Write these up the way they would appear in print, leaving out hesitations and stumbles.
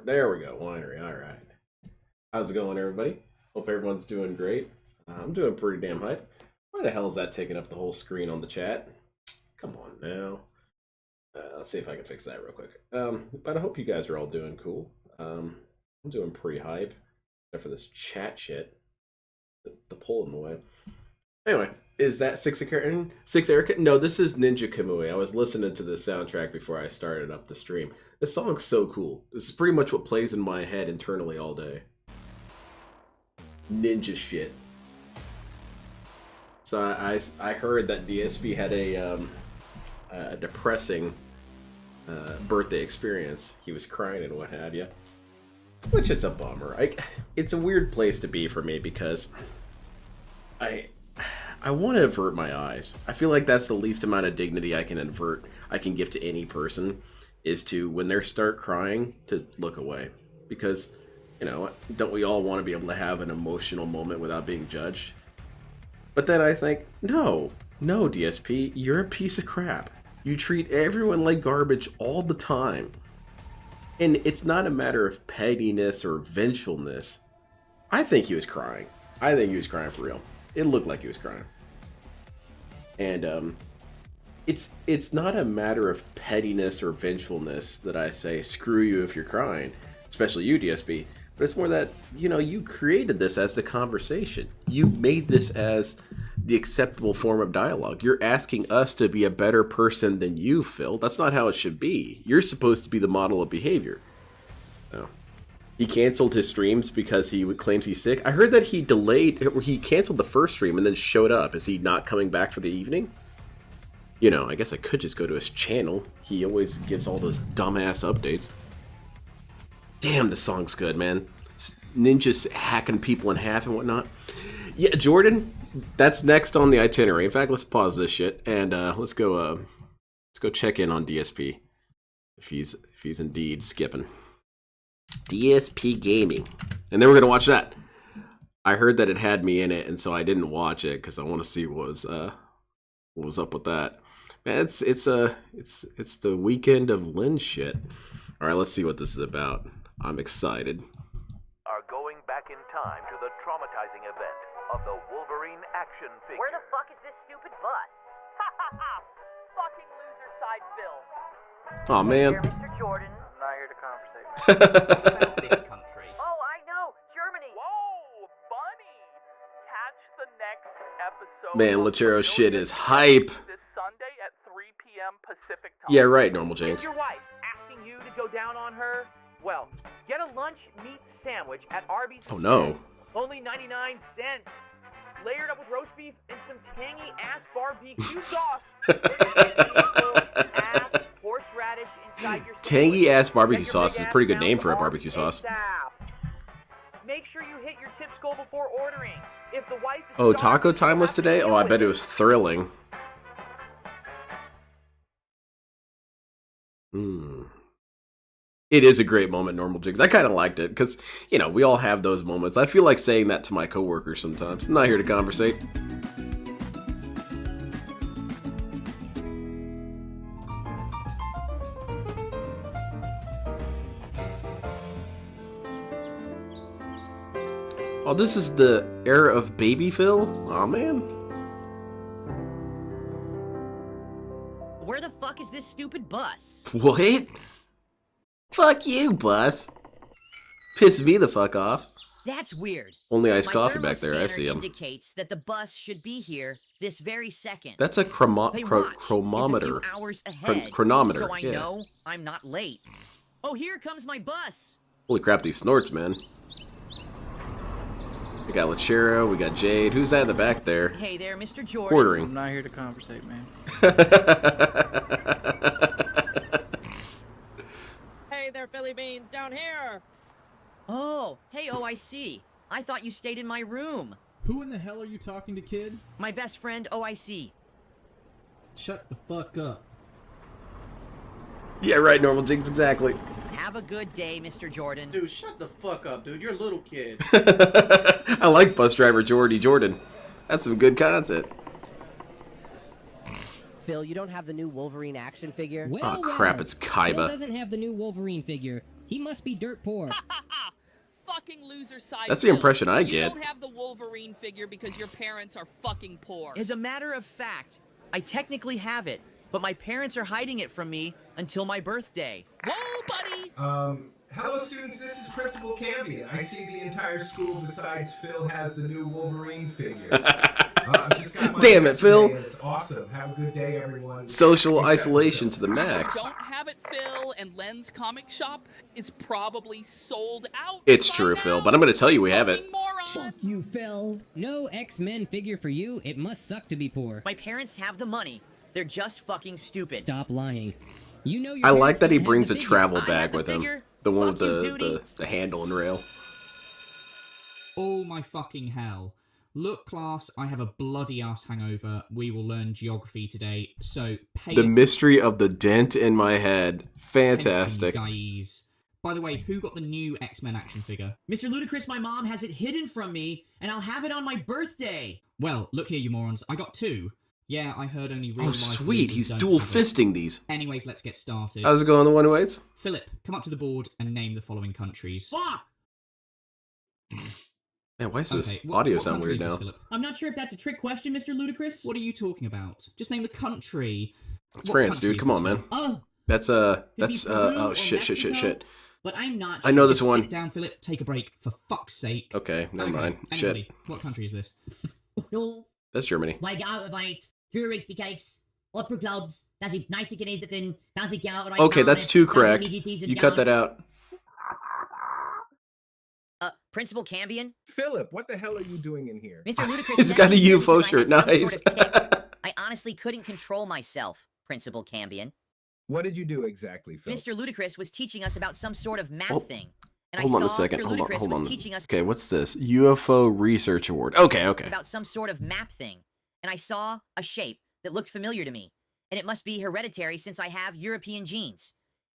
There we go. Winery. All right. How's it going, everybody? Hope everyone's doing great. I'm doing pretty damn hype. Why the hell is that taking up the whole screen on the chat? Come on now. Let's see if I can fix that real quick. But I hope you guys are all doing cool. I'm doing pretty hype, except for this chat shit. The poll in the way. Anyway, is that Six Erica? No, this is Ninja Kamui. I was listening to the soundtrack before I started up the stream. This song's so cool. This is pretty much what plays in my head internally all day. Ninja shit. So I heard that DSP had a depressing birthday experience. He was crying and what have you, which is a bummer. It's a weird place to be for me because I want to avert my eyes. I feel like that's the least amount of dignity I can give to any person, is to, when they start crying, to look away. Because, you know, don't we all want to be able to have an emotional moment without being judged? But then I think, no, DSP, you're a piece of crap. You treat everyone like garbage all the time. And it's not a matter of pettiness or vengefulness. I think he was crying. I think he was crying for real. It looked like he was crying. And it's not a matter of pettiness or vengefulness that I say, screw you if you're crying, especially you, DSP. But it's more that, you know, you created this as the conversation. You made this as the acceptable form of dialogue. You're asking us to be a better person than you, Phil. That's not how it should be. You're supposed to be the model of behavior. No. He canceled his streams because he claims he's sick. I heard that he canceled the first stream and then showed up. Is he not coming back for the evening? You know, I guess I could just go to his channel. He always gives all those dumbass updates. Damn, the song's good, man. Ninjas hacking people in half and whatnot. Yeah, Jordan, that's next on the itinerary. In fact, let's pause this shit and let's go check in on DSP if he's indeed skipping. DSP Gaming, and then we're gonna watch that. I heard that it had me in it, and so I didn't watch it because I want to see what was up with that. Man, it's the weekend of Lynn shit. All right, let's see what this is about. I'm excited. Are going back in time to the traumatizing event of the Wolverine action figure. Where the fuck is this stupid bus? Ha ha ha! Fucking loser side Phil. Oh man. Here, Mr. Jordan. I'm not here to conversate. This country. Oh, I know, Germany. Whoa, bunny! Catch the next episode. Man, of Lechero The shit Million is hype. This Sunday at 3 p.m. Pacific time. Yeah, right, Normal Is James. your wife asking you to go down on her? Well, get a lunch meat sandwich at Arby's. Oh no. Only 99 cents. Layered up with roast beef and some tangy ass barbecue sauce. Ass horseradish inside your Tangy ass barbecue Get your sauce is big a pretty ass good name down for a to barbecue Arby's sauce. ASAP. Make sure you hit your tips goal before ordering. If the wife is Oh, starving, taco time you'll was have to today? deal Oh, I with bet it was thrilling. It is a great moment, Normal Jigs. I kind of liked it because, you know, we all have those moments. I feel like saying that to my coworkers sometimes. I'm not here to conversate. Oh, this is the era of Baby Phil? Oh man. Where the fuck is this stupid bus? What? Fuck you, bus. Piss me the fuck off. That's weird. Only iced My coffee thermal back there, I scanner see him. indicates that the bus should be here this very second. That's a Hey, watch. chronometer. It's a few hours ahead, chronometer, so I yeah. know I'm not late. Oh, here comes my bus. Holy crap, these snorts, man. We got Lechero, we got Jade. Who's that in the back there? Hey there, Mr. Jordan. Quartering. I'm not here to conversate, man. Hey there, Philly Beans, down here! Oh, hey, OIC. I thought you stayed in my room. Who in the hell are you talking to, kid? My best friend, OIC. Shut the fuck up. Yeah, right, Normal Jigs, exactly. Have a good day, Mr. Jordan. Dude, shut the fuck up, dude. You're a little kid. I like bus driver Jordan. That's some good content. Phil, you don't have the new Wolverine action figure? Oh crap, it's Phil Kaiba. doesn't have the new Wolverine figure, He must be dirt poor. Fucking loser side. That's the impression I get. You don't have the Wolverine figure because your parents are fucking poor. As a matter of fact, I technically have it, but my parents are hiding it from me until my birthday. Whoa, buddy! Hello, students. This is Principal Cambian. I see the entire school besides Phil has the new Wolverine figure. Just got mine Damn it, Phil. yesterday, and it's awesome. Have a good day, everyone. Social isolation to the max. If you don't have it, Phil, and Len's comic shop is probably sold out. It's by true, now. Phil, but I'm going to tell you we have it. Fucking moron. Fuck you, Phil. No X-Men figure for you. It must suck to be poor. My parents have the money. They're just fucking stupid. Stop lying. You know your I like parents that he don't have brings the a figure. travel I bag have the with him. figure. The one with Fuck you, Duty. the handle and rail. Oh my fucking hell. Look, class, I have a bloody ass hangover. We will learn geography today, so pay The mystery of the dent in my head. Fantastic. attention, guys. By the way, who got the new X-Men action figure? Mr. Ludacris, my mom has it hidden from me, and I'll have it on my birthday. Well, look here, you morons. I got 2. Yeah, I heard only real Oh, life sweet. losers He's don't dual have it. fisting these. Anyways, let's get started. How's it going, the one who waits? Philip, come up to the board and name the following countries. Fuck! Man, why is this Okay, audio what sound country weird is this, now? Philip? I'm not sure if that's a trick question, Mr. Ludacris. What are you talking about? Just name the country. It's What France, country dude. is Come this on, man. from? Oh, Oh, shit. but I'm not. I know Just this one. Sit down, Philip. Take a break, for fuck's sake. Okay, never mind. Anybody, Shit. what country is this? No, That's Germany. weil jeg arbejder, Keurig-bekijks, opgeklopt, dat is nice genezen ten, dat is jou right Okay, now, that's too dat is correct. immediately You cut that out. Principal Cambian? Philip, what the hell are you doing in here? Mr. Ludacris He's sent got a me here UFO because I shirt. had some Nice. sort of tick. I honestly couldn't control myself, Principal Cambian. What did you do exactly, Phil? Mr. Ludacris was teaching us about some sort of map Oh, thing. And Hold I on a saw second. Mr. Hold on. Ludacris Hold was on. teaching us Okay, what's this? UFO Research Award. Okay. about some sort of map thing. And I saw a shape that looked familiar to me. And it must be hereditary since I have European genes.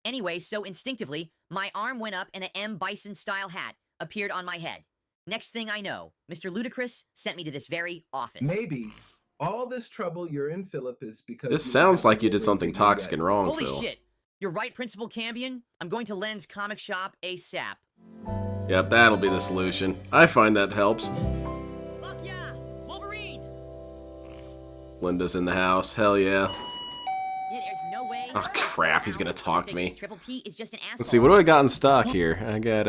Anyway, so instinctively, my arm went up and an M. Bison-style hat appeared on my head. Next thing I know, Mr. Ludacris sent me to this very office. Maybe all this trouble you're in, Philip, is because This you sounds have like the you did Wolverine something figure toxic yet. and wrong, Holy Phil. shit. You're right, Principal Cambian. I'm going to Len's comic shop ASAP. Yep, that'll be the solution. I find that helps. Fuck yeah! Wolverine! Linda's in the house. Hell yeah. Yeah, there's no way. Oh, crap. He's gonna talk to me. Triple P is just an asshole. Let's see, what do I got in stock here? I got,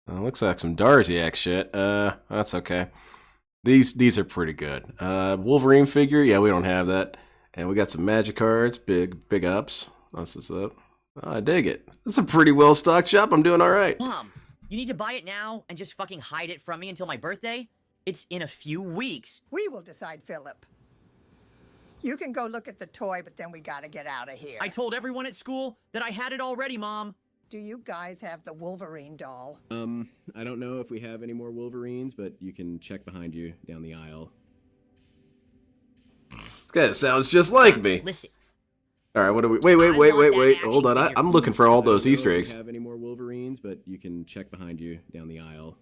looks like some Darziak shit. That's okay. These are pretty good. Wolverine figure, yeah, we don't have that. And we got some magic cards, big ups. That's what's up. I dig it. It's a pretty well-stocked shop. I'm doing all right. Mom, you need to buy it now and just fucking hide it from me until my birthday? It's in a few weeks. We will decide, Philip. You can go look at the toy, but then we gotta get out of here. I told everyone at school that I had it already, Mom. Do you guys have the Wolverine doll? I don't know if we have any more Wolverines, but you can check behind you down the aisle. That sounds just like me. Listen. All right, what do we? Wait. Hold on. I'm looking for all those Easter eggs. I don't know if we have any more Wolverines, but you can check behind you down the aisle.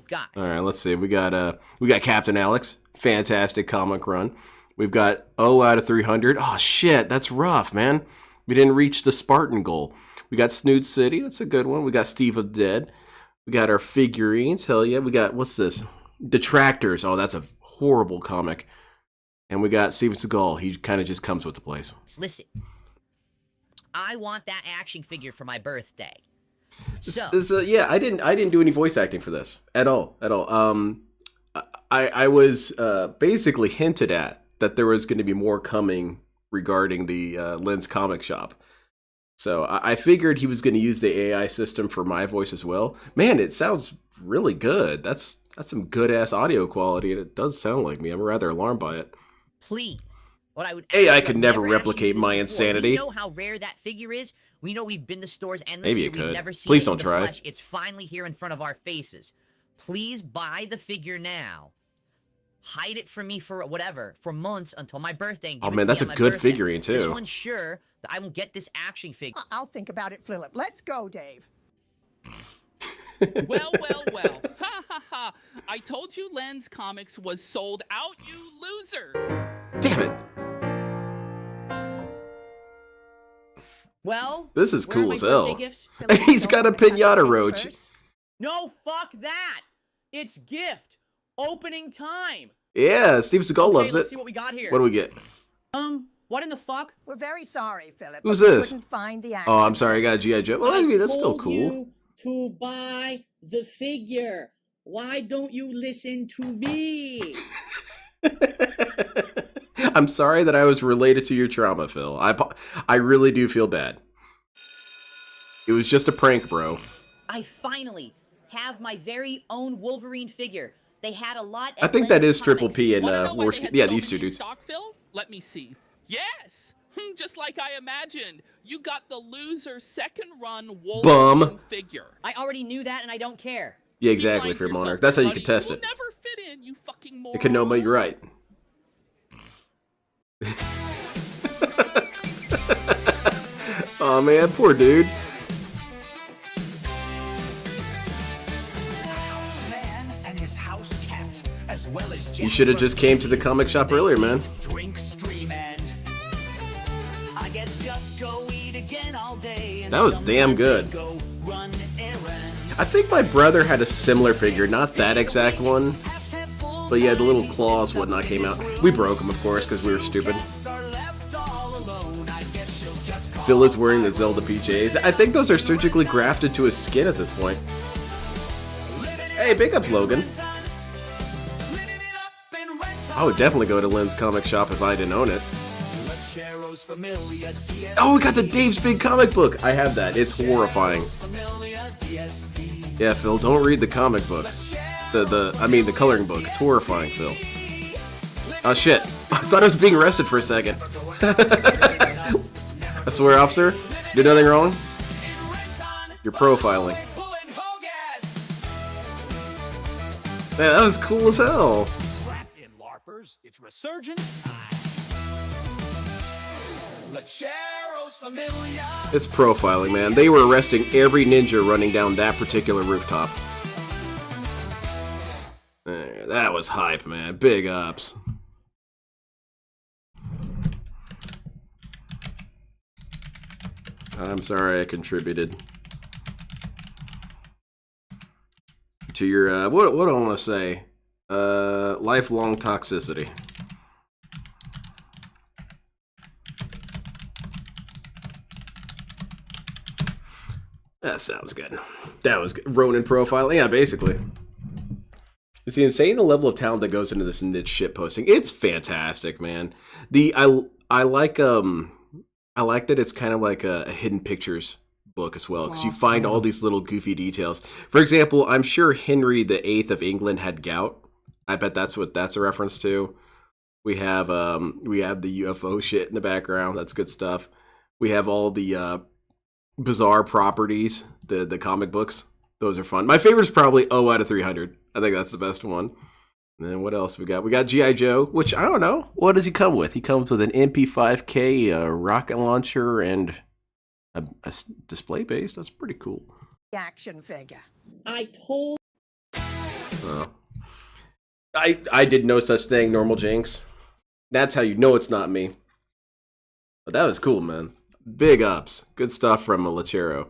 Guys. All right, let's see. We got Captain Alex, fantastic comic run. We've got 0 out of 300. Oh shit, that's rough, man. We didn't reach the Spartan goal. We got Snood City, that's a good one. We got Steve of Dead. We got our figurines. Hell yeah. We got what's this? Detractors. Oh, that's a horrible comic. And we got Steven Seagal. He kind of just comes with the place. Listen. I want that action figure for my birthday. So Yeah, I didn't do any voice acting for this at all. I was basically hinted at that there was going to be more coming regarding the Lens comic shop. So I figured he was going to use the AI system for my voice as well. Man, it sounds really good. That's some good ass audio quality, and it does sound like me. I'm rather alarmed by it. please. What I would AI ask, could I've never asked you replicate this my before. insanity. We know how rare that figure is. We know we've been to stores endlessly. Maybe it We've could. never seen Please it in don't the try. flesh. It's finally here in front of our faces. Please buy the figure now. Hide it from me for whatever, for months until my birthday. And give Oh it man, to that's me a on my good birthday. figurine This too. one's sure that I will get this action figure. I'll think about it, Philip. Let's go, Dave. Well. Ha ha ha. I told you Lens Comics was sold out, you loser. Damn it. Well, This is where are cool my as hell. birthday gifts? He's got a pinata roach. No, fuck that. It's gift opening time. Yeah, Steve Seagal Okay, loves let's it. see what we got here. What do we get? What in the fuck? We're very sorry, Philip. Who's but we this? couldn't find the Oh, I'm sorry, I got a G.I. Joe. Well, I mean, that's still told cool. you to buy the figure. Why don't you listen to me? I'm sorry that I was related to your trauma, Phil. I really do feel bad. It was just a prank, bro. I finally have my very own Wolverine figure. They had a lot. I think that is Triple P and Warski. Yeah, these two dudes. Stock, Phil? Let me see. Yes! Just like I imagined. You got the loser second run Wolverine figure. I already knew that and I don't care. Yeah, exactly, for Monarch. That's how you can test it. Never fit in, you fucking moron. Kanoma, you're right. Oh man, poor dude. You should have just came to the comic shop earlier, man. That was damn good. I think my brother had a similar figure, not that exact one, but yeah, the little claws, whatnot came out. We broke them, of course, because we were stupid. Phil is wearing the Zelda PJs. I think those are surgically grafted to his skin at this point. Hey, big ups, Logan. I would definitely go to Lynn's comic shop if I didn't own it. Oh, we got the Dave's Big Comic Book. I have that. It's horrifying. Yeah, Phil, don't read the comic book. I mean the coloring book. It's horrifying, Phil. Oh shit! I thought I was being arrested for a second. I swear, officer, did nothing wrong. You're profiling. Man, that was cool as hell. It's resurgence time. Lechero's familiar. It's profiling, man. They were arresting every ninja running down that particular rooftop. That was hype, man. Big ups. I'm sorry I contributed to your, what do I want to say? Lifelong toxicity. That sounds good. That was good. Ronin profile. Yeah, basically. It's insane the level of talent that goes into this niche shit posting. It's fantastic, man. I like that it's kind of like a hidden pictures book as well, because you find all these little goofy details. For example, I'm sure Henry VIII of England had gout. I bet that's what that's a reference to. We have the UFO shit in the background. That's good stuff. We have all the bizarre properties, the comic books. Those are fun. My favorite is probably O out of 300. I think that's the best one. And then what else we got? We got G.I. Joe, which I don't know. What does he come with? He comes with an MP5K, a rocket launcher, and a display base. That's pretty cool. Action figure. I told. Oh. I did no such thing, Normal Jinx. That's how you know it's not me. But that was cool, man. Big ups. Good stuff from Lechero.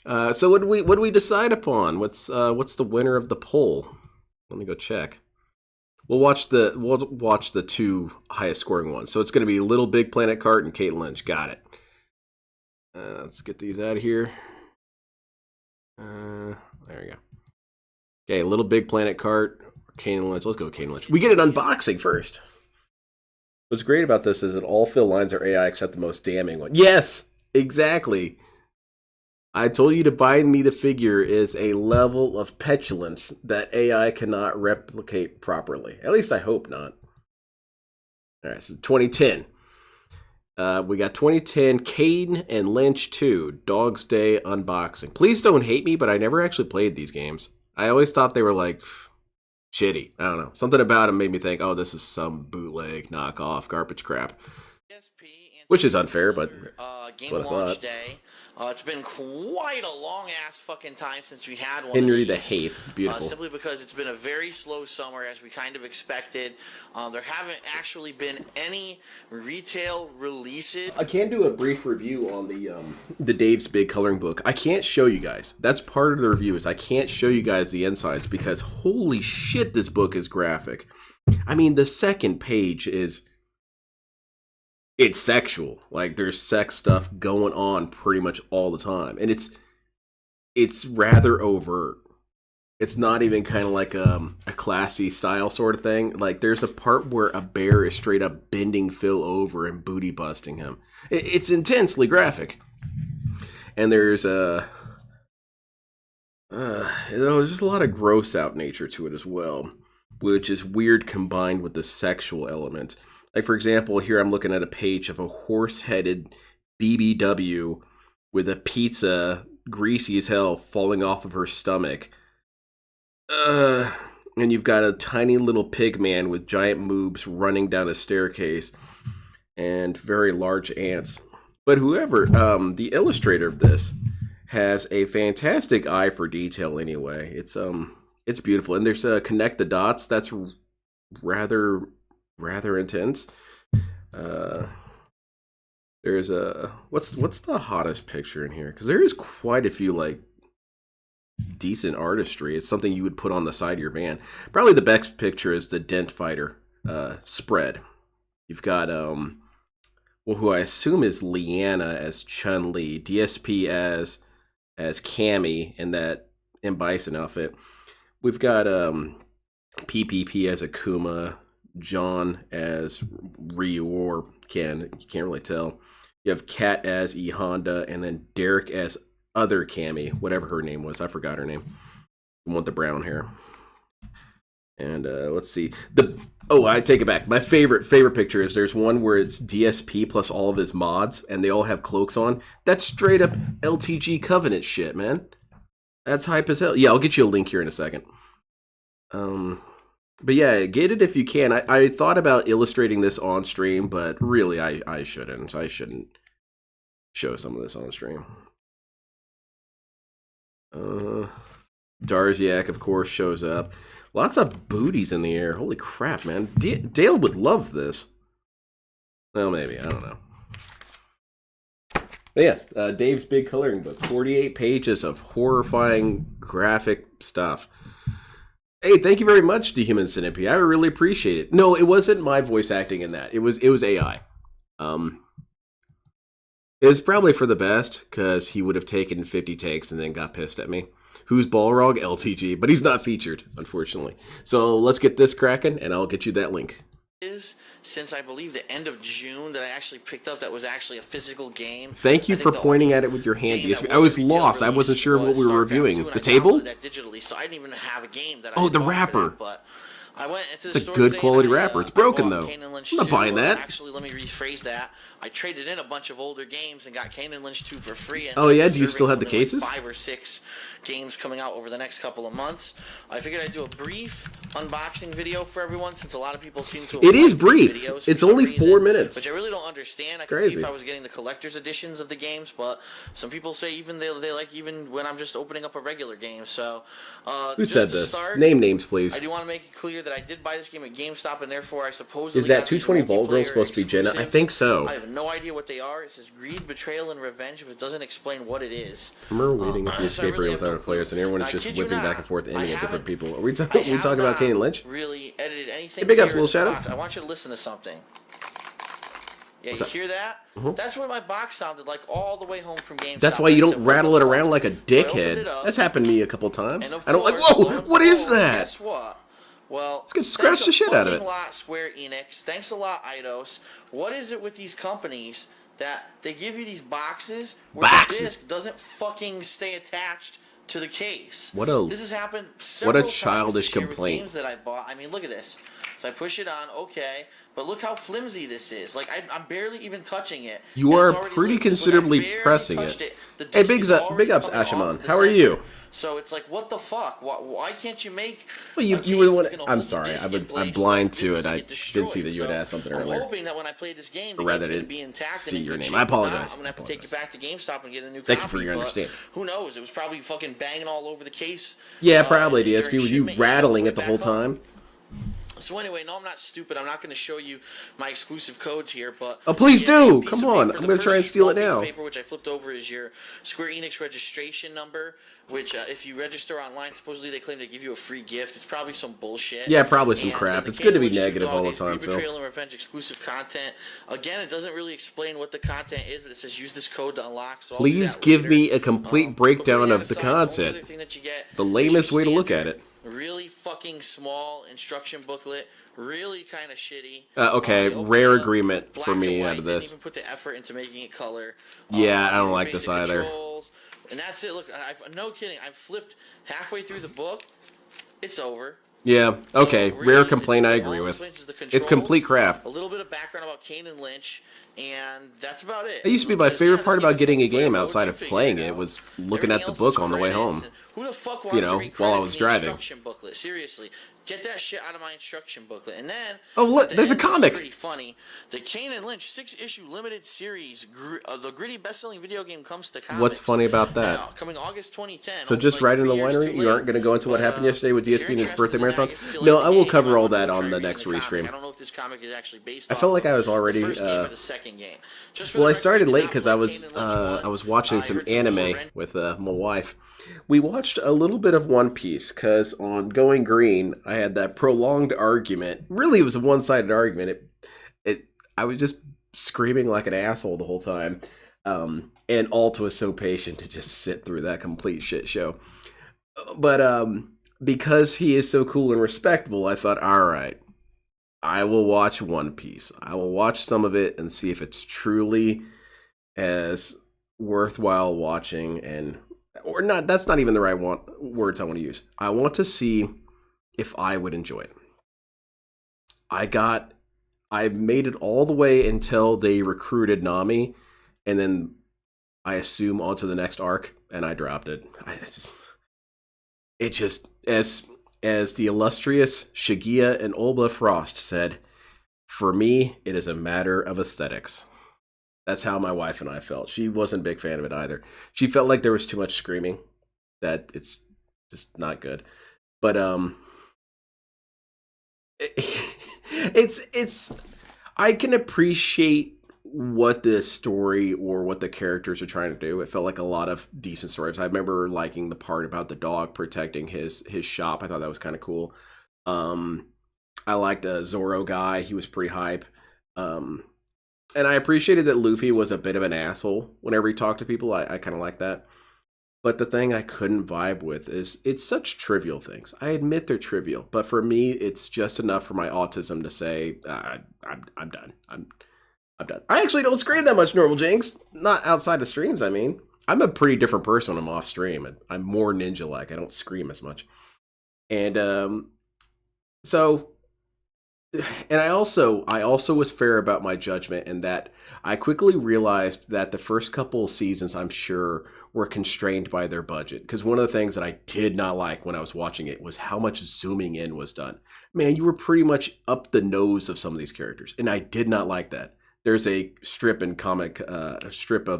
So what do we decide upon? What's the winner of the poll? Let me go check. We'll watch the two highest scoring ones. So it's going to be Little Big Planet Kart and Kane Lynch. Got it. Let's get these out of here. There we go. Okay, Little Big Planet Kart, Kane Lynch. Let's go with Kane Lynch. We get an unboxing first. What's great about this is that all fill lines are AI except the most damning one. Yes, exactly. I told you to buy me the figure is a level of petulance that AI cannot replicate properly. At least I hope not. All right, so 2010. We got 2010 Kane and Lynch 2 Dog's Day unboxing. Please don't hate me, but I never actually played these games. I always thought they were like shitty. I don't know. Something about them made me think, oh, this is some bootleg, knockoff, garbage crap. Which is unfair, but that's what I thought. Day. It's been quite a long-ass fucking time since we had one Henry of the these. Eighth. Beautiful. Simply because it's been a very slow summer, as we kind of expected. There haven't actually been any retail releases. I can do a brief review on the Dave's Big Coloring Book. I can't show you guys. That's part of the review, is I can't show you guys the insides because holy shit, this book is graphic. I mean, the second page is... it's sexual. Like, there's sex stuff going on pretty much all the time. And it's rather overt. It's not even kind of like a classy style sort of thing. Like, there's a part where a bear is straight up bending Phil over and booty busting him. It's intensely graphic. And there's there's just a lot of gross out nature to it as well, which is weird combined with the sexual element. Like, for example, here I'm looking at a page of a horse-headed BBW with a pizza, greasy as hell, falling off of her stomach. And you've got a tiny little pig man with giant moobs running down a staircase and very large ants. But whoever, the illustrator of this has a fantastic eye for detail anyway. It's beautiful. And there's Connect the Dots. That's rather intense. There's what's the hottest picture in here? Because there is quite a few like decent artistry. It's something you would put on the side of your van. Probably the best picture is the Dent Fighter spread. You've got who I assume is Leanna as Chun-Li, DSP as Cammy in that M. Bison outfit. We've got PPP as Akuma, John as Ryu or Ken. You can't really tell. You have Kat as E Honda, and then Derek as other Cammy, whatever her name was. I forgot her name. The one with the brown hair. And let's see. I take it back. My favorite picture is there's one where it's DSP plus all of his mods, and they all have cloaks on. That's straight up LTG Covenant shit, man. That's hype as hell. Yeah, I'll get you a link here in a second. But yeah, get it if you can. I thought about illustrating this on stream, but really I shouldn't. I shouldn't show some of this on stream. Darziak, of course, shows up. Lots of booties in the air. Holy crap, man. Dale would love this. Well, maybe. I don't know. But yeah, Dave's Big Coloring Book. 48 pages of horrifying graphic stuff. Hey, thank you very much, Dehuman Centipede. I really appreciate it. No, it wasn't my voice acting in that. It was AI. It was probably for the best, because he would have taken 50 takes and then got pissed at me. Who's Balrog? LTG. But he's not featured, unfortunately. So let's get this cracking, and I'll get you that link. Since I believe the end of June that I actually picked up that was actually a physical game. Thank you for pointing at it with your hand, DSP. I was lost. I wasn't sure what we were reviewing. The table? That digitally, so I didn't even have a game that oh, the wrapper. But I went into it's a good quality wrapper. It's broken, though. I'm not buying that. Actually, let me rephrase that. I traded in a bunch of older games and got Kane Lynch 2 for free. And oh, yeah? Do you still have the cases? Like 5 or 6 games coming out over the next couple of months. I figured I'd do a brief unboxing video for everyone, since a lot of people seem to. It is brief. It's only 4 minutes. Which I really don't understand. I can see if I was getting the collector's editions of the games, but some people say even they like even when I'm just opening up a regular game. So who said this? Name names, please. I do want to make it clear that I did buy this game at GameStop, and therefore I suppose is that 220 Volt Girl supposed to be Jenna? I think so. I have no idea what they are. It says greed, betrayal, and revenge, but it doesn't explain what it is. I remember waiting at the escape area with our players, and everyone is just whipping back and forth, aiming at different people. Are we talking about Kane Lynch? Really edited anything. Hey, big ups, little shadow. I want you to listen to something. Yeah, you hear that? That's what my box sounded like all the way home from GameStop. That's why you don't rattle it around like a dickhead. That's happened to me a couple times. I don't like. Whoa! What is that? Guess what? Well, let's get scratch the shit out of it. Thanks a lot, Square Enix. Thanks a lot, Eidos. What is it with these companies that they give you these boxes where the disc doesn't fucking stay attached to the case? This has happened what a childish complaint. Games that I bought. I mean, look at this. So I push it on, okay, but look how flimsy this is. Like, I'm barely even touching it. You and are it's already pretty loose. Like, I considerably barely pressing touched it. The Hey, disc big is ups, already coming off Ashamon. the How are center. you? So it's like, what the fuck? Why can't you make? Well, you a would case want. that's gonna I'm hold the sorry. disc I'm in place, blind like, this to it. doesn't I get did see destroyed. that you had So asked something I'm earlier. hoping that when I play this game, Or the rather, game's didn't gonna be intact see and in your good name. shape. I If not, apologize. I'm gonna have to take it back to GameStop and get a new Thank you copy. for your but understanding. Who knows? It was probably fucking banging all over the case. Yeah, probably during DSP. With you shipment, rattling know, it the whole back home. time. So anyway, no, I'm not stupid. I'm not going to show you my exclusive codes here, but Oh, please you get a do! piece Come of on. paper. I'm The going to try and first steal it small piece of now. paper, which I flipped over, is your Square Enix registration number, which if you register online, supposedly they claim they give you a free gift. It's probably some bullshit. Yeah, probably some And crap. the It's good to be Kane Lynch negative Dog all the is time, Phil. Betrayal and Revenge exclusive content. Again, it doesn't really explain what the content is, but it says use this code to unlock. So I'll do Please that give later. me a complete breakdown that of the aside, the only content. other thing that you get The is lamest your way to look at standard, it. really fucking small instruction booklet, really kind of shitty. Okay, They opened rare it up, agreement black for me and white, out of didn't this. even put the effort into making it color. Yeah, I don't your like this basic either. controls, and that's it. Look, no kidding. I've flipped halfway through the book. It's over. Yeah, okay, So, rare really, complaint I all agree it with. explains is the It's complete controls, crap. A little bit of background about Kane and Lynch, and that's about it. It used to be my Says, favorite yeah, part this about game is getting a game multiplayer mode, outside you of figure playing it it out. was looking Everything at the else book is on the way credits, home. and who the fuck You wants know, to read while I credits was in the driving. instruction booklet? Seriously, get that shit out of my instruction booklet. And then, Oh, look, at the there's a end, this is comic. pretty funny. The Kane and Lynch 6-issue limited series, the gritty best-selling video game comes to comics. What's funny about that? Coming August 2010. So only just like right in the 3 years winery? too You aren't late. going to go into what But, happened yesterday with if DSP you're and his birthday interested in that, marathon? I guess if you like No, the I will game, cover you all might that wanna on try the reading next the comic. restream. I don't know if this comic is actually based I off felt like I was of already, the first game or the second game. Just for Well, the I record, started did late not because play I Kane was and Lynch 1. I was watching I some heard some anime horrendous with my wife. We watched a little bit of One Piece because on Going Green, I had that prolonged argument. Really, it was a one-sided argument. I was just screaming like an asshole the whole time. And Alta was so patient to just sit through that complete shit show. But because he is so cool and respectable, I thought, all right, I will watch One Piece. I will watch some of it and see if it's truly as worthwhile watching and or not. That's not even the right words I want to use. I want to see if I would enjoy it. I made it all the way until they recruited Nami, and then I assume onto the next arc, and I dropped it. It just as the illustrious Shigia and Olba Frost said, for me, it is a matter of aesthetics. That's how my wife and I felt. She wasn't a big fan of it either. She felt like there was too much screaming, that it's just not good. But it's I can appreciate what the story or what the characters are trying to do. It felt like a lot of decent stories. I remember liking the part about the dog protecting his shop. I thought that was kind of cool. I liked a Zoro guy. He was pretty hype. And I appreciated that Luffy was a bit of an asshole whenever he talked to people. I kind of like that. But the thing I couldn't vibe with is it's such trivial things. I admit they're trivial, but for me, it's just enough for my autism to say, I'm done. I'm done. I actually don't scream that much, Normal Jinx. Not outside of streams, I mean. I'm a pretty different person when I'm off stream. I'm more ninja-like. I don't scream as much. And I also was fair about my judgment in that I quickly realized that the first couple of seasons, I'm sure, were constrained by their budget. Because one of the things that I did not like when I was watching it was how much zooming in was done. Man, you were pretty much up the nose of some of these characters, and I did not like that. There's a strip of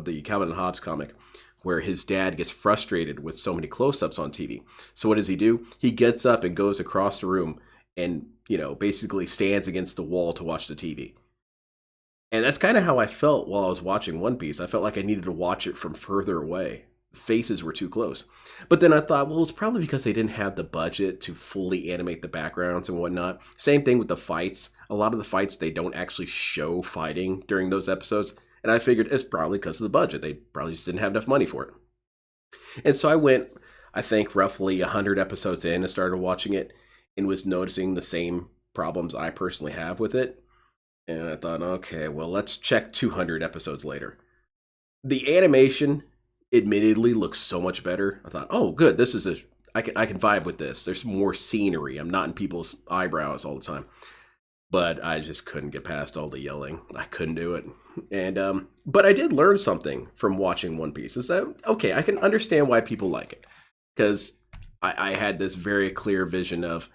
the Calvin and Hobbes comic where his dad gets frustrated with so many close-ups on TV. So what does he do? He gets up and goes across the room and, basically stands against the wall to watch the TV. And that's kind of how I felt while I was watching One Piece. I felt like I needed to watch it from further away. The faces were too close. But then I thought, well, it's probably because they didn't have the budget to fully animate the backgrounds and whatnot. Same thing with the fights. A lot of the fights, they don't actually show fighting during those episodes. And I figured it's probably because of the budget. They probably just didn't have enough money for it. And so I went, I think, roughly 100 episodes in and started watching it and was noticing the same problems I personally have with it. And I thought, okay, well, let's check 200 episodes later. The animation admittedly looks so much better. I thought, oh, good, I can vibe with this. There's more scenery. I'm not in people's eyebrows all the time. but I just couldn't get past all the yelling. I couldn't do it. And but I did learn something from watching One Piece. Is that okay? I can understand why people like it, because I had this very clear vision of,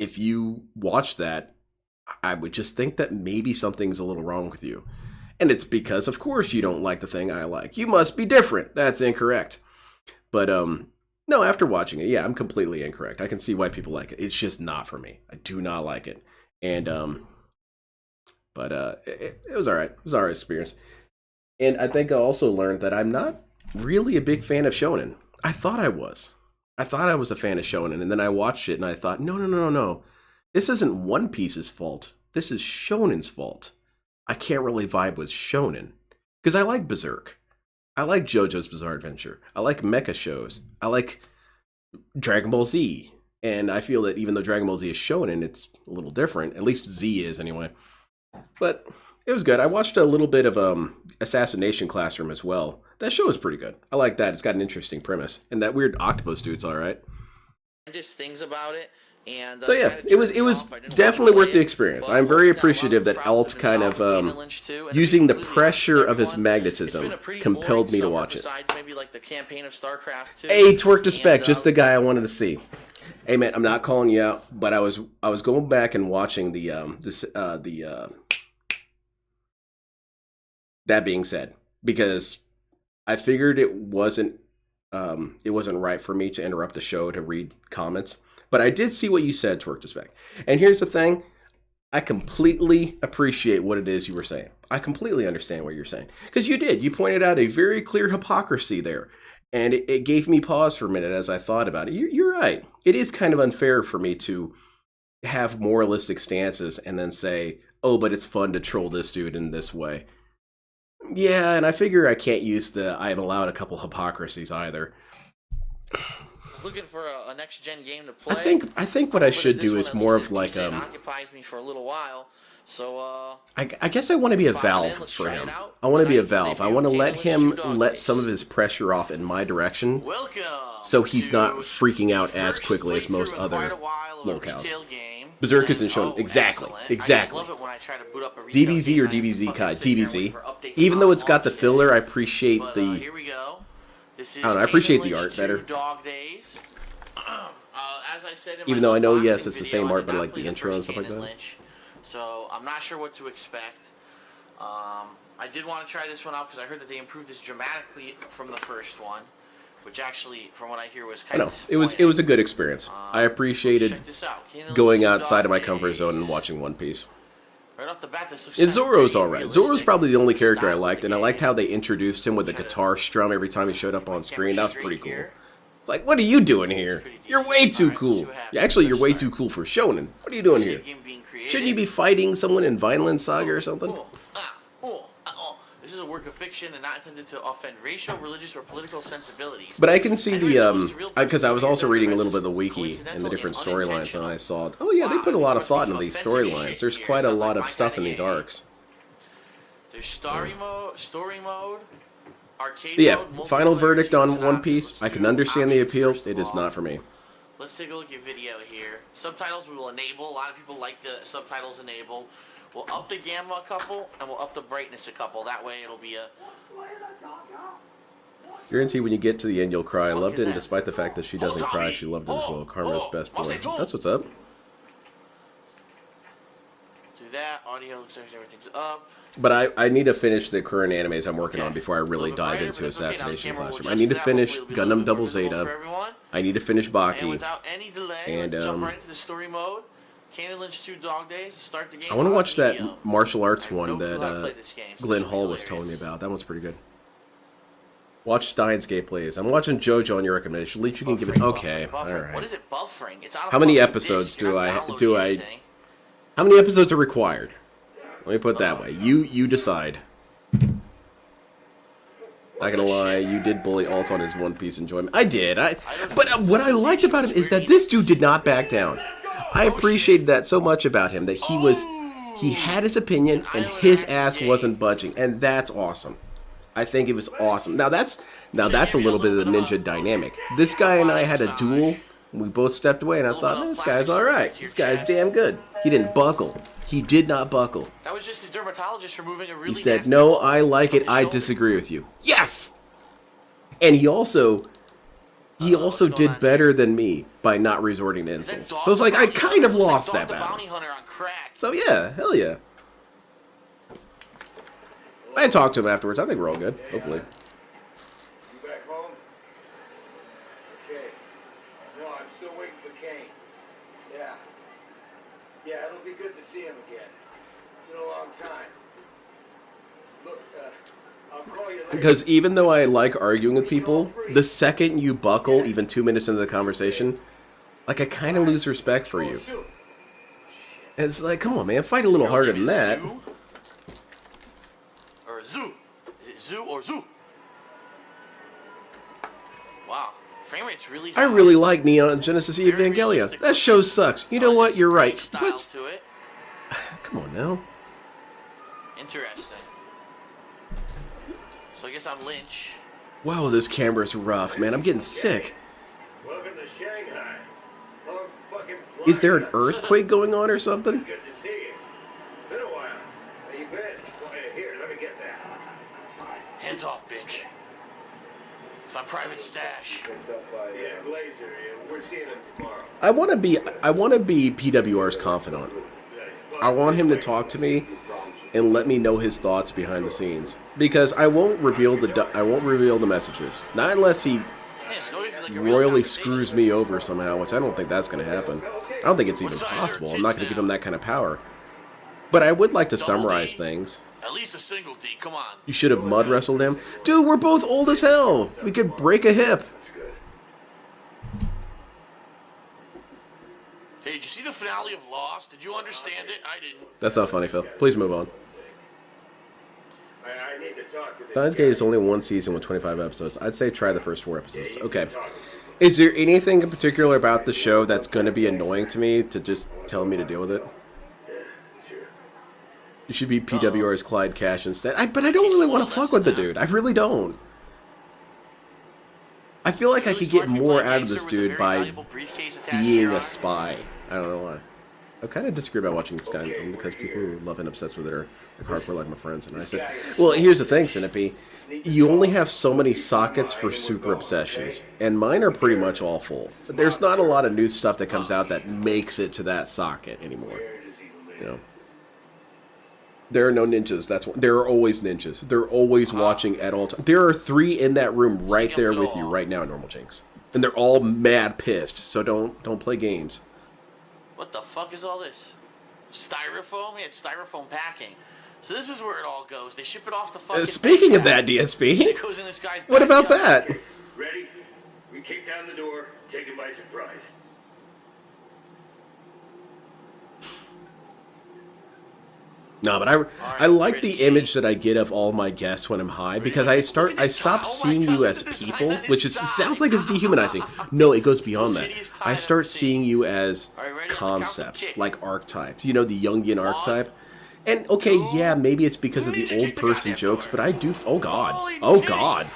if you watch that, I would just think that maybe something's a little wrong with you. And it's because, of course, you don't like the thing I like. You must be different. That's incorrect. But no, after watching it, yeah, I'm completely incorrect. I can see why people like it. It's just not for me. I do not like it. And but it was all right. It was an all right experience. And I think I also learned that I'm not really a big fan of shonen. I thought I was. I thought I was a fan of shonen, and then I watched it and I thought, no. This isn't One Piece's fault. This is shonen's fault. I can't really vibe with shonen because I like Berserk. I like JoJo's Bizarre Adventure. I like mecha shows. I like Dragon Ball Z. And I feel that even though Dragon Ball Z is shonen, it's a little different. At least Z is anyway. But it was good. I watched a little bit of Assassination Classroom as well. That show is pretty good. I like that. It's got an interesting premise. And that weird octopus dude's all right. Just things about it. And, so yeah, it was definitely worth the experience. I'm very appreciative that Alt kind of using the pressure of his magnetism compelled me to watch it. Maybe like the campaign of StarCraft 2. Hey, Twerk to Spec, just the guy I wanted to see. Hey man, I'm not calling you out, but I was going back and watching that being said, because I figured it wasn't right for me to interrupt the show to read comments. But I did see what you said, Twerk to Spec. And here's the thing. I completely appreciate what it is you were saying. I completely understand what you're saying. Because you did. You pointed out a very clear hypocrisy there. And it gave me pause for a minute as I thought about it. You're right. It is kind of unfair for me to have moralistic stances and then say, oh, but it's fun to troll this dude in this way. Yeah, and I figure I can't use I am allowed a couple hypocrisies either. Looking for a next gen game to play. I think what I should do is more of like occupies me for a little while. So I guess I want to be a valve for him. I want to be a valve. I want to let him let some of his pressure off in my direction, so he's not freaking out as quickly as most other locales. Berserk isn't shown exactly. DBZ or DBZ Kai? DBZ. Even though it's got the filler, I appreciate the. I don't know, I appreciate the art better. Even though I know, yes, it's the same art, but I like the intro and stuff like that. So I'm not sure what to expect. I did want to try this one out because I heard that they improved this dramatically from the first one, which actually, from what I hear, was kind of disappointing. It was a good experience. I appreciated going outside of my comfort zone and watching One Piece. Right off the bat, this looks and Zoro's alright. Zoro's probably the only character I liked, and I liked how they introduced him with a guitar strum every time he showed up on screen. That was pretty cool. It's like, what are you doing here? You're way too cool. Actually, you're way too cool for shonen. What are you doing here? Shouldn't you be fighting someone in Vineland Saga or something? This is a work of fiction and not intended to offend racial, religious, or political sensibilities. But I can see because I was also reading a little bit of the wiki and the different storylines, and I saw, oh yeah, they put a lot of thought into these storylines. There's quite a lot of stuff in these arcs. There's story mode, arcade yeah, mode, final verdict on One Piece. I can understand the appeal. It is not for me. Let's take a look at video here. Subtitles we will enable. A lot of people like the subtitles enabled. We'll up the gamma a couple, and we'll up the brightness a couple. That way it'll be a... Guarantee when you get to the end you'll cry. I loved it, and despite the fact that she doesn't cry, she loved it as well. Karma's best boy. That's what's up. Do that. Audio looks like everything's up. But I need to finish the current animes I'm working on before I really dive into Assassination Classroom. I need to finish Gundam Double Zeta. I need to finish Baki. And without any delay, let's jump right into the story mode. Kane Lynch 2 Dog Days. Start the game. I want to watch that martial arts one that Glenn Hall was telling me about. That one's pretty good. Watch Stein's gameplays. I'm watching JoJo on your recommendation. At least you can give it. Okay, all right. What is it buffering? It's out of how many episodes do I? How many episodes are required? Let me put it that way. You decide. Not gonna lie, you did bully Alt on his One Piece enjoyment. I did. But what I liked about him is that this dude did not back down. I appreciated that so much about him, that he had his opinion and his ass wasn't budging, and that's awesome. I think it was awesome. Now that's a little bit of the ninja dynamic. This guy and I had a duel We both stepped away, and I thought, this guy's all right. This guy's damn good. He didn't buckle. He did not buckle. That was just his dermatologist removing a really He said, nasty no, bump I like from it. his I shoulder. disagree with you. Yes! And he also did better than me by not resorting to insults. So it's like, I kind of lost that battle. So yeah, hell yeah. I talked to him afterwards. I think we're all good, hopefully. You back home? Okay. No, I'm still waiting for Kane. Yeah. Yeah, it'll be good to see him again. It's been a long time. Look, I'll call you later. Because even though I like arguing with people, the second you buckle, even 2 minutes into the conversation, like I kind of lose respect for you. And it's like, come on, man, fight a little harder than that. Or Zoo. Is it Zoo or Zoo? Wow. Frame rate's really high. I really like Neon Genesis Evangelion. That show sucks. You know what? You're right. Style to it. Come on now. Interesting. So I guess I'm Lynch. Wow, this camera's rough, man. I'm getting sick. Welcome to Shanghai. Long fucking flight. Is there an earthquake going on or something? Good to see you. Been a while. How you been? Well, here, let me get that. Hands off, bitch. It's my private stash. Yeah, Glazer. Yeah, we're seeing him tomorrow. I want to be PWR's confidant. I want him to talk to me and let me know his thoughts behind the scenes, because I won't reveal the messages, not unless he royally screws me over somehow, which I don't think that's going to happen. I don't think it's even possible. I'm not going to give him that kind of power. But I would like to summarize things. At least a single D, come on. You should have mud wrestled him. Dude, we're both old as hell. We could break a hip. Hey, did you see the finale of Lost? Did you understand it? I didn't. That's not funny, Phil. Please move on. I need to talk to this Steins Gate is only one season with 25 episodes. I'd say try the first 4 episodes. Okay. Is there anything in particular about the show that's going to be annoying to me to just tell me to deal with it? You should be PWR's Clyde Cash instead. But I don't really want to fuck with the dude. I really don't. I feel like I could get more out of this dude by being a spy. I don't know why. I kind of disagree about watching this guy because people who love and obsessed with it are like hardcore like my friends. And I said, well, here's the thing, Cinepe. You only have so many sockets for super obsessions, and mine are pretty much all full. But there's not a lot of new stuff that comes out that makes it to that socket anymore. You know, there are no ninjas. There are always ninjas. They're always watching at all times. There are 3 in that room right there with you right now, Normal Jinx, and they're all mad pissed. So don't play games. What the fuck is all this? Styrofoam? Yeah, it's styrofoam packing. So this is where it all goes. They ship it off to fucking... Speaking of that, DSP, It goes in this guy's what about backyard. that? Ready? We kick down the door, take it by surprise. No, but I like the image that I get of all my guests when I'm high, because I stop seeing you as people, which sounds like it's dehumanizing. No, it goes beyond that. I start seeing you as concepts, like archetypes. You know, the Jungian archetype. And okay, yeah, maybe it's because of the old person jokes, but I do. Oh god, oh god.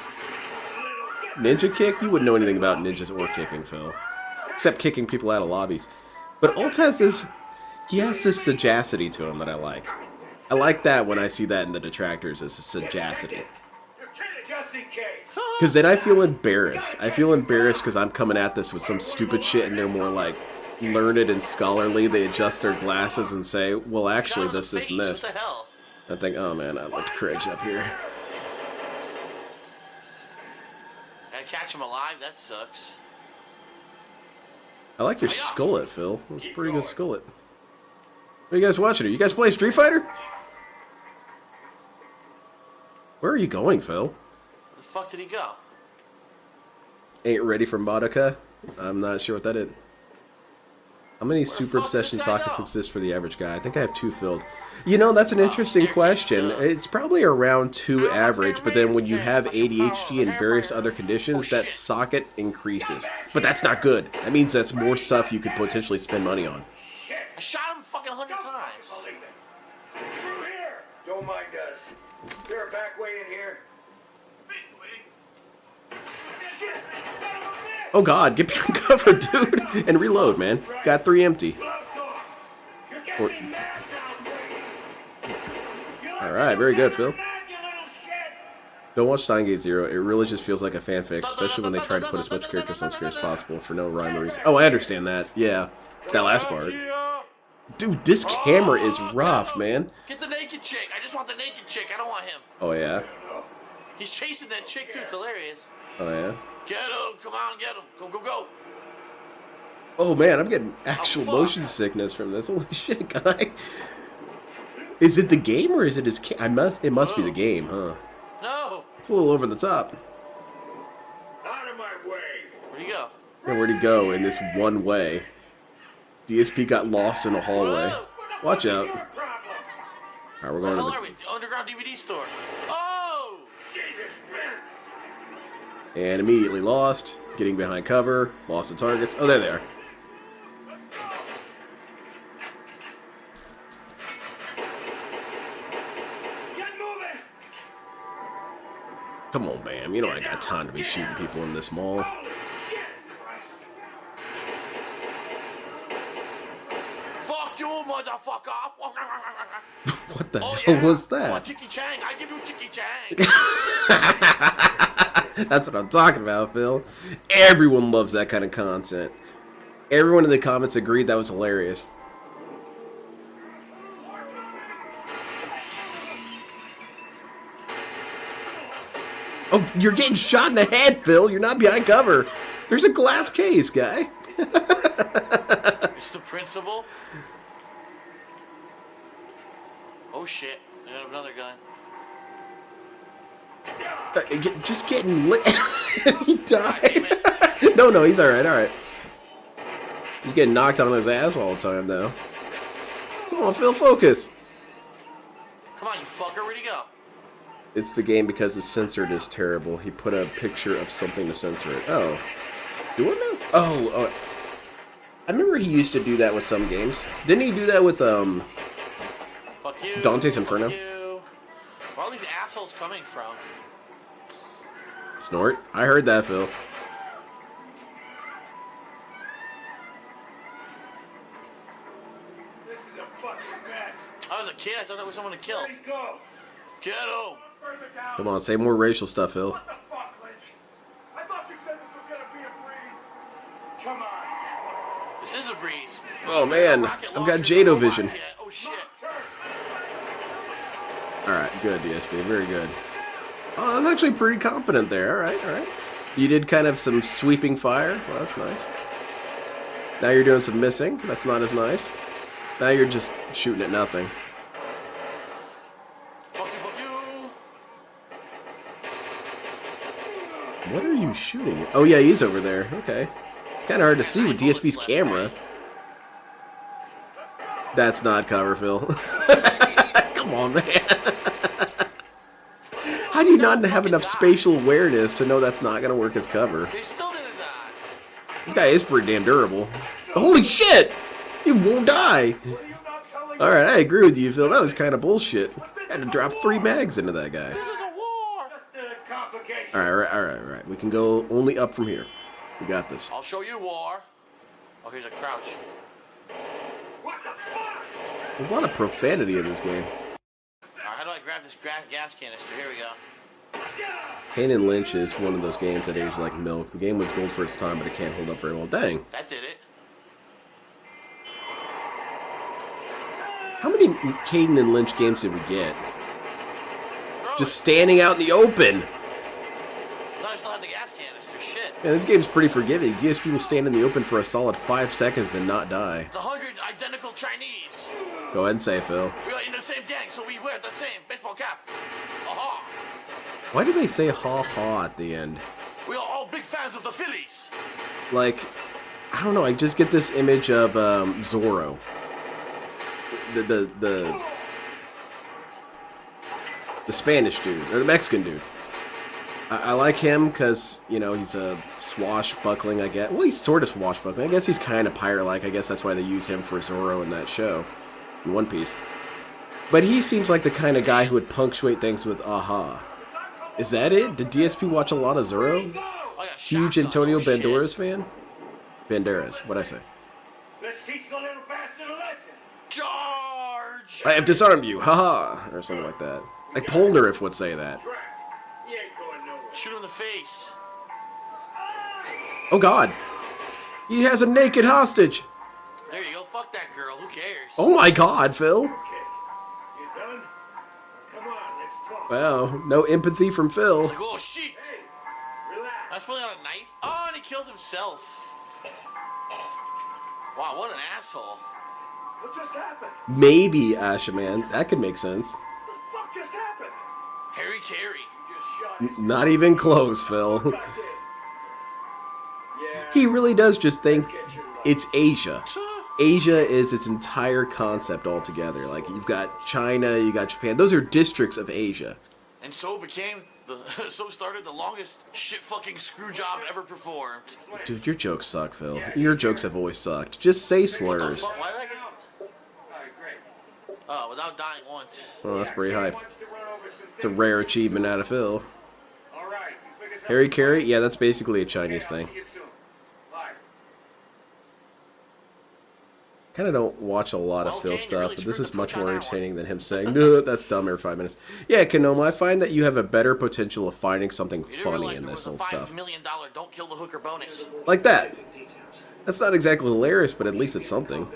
Ninja kick? You wouldn't know anything about ninjas or kicking, Phil, except kicking people out of lobbies. But Alt has this. He has this sagacity to him that I like. I like that when I see that in the detractors as a sagacity. Because then I feel embarrassed. I feel embarrassed because I'm coming at this with some stupid shit and they're more like learned and scholarly. They adjust their glasses and say, well, actually, this, and this. I think, oh man, I looked cringe up here. Gotta catch him alive, that sucks. I like your skullet, Phil. That's a pretty good skullet. What are you guys watching? You guys play Street Fighter? Where are you going, Phil? Where the fuck did he go? Ain't ready for Madoka? I'm not sure what that is. How many super obsession sockets exist for the average guy? I think I have 2 filled. You know, that's an interesting question. It's probably around 2 average, but then when you have ADHD and various other conditions, that socket increases. But that's not good. That means that's more stuff you could potentially spend money on. I shot him fucking 100 times. Through here! Don't mind us. Is there a back way in here? Shit! Son of a bitch! Oh god, get behind cover, dude! And reload, man. Got 3 empty. Alright, very good, Phil. Don't watch Steingate Zero. It really just feels like a fanfic, especially when they try to put as much characters on screen as possible for no rhyme or reason. Oh, I understand that. Yeah. That last part. Dude, this camera is rough, man. Get the naked chick. I just want the naked chick. I don't want him. Oh, yeah? He's chasing that chick, too. It's hilarious. Oh, yeah? Get him. Come on, get him. Go, go, go. Oh, man, I'm getting actual motion sickness from this. Holy shit, guy. Is it the game or is it his it must be the game, huh? No. It's a little over the top. Out of my way. Where'd he go? And where'd he go in this one way? DSP got lost in a hallway. Watch out. Alright, we're going to the underground DVD store. Oh! Jesus, and immediately lost. Getting behind cover. Lost the targets. Oh, there they are. Come on, Bam. You know I got time to be shooting people in this mall. Fuck you, motherfucker! What the hell was that? I want Chicky Chang. I give you Chicky Chang. That's what I'm talking about, Phil. Everyone loves that kind of content. Everyone in the comments agreed that was hilarious. Oh, you're getting shot in the head, Phil. You're not behind cover. There's a glass case, guy. It's the principal. Oh shit! I have another gun. Just getting lit. He died. No, he's alright, alright. He's getting knocked on his ass all the time, though. Come on, Phil, focus. Come on, you fucker. Where'd he go? It's the game because it's censored is terrible. He put a picture of something to censor it. Oh. Do I know? Oh. I remember he used to do that with some games. Didn't he do that with, Fuck you. Dante's Inferno? Fuck you. Where are all these assholes coming from? Snort? I heard that, Phil. This is a fucking mess. I was a kid. I thought that was someone to kill. Where'd he go? Get him. Come on, say more racial stuff, Phil. What the fuck, Lynch? I thought you said this was gonna be a breeze. Come on. This is a breeze. Oh, man. I've got Jado vision. Oh, shit. Alright, good, DSP. Very good. Oh, that's actually pretty competent there. Alright, alright. You did kind of some sweeping fire. Well, that's nice. Now you're doing some missing. That's not as nice. Now you're just shooting at nothing. What are you shooting at? Oh, yeah, he's over there. Okay. Kind of hard to see with DSP's camera. That's not cover, Phil. Come on, man. How do you not have enough spatial awareness to know that's not going to work as cover? This guy is pretty damn durable. Holy shit! He won't die! Alright, I agree with you, Phil. That was kind of bullshit. I had to drop 3 mags into that guy. Alright. We can go only up from here. We got this. I'll show you war. Oh, here's a crouch. There's a lot of profanity in this game. Alright, how do I grab this gas canister? Here we go. Kane Lynch is one of those games that aged like milk. The game was gold for its time, but it can't hold up very well. Dang. That did it. How many Kane and Lynch games did we get? Just standing out in the open. I thought I still had the gas canister. Shit. Man, this game's pretty forgiving. DSP will stand in the open for a solid 5 seconds and not die. It's 100 identical Chinese. Go ahead and say, Phil. We are in the same gang, so we wear the same baseball cap. Aha. Why do they say ha-ha at the end? We are all big fans of the Phillies. Like, I don't know, I just get this image of Zorro. The Spanish dude, or the Mexican dude. I like him because, you know, he's a swashbuckling, I guess. Well, he's sort of swashbuckling. I guess he's kind of pirate-like. I guess that's why they use him for Zorro in that show, in One Piece. But he seems like the kind of guy who would punctuate things with aha. Is that it? Did DSP watch a lot of Zorro? Huge Antonio Banderas fan? Banderas, what'd I say? Let's teach the little bastard a lesson. Charge! I have disarmed you, haha! Or something like that. Like Polnareff would say that. He ain't going nowhere. Shoot him in the face. Oh god! He has a naked hostage! There you go. Fuck that girl. Who cares? Oh my god, Phil! You done? Come on, let's talk. Wow, no empathy from Phil. Like, oh shit! Hey, relax. That's pulling out a knife. Oh, and he kills himself. Wow, what an asshole. What just happened? Maybe, Asha Man. That could make sense. What just happened? Harry Carey. You just shot. Not even close, Phil. He really does just think it's Asia. Asia is its entire concept altogether. Like, you've got China, you got Japan. Those are districts of Asia. And so became so started the longest shit fucking screw job ever performed. Dude, your jokes suck, Phil. Your jokes have always sucked. Just say slurs. Why did I get... Oh, without dying once. Well, that's pretty hype. It's a rare achievement out of Phil. Harry Carey? Yeah, that's basically a Chinese thing. Kind of don't watch a lot of Phil stuff, but this is much more entertaining than him saying, "Duh, that's dumb," every 5 minutes. Yeah, Kanoma, I find that you have a better potential of finding something funny in this old stuff. $5 million don't kill the hooker bonus. Like that. That's not exactly hilarious, but at least it's something.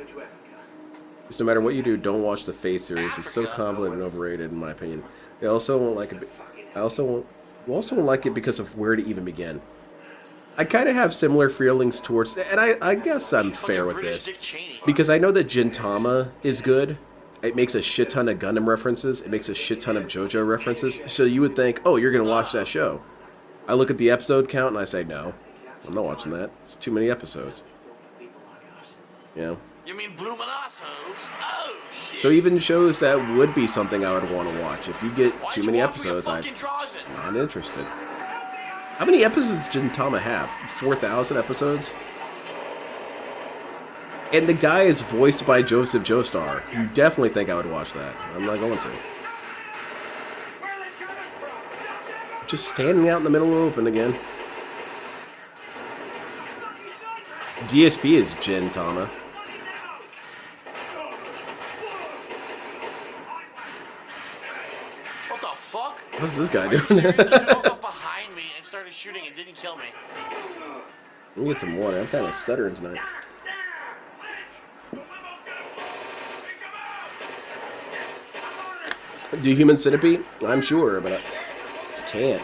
Just no matter what you do, don't watch the Faith series. It's so convoluted and overrated, in my opinion. I also won't like it. I also won't like it because of where to even begin. I kind of have similar feelings towards, and I guess I'm fair with this, because I know that Gintama is good. It makes a shit ton of Gundam references. It makes a shit ton of JoJo references. So you would think, oh, you're gonna watch that show. I look at the episode count and I say, no, I'm not watching that. It's too many episodes. Yeah. You mean Bluminassos? Oh shit. So even shows that would be something I would want to watch. If you get too many episodes, I'm not interested. How many episodes does Gintama have? 4,000 episodes? And the guy is voiced by Joseph Joestar. You definitely think I would watch that. I'm not going to. Just standing out in the middle of the open again. DSP is Gintama. What the fuck? What's this guy Are you doing? serious? The dude woke up behind me and started shooting and didn't kill me. Let me get some water. I'm kind of stuttering tonight. Do human centipede? I'm sure, but I just can't.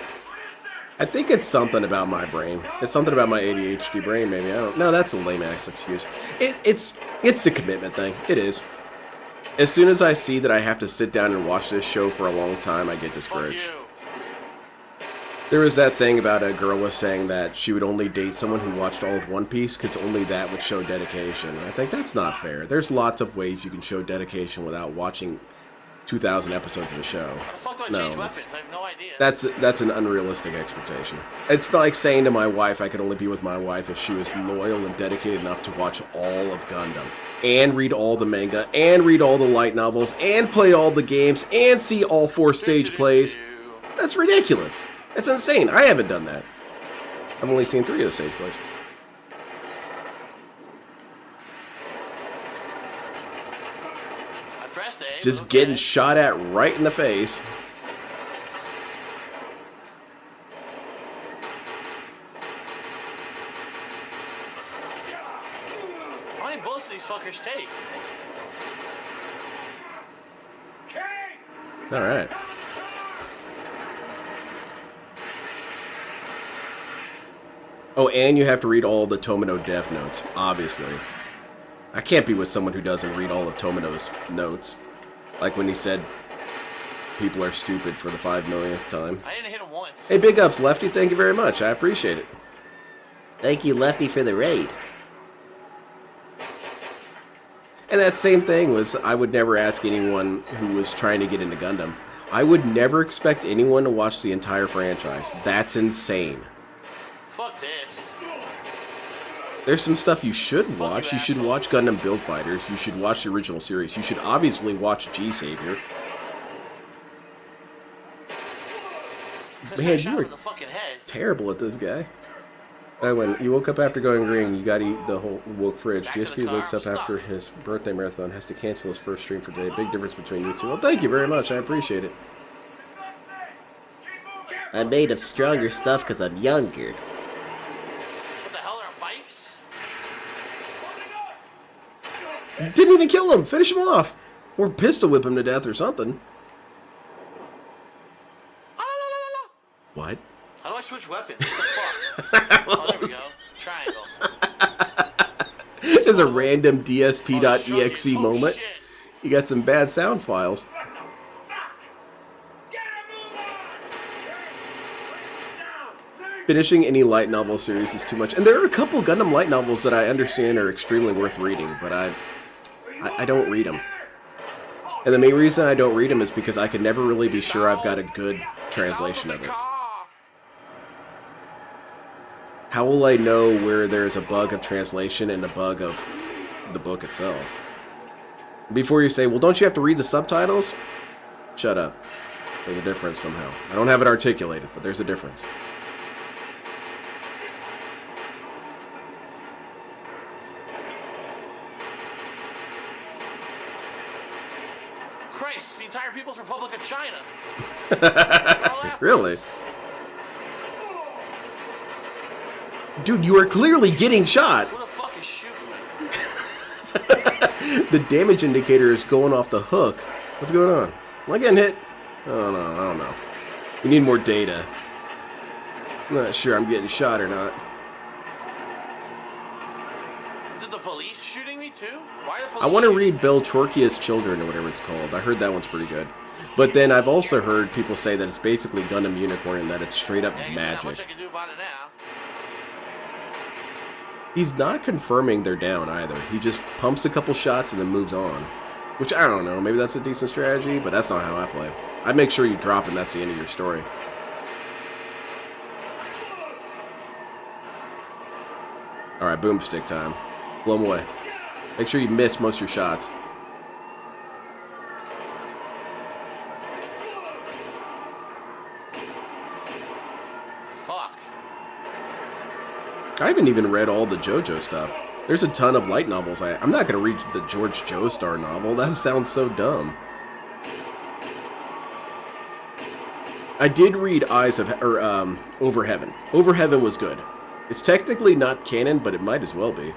I think it's something about my brain. It's something about my ADHD brain, maybe. I don't. No, that's a lame-ass excuse. It's the commitment thing. It is. As soon as I see that I have to sit down and watch this show for a long time, I get discouraged. There was that thing about a girl was saying that she would only date someone who watched all of One Piece because only that would show dedication. And I think that's not fair. There's lots of ways you can show dedication without watching 2,000 episodes of a show. No, that's an unrealistic expectation. It's like saying to my wife I could only be with my wife if she was loyal and dedicated enough to watch all of Gundam, and read all the manga, and read all the light novels, and play all the games, and see all 4 stage plays. That's ridiculous. That's insane. I haven't done that. I've only seen 3 of the stage plays. Just getting shot at right in the face. How many bullets do these fuckers take? Alright. Oh, and you have to read all the Tomino death notes, obviously. I can't be with someone who doesn't read all of Tomino's notes. Like when he said, people are stupid for the 5 millionth time. I didn't hit him once. Hey, big ups, Lefty. Thank you very much. I appreciate it. Thank you, Lefty, for the raid. And that same thing was, I would never ask anyone who was trying to get into Gundam. I would never expect anyone to watch the entire franchise. That's insane. Fuck this. There's some stuff you should watch. You should watch Gundam Build Fighters. You should watch the original series. You should obviously watch G-Savior. Man, you were terrible at this guy. When you woke up after going green, you gotta eat the whole woke fridge. DSP wakes up after his birthday marathon, has to cancel his first stream for today. Big difference between you two. Well, thank you very much. I appreciate it. I'm made of stronger stuff because I'm younger. What the hell are bikes? Didn't even kill him. Finish him off. Or pistol whip him to death or something. What? How do I switch weapons? What the fuck? Oh, there we go. Triangle. There's a random DSP.exe moment. You got some bad sound files. Finishing any light novel series is too much. And there are a couple Gundam light novels that I understand are extremely worth reading, but I don't read them. And the main reason I don't read them is because I can never really be sure I've got a good translation of it. How will I know where there's a bug of translation and a bug of the book itself? Before you say, well, don't you have to read the subtitles? Shut up. There's a difference somehow. I don't have it articulated, but there's a difference. Christ, the entire People's Republic of China. Really? Dude, you are clearly getting shot. Who the fuck is shooting me? The damage indicator is going off the hook. What's going on? Am I getting hit? Oh no, I don't know. We need more data. I'm not sure I'm getting shot or not. Is it the police shooting me too? Why are the police I want to shooting read Belchorkia's Children or whatever it's called. I heard that one's pretty good. But then I've also heard people say that it's basically Gundam Unicorn and that it's straight up Not much magic. I can do about it now. He's not confirming they're down either. He just pumps a couple shots and then moves on. Which, I don't know, maybe that's a decent strategy, but that's not how I play. I make sure you drop and that's the end of your story. Alright, boomstick time. Blow him away. Make sure you miss most of your shots. Fuck. I haven't even read all the JoJo stuff. There's a ton of light novels. I'm not going to read the George Joestar novel. That sounds so dumb. I did read Over Heaven. Over Heaven was good. It's technically not canon, but it might as well be.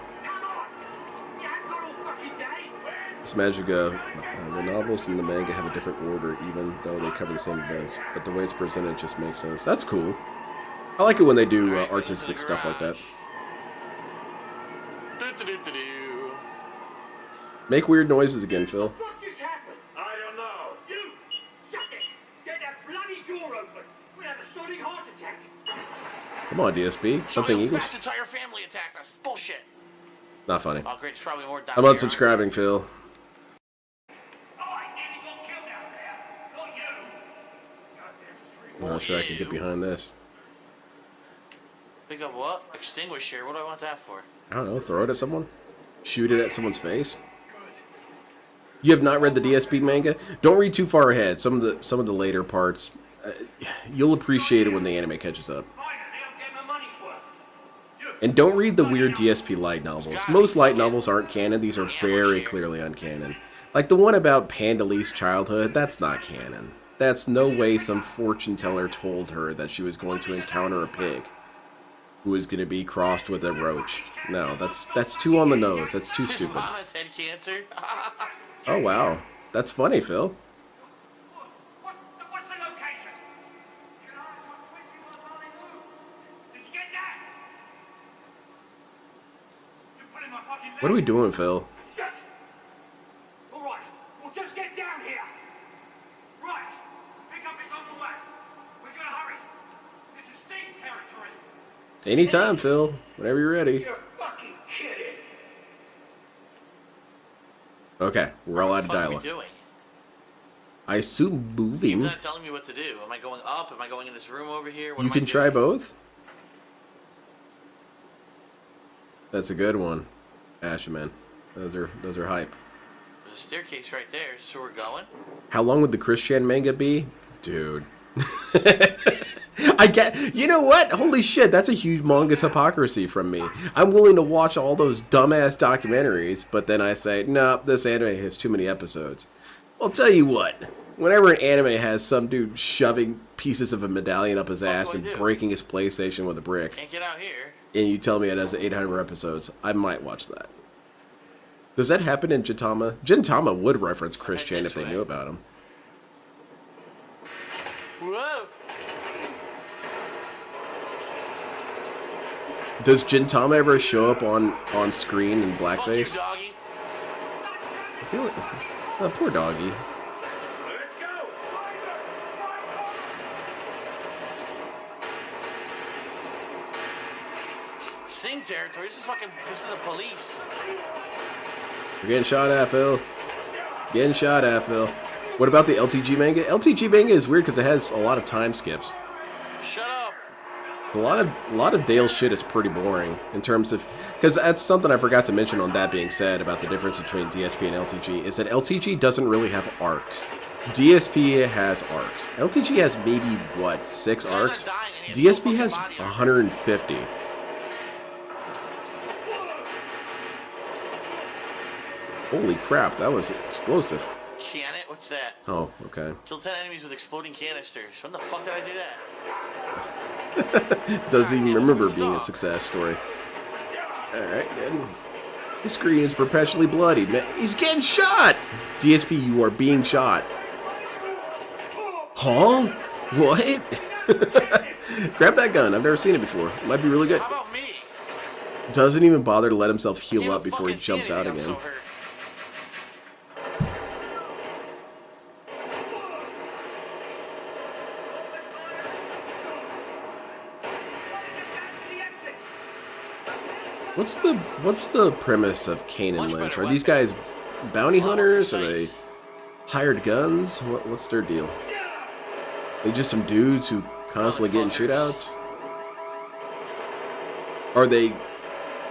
This Magica, the novels and the manga have a different order, even though they cover the same events. But the way it's presented just makes sense. That's cool. I like it when they do artistic stuff like that. Make weird noises again, Phil. What just happened? I don't know. You! Shut it! Get that bloody door open! We have a sonic heart attack! Come on, DSP. Something English? The entire family attacked us. Bullshit. Not funny. Oh, great. It's probably more down I'm here, unsubscribing, Phil. I'm not sure I can get behind this. Pick up what? Extinguisher. What do I want that for? I don't know. Throw it at someone? Shoot it at someone's face? You have not read the DSP manga? Don't read too far ahead. Some of the later parts, you'll appreciate it when the anime catches up. And don't read the weird DSP light novels. Most light novels aren't canon. These are very clearly uncanon. Like the one about Pandalee's childhood, that's not canon. That's no way some fortune teller told her that she was going to encounter a pig who was going to be crossed with a roach. No, that's too on the nose. That's too stupid. Mom has head cancer. Oh wow, that's funny, Phil. What's the location? Did you get that? You put in my fucking What are we doing, Phil? Shit! Alright, we'll just get down here. Right, pick up is on the way. We're gonna hurry. This is state territory. Anytime, Phil. Whenever you're ready. You're fucking kidding. Okay, we're all out of What are we dialogue. doing? I assume moving. He's not telling me what to do. Am I going up? Am I going in this room over here? What You am I can doing? try both. That's a good one, Asherman. Those are hype. There's a staircase right there. Is this where we're going? How long would the Christian manga be? Dude, I get, you know what? Holy shit, that's a huge humongous hypocrisy from me. I'm willing to watch all those dumbass documentaries, but then I say, no, this anime has too many episodes. I'll tell you what, whenever an anime has some dude shoving pieces of a medallion up his ass and breaking his PlayStation with a brick, Can't get out here. and you tell me it has 800 episodes, I might watch that. Does that happen in Gintama? Gintama would reference Chris Chan if they knew about him. Whoa! Does Gintama ever show up on screen in blackface? Fuck you, doggy. I feel like, oh, poor doggy. Sing territory. This is the police. You're getting shot at, Phil. Getting shot at, Phil. What about the LTG manga? LTG manga is weird because it has a lot of time skips. Shut up. A lot of Dale shit is pretty boring in terms of, because that's something I forgot to mention. On that being said, about the difference between DSP and LTG is that LTG doesn't really have arcs. DSP has arcs. LTG has maybe what, 6 arcs? DSP has 150. Holy crap, that was explosive. Can it? What's that? Oh, okay. Kill 10 enemies with exploding canisters. When the fuck did I do that? Doesn't even remember being a success story. Alright, good. The screen is perpetually bloody. Man, he's getting shot! DSP, you are being shot. Huh? What? Grab that gun. I've never seen it before. It might be really good. How about me? Doesn't even bother to let himself heal up before he jumps out again. What's the premise of Kane and Lynch? Are these guys bounty hunters? Are they hired guns? What's their deal? They just some dudes who constantly get in shootouts? Are they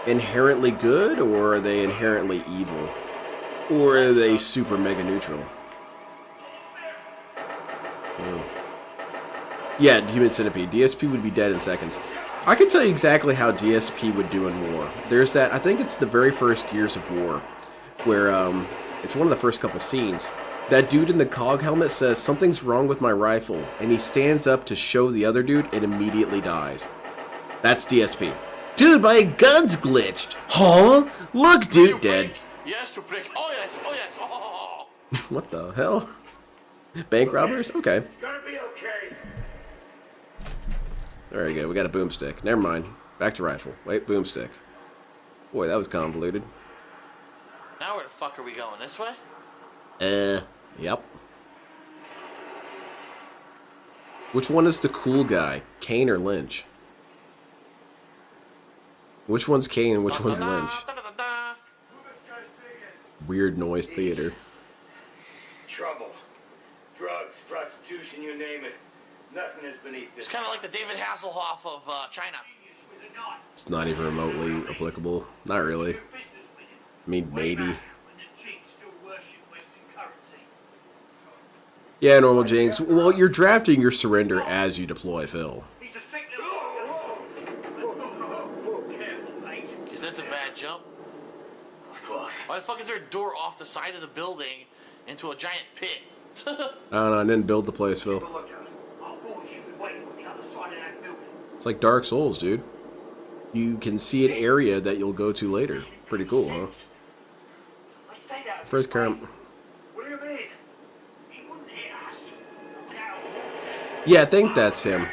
inherently good, or are they inherently evil? Or are they super mega neutral? Yeah, Human Centipede. DSP would be dead in seconds. I can tell you exactly how DSP would do in war. There's that, I think it's the very first Gears of War, where it's one of the first couple scenes. That dude in the cog helmet says, "Something's wrong with my rifle," and he stands up to show the other dude and immediately dies. That's DSP. Dude, my gun's glitched. Huh? Look, dude, dead. Yes, to prick. Oh yes, oh yes. Oh. What the hell? Bank robbers? Okay. It's gonna be okay. There we go. We got a boomstick. Never mind. Back to rifle. Wait, boomstick. Boy, that was convoluted. Now where the fuck are we going? This way? Yep. Which one is the cool guy? Kane or Lynch? Which one's Kane and which one's Lynch? Weird noise theater. Trouble. Drugs, prostitution, you name it. Nothing is beneath this. It's kind of like the David Hasselhoff of China. It's not even remotely applicable. Not really. I mean, maybe. Yeah, normal Jinx. Well, you're drafting your surrender as you deploy, Phil. Is that a bad jump? Why the fuck is there a door off the side of the building into a giant pit? I don't know, I didn't build the place, Phil. It's like Dark Souls, dude. You can see an area that you'll go to later. Pretty cool, huh? First camp. What do you mean? He wouldn't hear us. Yeah, I think that's him.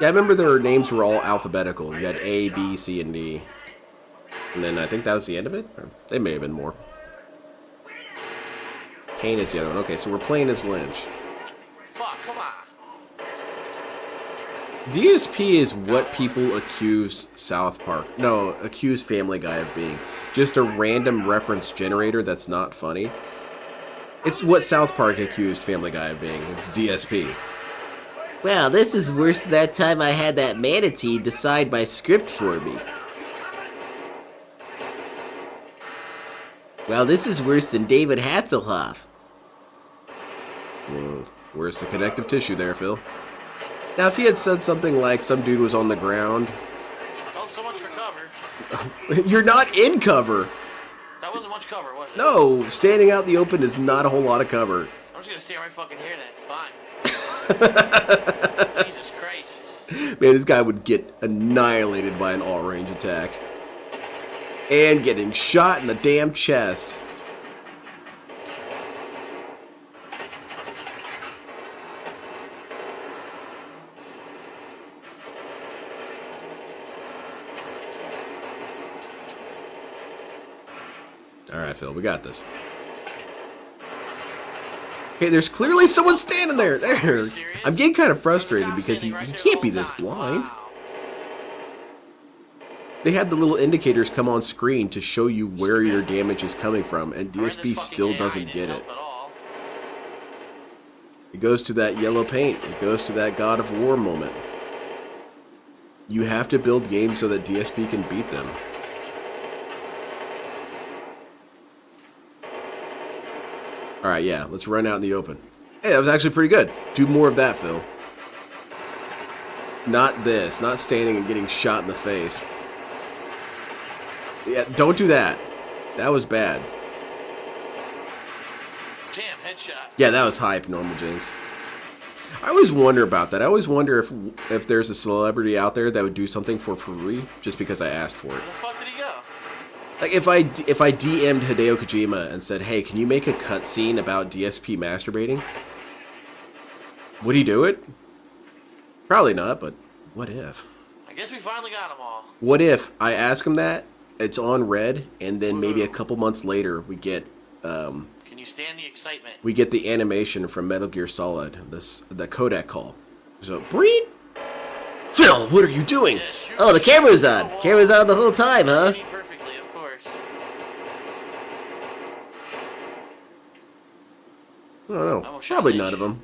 Yeah, I remember their names were all alphabetical. You had A, B, C, and D. And then I think that was the end of it? Or they may have been more. Kane is the other one. Okay, so we're playing as Lynch. Fuck, come on. DSP is what people accuse South Park, no, accuse Family Guy of being. Just a random reference generator that's not funny. It's what South Park accused Family Guy of being. It's DSP. Well, this is worse than that time I had that manatee decide my script for me. Well, this is worse than David Hasselhoff. Whoa. Where's the connective tissue there, Phil? Now, if he had said something like some dude was on the ground... Oh, so much for cover. You're not in cover! That wasn't much cover, was it? No! Standing out in the open is not a whole lot of cover. I'm just gonna stand right fucking here then. Fine. Jesus Christ. Man, this guy would get annihilated by an all-range attack. And getting shot in the damn chest. Alright, Phil, we got this. Okay, there's clearly someone standing there. There. I'm getting kind of frustrated because he can't be this blind. They had the little indicators come on screen to show you where your damage is coming from, and DSP still doesn't get it. It goes to that yellow paint. It goes to that God of War moment. You have to build games so that DSP can beat them. Alright, yeah, let's run out in the open. Hey, that was actually pretty good. Do more of that, Phil. Not this. Not standing and getting shot in the face. Yeah, don't do that. That was bad. Damn, headshot. Yeah, that was hype, Normal Jinx. I always wonder about that. I always wonder if there's a celebrity out there that would do something for free just because I asked for it. Where the fuck did he go? Like, if I DM'd Hideo Kojima and said, hey, can you make a cutscene about DSP masturbating? Would he do it? Probably not, but what if? I guess we finally got them all. What if I ask him that, it's on red, and then maybe a couple months later we get, Can you stand the excitement? we get the animation from Metal Gear Solid, the Kodak call. So, breed? Phil, what are you doing? Oh, the camera's on. Camera's on the whole time, huh? Perfectly, of course. I don't know. Probably none of them.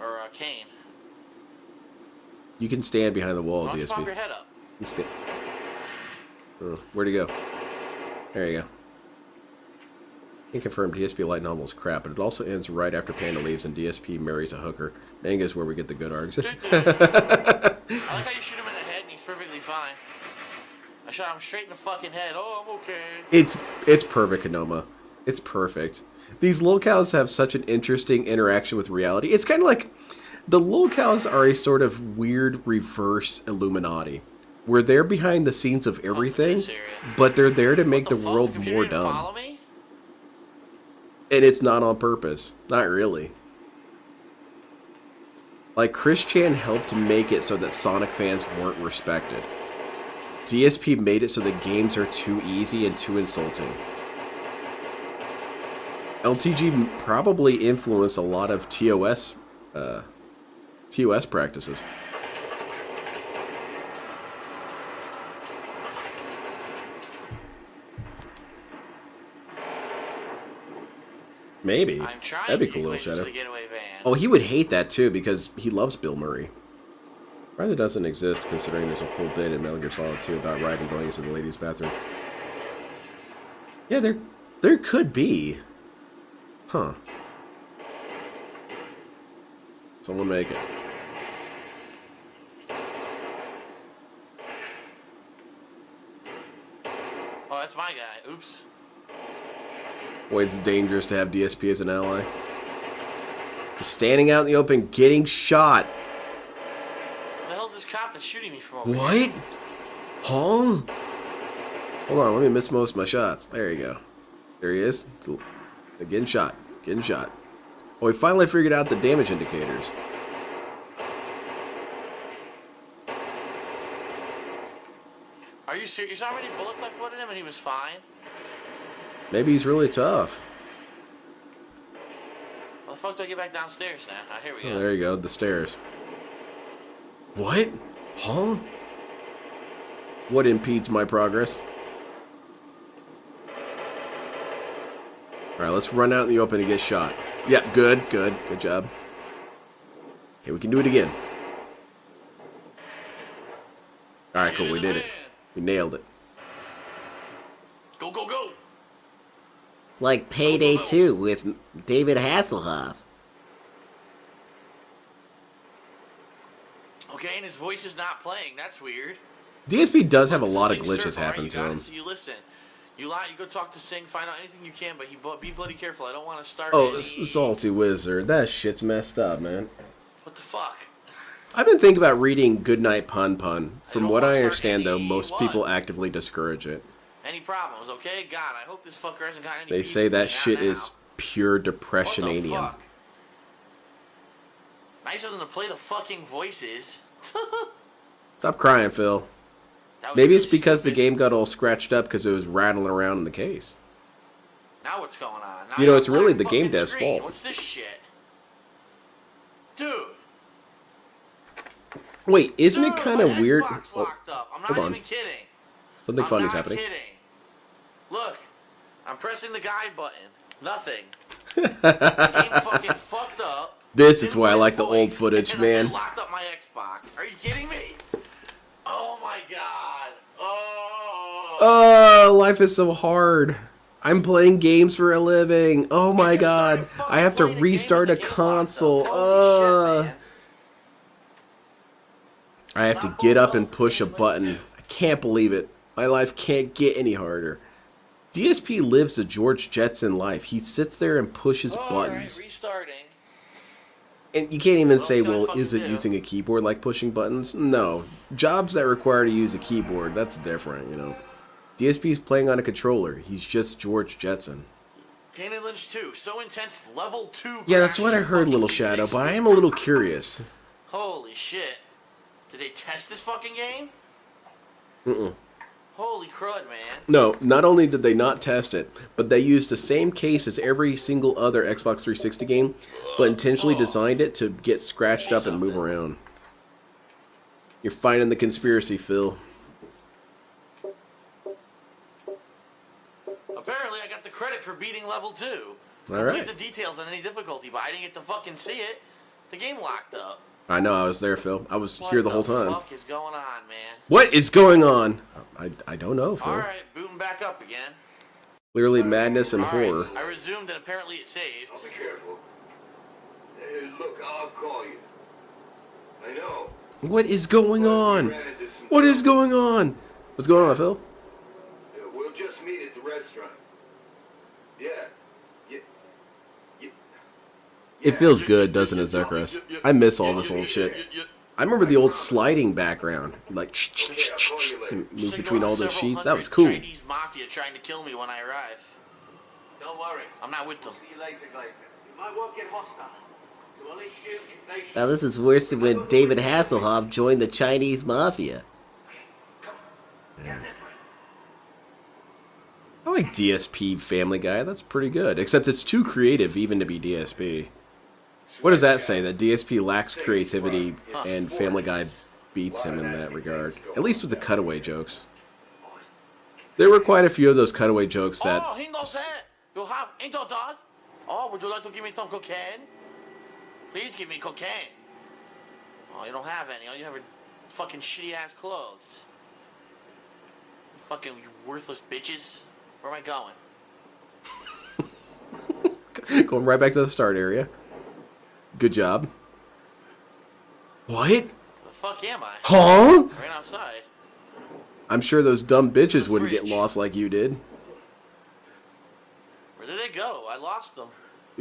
Or Kane. You can stand behind the wall, Why don't you DSP. pop your head up? You stand. Oh, where'd he go? There you go. Can confirm DSP light novel is crap, but it also ends right after Panda leaves and DSP marries a hooker. Manga is where we get the good arcs. I like how you shoot him in the head and he's perfectly fine. I shot him straight in the fucking head. Oh, I'm okay. It's perfect, Kanoma. It's perfect. These locales have such an interesting interaction with reality. It's kind of like the locales are a sort of weird reverse Illuminati, where they're behind the scenes of everything, but they're there to make the world more dumb. Follow me? And it's not on purpose. Not really. Like, Chris Chan helped make it so that Sonic fans weren't respected. DSP made it so the games are too easy and too insulting. LTG probably influenced a lot of TOS practices. Maybe. That'd be cool, little Shadow. Oh, he would hate that too because he loves Bill Murray. Rather doesn't exist considering there's a whole bit in Metal Gear Solid 2 about Raiden going into the ladies' bathroom. Yeah, there could be. Huh. Someone make it. Oh, that's my guy. Oops. Boy, it's dangerous to have DSP as an ally. Just standing out in the open, getting shot. Where the hell is this cop that's shooting me from over What? here? Huh? Hold on, let me miss most of my shots. There you go. There he is. Getting shot. Getting shot. Oh, we finally figured out the damage indicators. Are you serious? How many bullets I put in him and he was fine? Maybe he's really tough. How the fuck do I get back downstairs now? Ah, here we Oh, go. there you go, the stairs. What? Huh? What impedes my progress? Alright, let's run out in the open and get shot. Yeah, good, good. Good job. Okay, we can do it again. Alright, cool, we did it. We nailed it. Go, go, go! It's like Payday 2 with David Hasselhoff. Okay, and his voice is not playing. That's weird. DSP does have a Look, lot of Sing glitches Stir, all right, happen you to got him. it, so you listen. You lie. You go talk to Sing. Find out anything you can, but be bloody careful. I don't want to start. Oh, any... Salty Wizard. That shit's messed up, man. What the fuck? I've been thinking about reading Goodnight Pun Pun. From what I understand, though, most people actively discourage it. Any problems? Okay, God, I hope this fucker hasn't got any. They beef say with me, that not shit now. is pure depressionanium. Fuck? Nicer than to play the fucking voices. Stop crying, Phil. Maybe it's because the game got all scratched up because it was rattling around in the case. Now what's going on? Now You know, got it's really black the game fucking dev's screen. fault. What's this shit? Dude. Wait, isn't it kind of my weird? Xbox Oh, locked up. I'm not hold on. even kidding. Something I'm funny's not happening. kidding. Look, I'm pressing the guide button. Nothing. The game fucking fucked up. This is why I like the old footage, And then man. locked up my Xbox. Are you kidding me? Oh my god. Oh. Oh, life is so hard. I'm playing games for a living. Oh my god. I have to restart a console. I have to get up and push a button. I can't believe it. My life can't get any harder. DSP lives a George Jetson life. He sits there and pushes buttons. Restarting. And you can't even say, well, is it using a keyboard like pushing buttons? No. Jobs that require to use a keyboard, that's different, you know. DSP's playing on a controller. He's just George Jetson. Kane Lynch 2, so intense, level 2. Yeah, that's what I heard, Little Shadow, but I am a little curious. Holy shit. Did they test this fucking game? Mm-mm. Holy crud, man. No, not only did they not test it, but they used the same case as every single other Xbox 360 game, but intentionally designed it to get scratched up and move around. You're finding the conspiracy, Phil. Apparently, I got the credit for beating level 2. All right. I played the details on any difficulty, but I didn't get to fucking see it. The game locked up. I know, I was there, Phil. I was here the whole time. What the fuck is going on, man? What is going on? I don't know, Phil. Alright, booting back up again. Clearly madness and horror. I resumed and apparently it saved. Be careful. Look, I'll call you. I know. What is going on? What is going on? What's going on, Phil? We'll just meet at the restaurant. Yeah. It feels good, doesn't it, Zechariah? I miss all this old shit. I remember the old sliding background, like and move between all those sheets. That was cool. Chinese mafia trying to kill me when I arrive. Don't worry. I'm not with them. See you later, Glazer. You might well get hostile. So only shoot if they shoot. Now this is worse than when David Hasselhoff joined the Chinese mafia. I like DSP Family Guy. That's pretty good. Except it's too creative even to be DSP. What does that say? That DSP lacks creativity and Family Guy beats him in that regard. At least with the cutaway jokes. There were quite a few of those cutaway jokes that... Oh, he knows that. You have Intel does. Oh, would you like to give me some cocaine? Please give me cocaine. Oh, you don't have any. All you have are fucking shitty ass clothes. Fucking worthless bitches. Where am I going? Going right back to the start area. Good job. What? The fuck am I? Huh? Right outside. I'm sure those dumb bitches wouldn't get lost like you did. Where did they go? I lost them.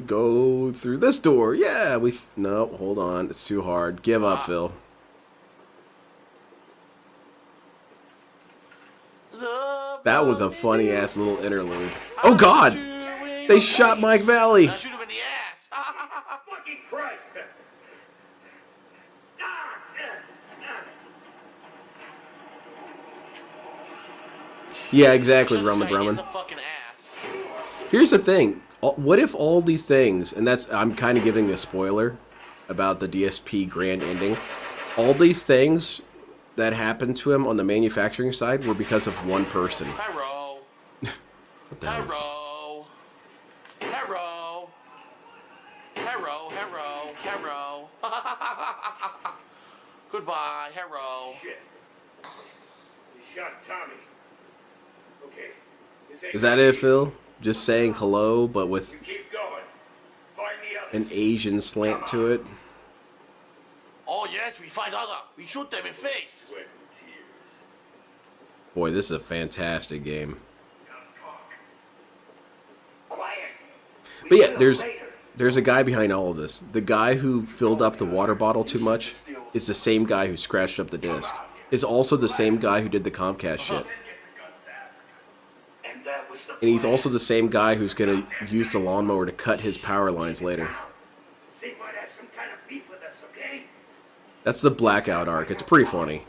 Go through this door. Yeah, no, hold on. It's too hard. Give up, Phil. That was a funny-ass little interlude. Oh, God! They shot Mike Valley! Shoot him in the ass! Fucking Christ! Yeah, exactly, Roman Brumman. Here's the thing. What if all these things, and I'm kind of giving a spoiler about the DSP grand ending, all these things that happened to him on the manufacturing side were because of one person. Hero. What the hell is... Hero. Hero. Hero. Hero. Hero. Goodbye, Hero. Shit. He shot Tommy. Okay. Is that it, Phil? just saying hello, but with Keep going. Find the others. an Asian slant to it. Oh yes, we find other. We shoot them in face. Sweat and tears. Boy, this is a fantastic game. Quiet. But yeah, there's a guy behind all of this. The guy who filled up the water bottle too much is the same guy who scratched up the disc. Is also the same guy who did the Comcast shit. And he's also the same guy who's gonna use the lawnmower to cut his power lines later. They might have some kind of beef with us, okay? That's the Blackout arc. It's pretty funny.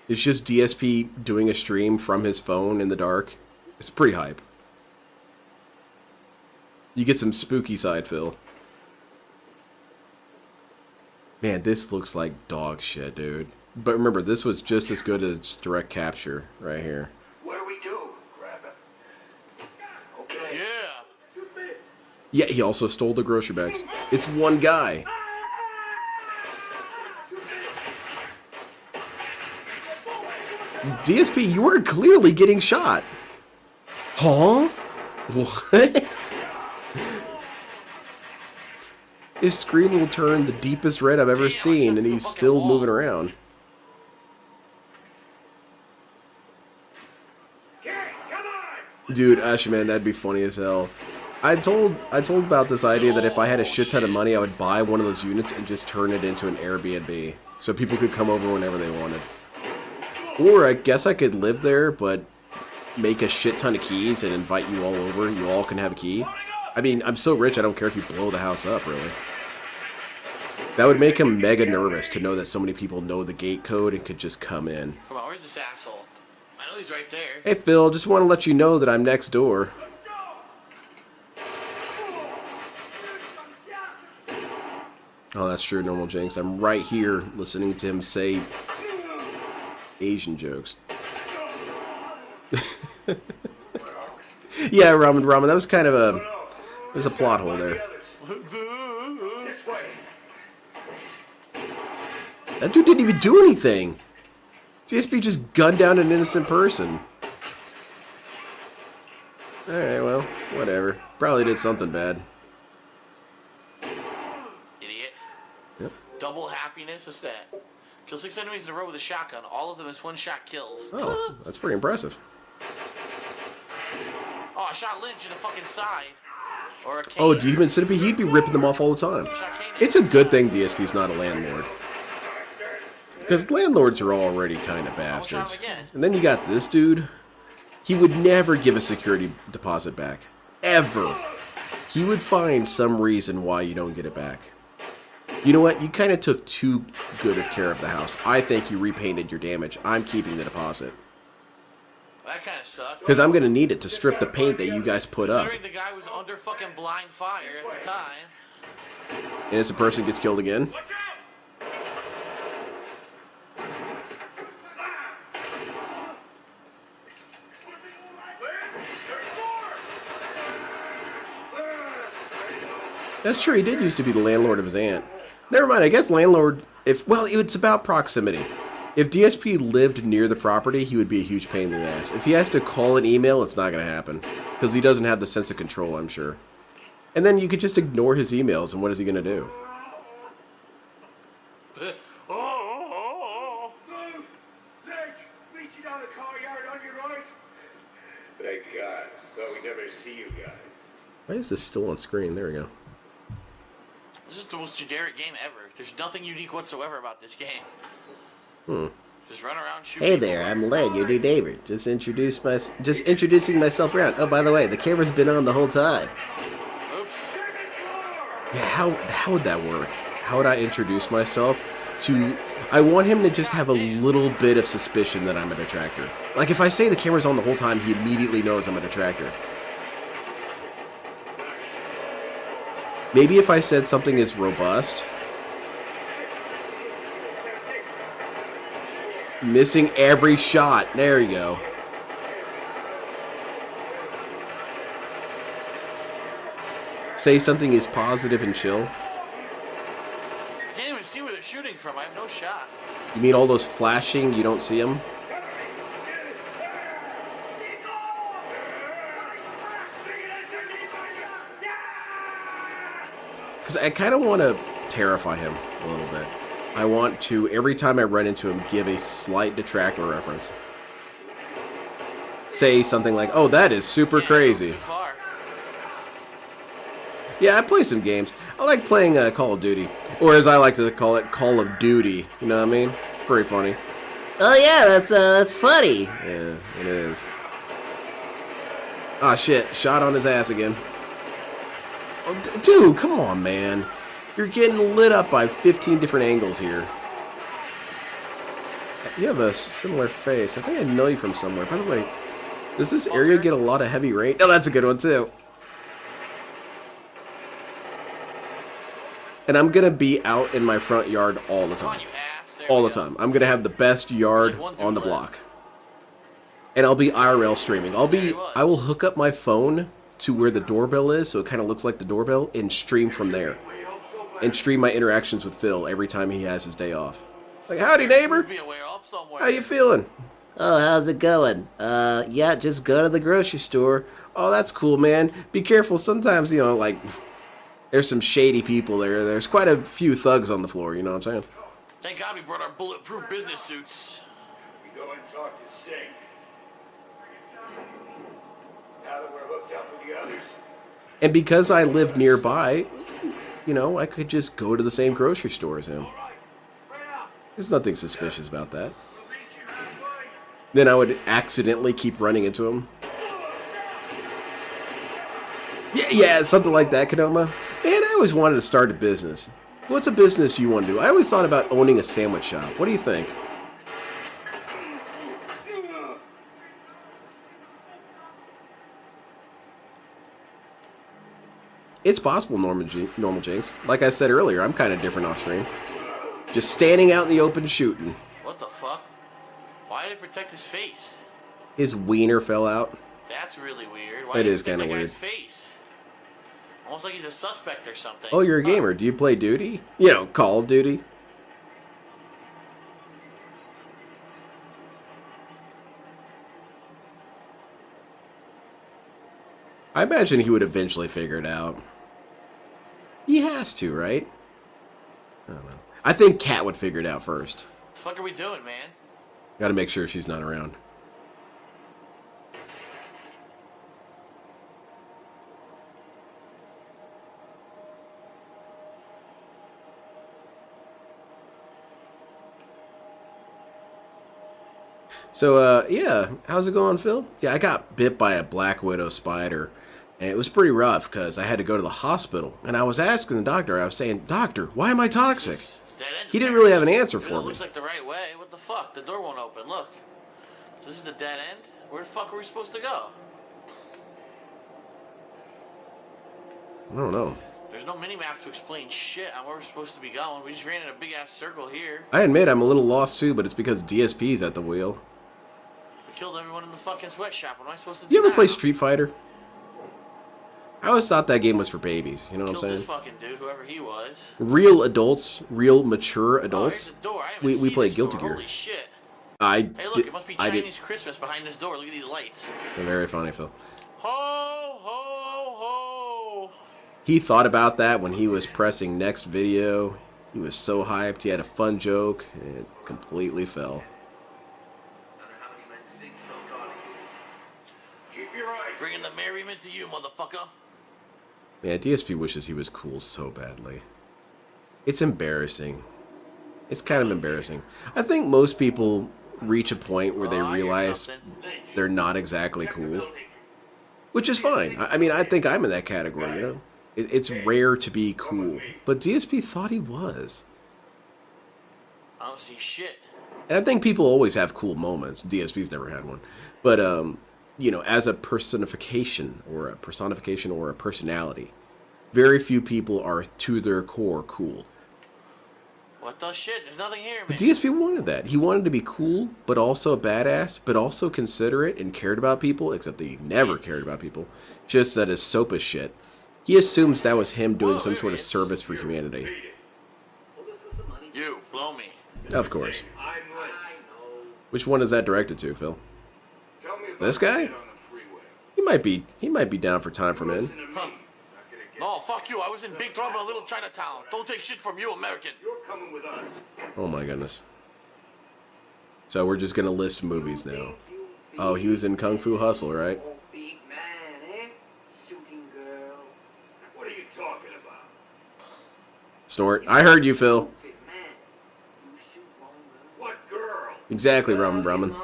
It's just DSP doing a stream from his phone in the dark. It's pretty hype. You get some spooky side fill. Man, this looks like dog shit, dude. But remember, this was just as good as direct capture right here. What do we do? Grab him. Okay. Yeah. Yeah, he also stole the grocery bags. It's one guy. DSP, you are clearly getting shot. Huh? What? His screen will turn the deepest red I've ever seen, and he's still moving around. Dude, man, that'd be funny as hell. I told about this idea that if I had a shit ton of money, I would buy one of those units and just turn it into an Airbnb, so people could come over whenever they wanted. Or I guess I could live there, but make a shit ton of keys and invite you all over. You all can have a key. I mean, I'm so rich, I don't care if you blow the house up, really. That would make him mega nervous to know that so many people know the gate code and could just come in. Come on, where's this asshole? I know he's right there. Hey, Phil, just want to let you know that I'm next door. Oh, that's true, Normal Jinx. I'm right here listening to him say Asian jokes. Yeah, Ramen, that was kind of a... There's a plot hole there. That dude didn't even do anything. DSP just gunned down an innocent person. Alright, well, whatever. Probably did something bad. Idiot. Yep. Double happiness? What's that? Kill 6 enemies in a row with a shotgun. All of them is one-shot kills. Oh, that's pretty impressive. Oh, I shot Lynch in the fucking side. Or a Kane. Oh, Human Centipede, he'd be ripping them off all the time. It's a good thing DSP's not a landlord. Because landlords are already kind of bastards. And then you got this dude. He would never give a security deposit back. Ever. He would find some reason why you don't get it back. You know what? You kind of took too good of care of the house. I think you repainted your damage. I'm keeping the deposit. That kind of sucks. Because I'm going to need it to strip the paint that you guys put up. Considering the guy was under fucking blind fire at the time. And as a person gets killed again. That's true, he did used to be the landlord of his aunt. Never mind, I guess landlord, well, it's about proximity. If DSP lived near the property, he would be a huge pain in the ass. If he has to call an email, it's not going to happen. Because he doesn't have the sense of control, I'm sure. And then you could just ignore his emails, and what is he going to do? Meet you down the car yard on your right. Thank God. Thought we'd never see you guys. Why is this still on screen? There we go. This is the most generic game ever. There's nothing unique whatsoever about this game. Just run around shooting. Hey there, I'm Len, your new neighbor. Just introducing myself around. Oh, by the way, the camera's been on the whole time. Oops. Yeah, how would that work? How would I introduce myself to... I want him to just have a little bit of suspicion that I'm a detractor. Like, if I say the camera's on the whole time, he immediately knows I'm a detractor. Maybe if I said something is robust... Missing every shot. There you go. Say something is positive and chill. I can't even see where they're shooting from. I have no shot. You mean all those flashing, you don't see them? Because I kind of want to terrify him a little bit. I want to, every time I run into him, give a slight detractor reference. Say something like, oh, that is super crazy. Yeah, I play some games. I like playing Call of Duty. Or as I like to call it, Call of Duty. You know what I mean? Very funny. Oh yeah, that's funny. Yeah, it is. Ah, shit. Shot on his ass again. Oh, dude, come on, man. You're getting lit up by 15 different angles here. You have a similar face. I think I know you from somewhere. By the way, does this area get a lot of heavy rain? Oh, that's a good one, too. And I'm going to be out in my front yard all the time. All the time. I'm going to have the best yard on the block. And I'll be IRL streaming. I will hook up my phone to where the doorbell is, so it kind of looks like the doorbell, and stream from there. And stream my interactions with Phil every time he has his day off. Like, howdy, neighbor. How you feeling? Oh, how's it going? Yeah, just go to the grocery store. Oh, that's cool, man. Be careful. Sometimes, you know, like, there's some shady people there. There's quite a few thugs on the floor, you know what I'm saying? Thank God we brought our bulletproof business suits. We go and talk to Singh. Now that we're hooked up with the others. And because I live nearby, you know, I could just go to the same grocery store as him. There's nothing suspicious about that. Then I would accidentally keep running into him. Yeah, something like that, Kadoma. Man, I always wanted to start a business. What's a business you want to do? I always thought about owning a sandwich shop. What do you think? It's possible, Normal Jinx. Like I said earlier, I'm kind of different off screen. Just standing out in the open shooting. What the fuck? Why did it protect his face? His wiener fell out. That's really weird. It is kind of weird. Face? Almost like he's a suspect or something. Oh, you're a gamer. Do you play Duty? You know, Call of Duty. I imagine he would eventually figure it out. He has to, right? I don't know. I think Kat would figure it out first. What the fuck are we doing, man? Gotta make sure she's not around. So, yeah, how's it going, Phil? Yeah, I got bit by a black widow spider, and it was pretty rough because I had to go to the hospital. And I was asking the doctor, I was saying, Doctor, why am I toxic? He didn't really have an answer for me. It looks like the right way. What the fuck? The door won't open. Look. So this is the dead end? Where the fuck are we supposed to go? I don't know. There's no mini-map to explain shit on where we're supposed to be going. We just ran in a big-ass circle here. I admit I'm a little lost too, but it's because DSP's at the wheel. We killed everyone in the fucking sweatshop. What am I supposed to do You ever now? play Street Fighter? I always thought that game was for babies. You know what I'm saying? This fucking dude, whoever he was. Real adults, real mature adults. Oh, here's the door. I We play Guilty Gear. Holy shit. Hey, look, it must be Chinese Christmas behind this door. Look at these lights. Very funny, Phil. Ho, ho, ho. He thought about that when he was pressing next video. He was so hyped. He had a fun joke, and it completely fell. Keep your eyes. Bringing the merriment to you, motherfucker. Yeah, DSP wishes he was cool so badly. It's embarrassing. It's kind of embarrassing. I think most people reach a point where they realize they're not exactly cool. Which is fine. I mean, I think I'm in that category, you know? It's rare to be cool. But DSP thought he was. I don't see shit. And I think people always have cool moments. DSP's never had one. But, you know, as a personification or a personality, very few people are to their core cool. What the shit? There's nothing here, man. But DSP wanted that. He wanted to be cool, but also a badass, but also considerate and cared about people, except that he never cared about people. Just that his soap is shit. He assumes that was him doing some sort of service for humanity. You, blow me. Of course. Which one is that directed to, Phil? This guy? He might be down for time for men. Huh. No, fuck you. I was in big trouble in Little Chinatown. Don't take shit from you, American. You're coming with us. Oh my goodness. So we're just gonna list movies now. Oh, he was in Kung Fu Hustle, right? Big man, eh? Shooting girl. What are you talking about? Snort. I heard you, Phil. What girl? Exactly, Ramen.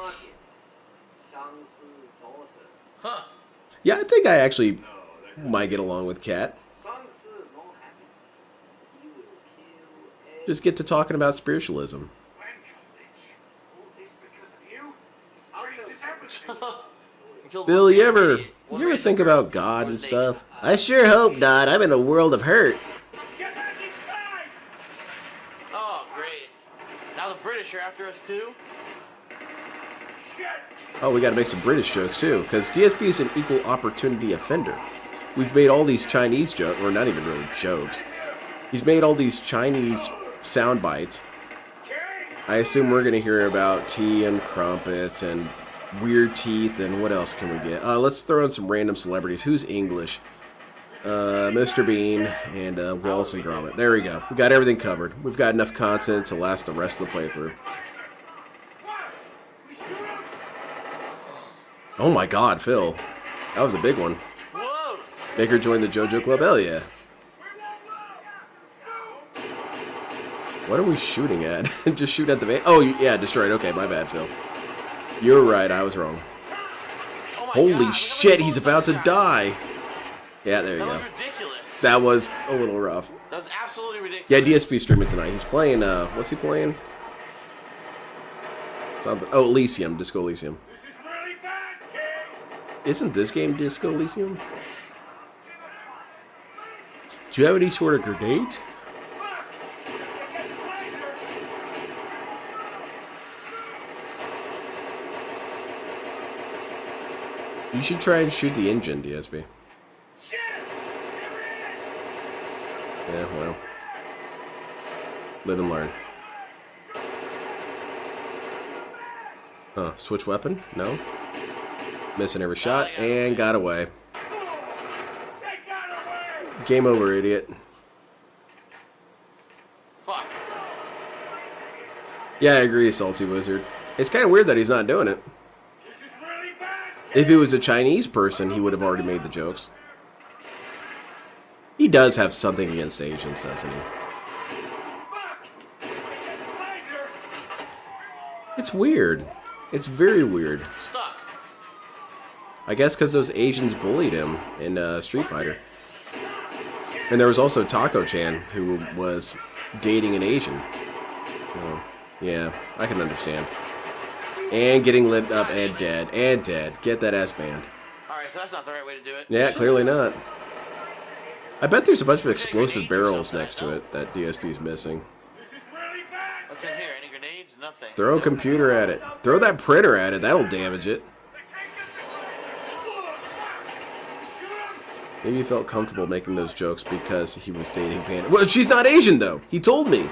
Huh. Yeah, I think I actually might get along with Kat. Just get to talking about spiritualism. Bill, you ever think about God and stuff? I sure hope not. I'm in a world of hurt. Oh, great. Now the British are after us, too? Oh, we gotta make some British jokes too, because DSP is an equal opportunity offender. We've made all these Chinese jokes, or not even really jokes. He's made all these Chinese sound bites. I assume we're gonna hear about tea and crumpets and weird teeth and what else can we get? Let's throw in some random celebrities. Who's English? Mr. Bean and Wallace and Gromit. There we go. We got everything covered. We've got enough content to last the rest of the playthrough. Oh my god, Phil. That was a big one. Whoa! Baker joined the JoJo Club. Hell yeah. What are we shooting at? Just shoot at the van? Oh, yeah, destroyed. Okay, my bad, Phil. You're right, I was wrong. Holy shit, he's about to die. Yeah, there you go. That was ridiculous. That was a little rough. That was absolutely ridiculous. Yeah, DSP streaming tonight. He's playing, what's he playing? Oh, Elysium. Disco Elysium. Isn't this game Disco Elysium? Do you have any sort of grenade? You should try and shoot the engine, DSP. Yeah, well. Live and learn. Huh, switch weapon? No. Missing every shot, and got away. Game over, idiot. Fuck. Yeah, I agree, Salty Wizard. It's kind of weird that he's not doing it. If it was a Chinese person, he would have already made the jokes. He does have something against Asians, doesn't he? It's weird. It's very weird. Stuck. I guess because those Asians bullied him in Street Fighter. And there was also Taco-chan, who was dating an Asian. Oh, yeah, I can understand. And getting lit up and dead. And dead. Get that ass banned. Alright, so that's not the right way to do it. Yeah, clearly not. I bet there's a bunch of explosive barrels next to it that DSP's missing. What's in here? Any grenades? Nothing. Throw a computer at it. Throw that printer at it. That'll damage it. Maybe he felt comfortable making those jokes because he was dating Panda. Well, she's not Asian, though. He told me.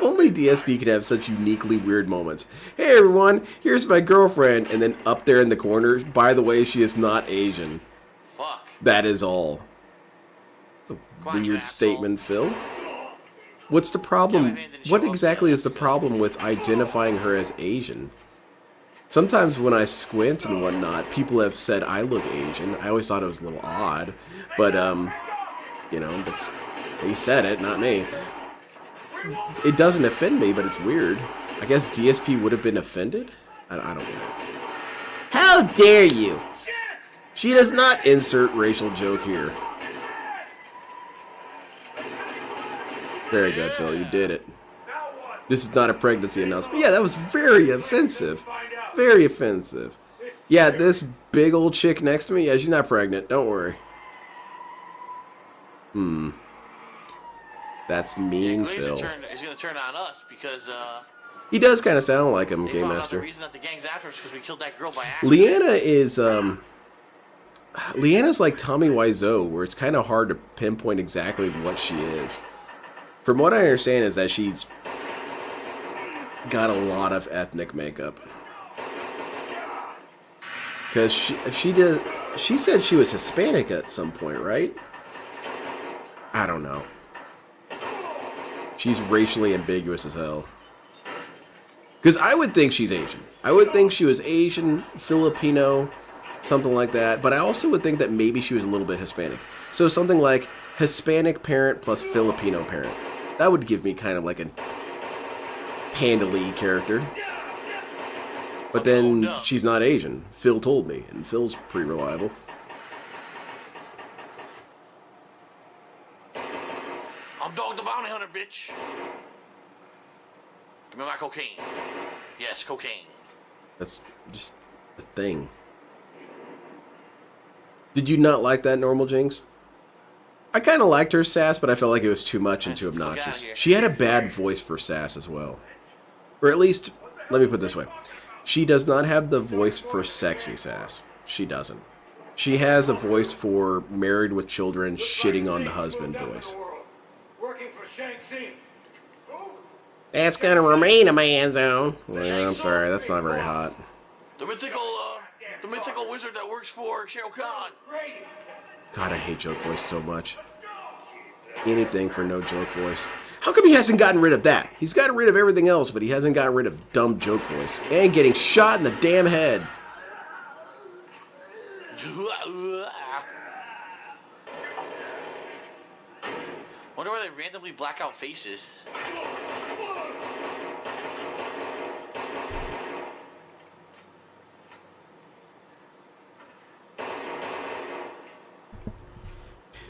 Only DSP can have such uniquely weird moments. Hey, everyone. Here's my girlfriend. And then up there in the corner, by the way, she is not Asian. Fuck. That is all. It's a weird statement, Phil. What's the problem? What exactly is the problem with identifying her as Asian? Sometimes when I squint and whatnot, people have said I look Asian. I always thought it was a little odd, but you know, they said it, not me. It doesn't offend me, but it's weird. I guess DSP would have been offended? I don't get it. How dare you? She does not insert racial joke here. Very good, Phil. You did it. This is not a pregnancy announcement. Yeah, that was very offensive. Very offensive. Yeah, this big old chick next to me, yeah, she's not pregnant. Don't worry. That's mean, Phil. He's gonna turn on us because he does kind of sound like him, they Game found out Master. the reason that the gang's after us because we killed that girl by accident. Leanna is Leanna's like Tommy Wiseau, where it's kind of hard to pinpoint exactly what she is. From what I understand is that she's got a lot of ethnic makeup. Because she She said she was Hispanic at some point, right? I don't know. She's racially ambiguous as hell. Because I would think she's Asian. I would think she was Asian, Filipino, something like that. But I also would think that maybe she was a little bit Hispanic. So something like Hispanic parent plus Filipino parent. That would give me kind of like a Panda Lee character. But then she's not Asian. Phil told me, and Phil's pretty reliable. I'm Dog the Bounty Hunter, bitch. Give me my cocaine. Yes, cocaine. That's just a thing. Did you not like that, Normal Jinx? I kind of liked her sass, but I felt like it was too much and too obnoxious. She had a bad voice for sass as well. Or at least, let me put it this way. She does not have the voice for sexy sass. She doesn't. She has a voice for married with children, shitting on the husband voice. Working for Shanghai. That's gonna remain a man's own. Well, I'm sorry, that's not very hot. The mythical wizard that works for Shao Kahn. God, I hate joke voice so much. Anything for no joke voice. How come he hasn't gotten rid of that? He's gotten rid of everything else, but he hasn't gotten rid of dumb joke voice. And getting shot in the damn head. Wonder why they randomly black out faces.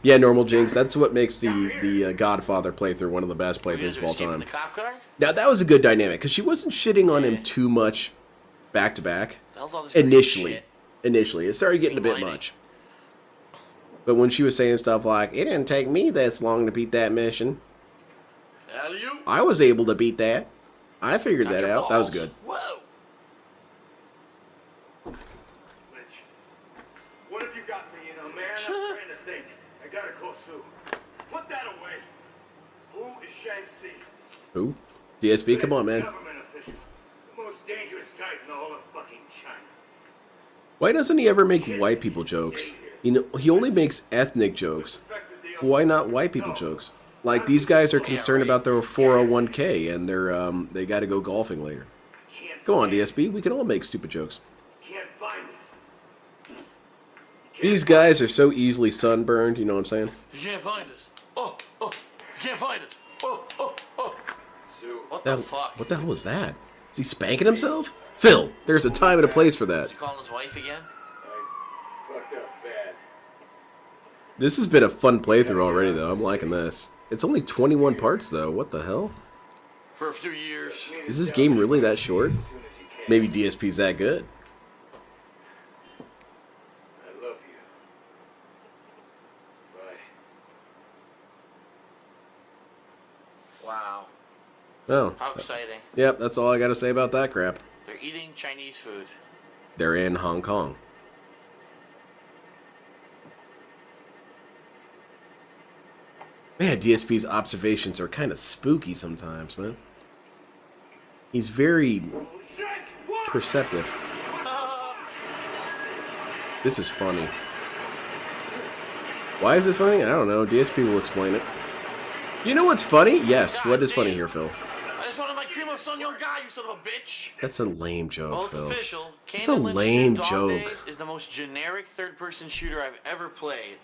Yeah, Normal Jinx, that's what makes the Godfather playthrough one of the best playthroughs of all time. Now, that was a good dynamic, because she wasn't shitting on him too much back-to-back. Initially. It started getting a bit much. But when she was saying stuff like, it didn't take me this long to beat that mission. I was able to beat that. I figured that out. That was good. Whoa. What have you got me, man? I'm trying to think. I gotta call Sue. Put that away. Who is Shanghai? Who? DSP, come on, man. Government official. The most dangerous type in all of fucking China. Why doesn't he ever make white people jokes? You know, he only makes ethnic jokes. Why not white people jokes? Like, these guys are concerned about their 401k and they got to go golfing later. Go on, DSP. We can all make stupid jokes. Can't find us. These guys are so easily sunburned. You know what I'm saying? You can't find us. Oh, you can't find us. Oh. Sue. What the fuck? What the hell was that? Is he spanking himself? Phil, there's a time and a place for that. Is he calling his wife again? I fucked up bad. This has been a fun playthrough already, though. I'm liking this. It's only 21 parts, though. What the hell? For a few years. Is this game really that short? Maybe DSP's that good. I love you. Bye. Wow. Oh. How exciting. Yep, that's all I gotta say about that crap. They're eating Chinese food. They're in Hong Kong. Man, DSP's observations are kind of spooky sometimes, man. He's very perceptive. This is funny. Why is it funny? I don't know. DSP will explain it. You know what's funny? Yes. What is funny here, Phil? I just wanted my cream of Sun Young guy, you son of a bitch. That's a lame joke, Well, it's Phil. official. It's a lame joke. Days is the most generic third-person shooter I've ever played.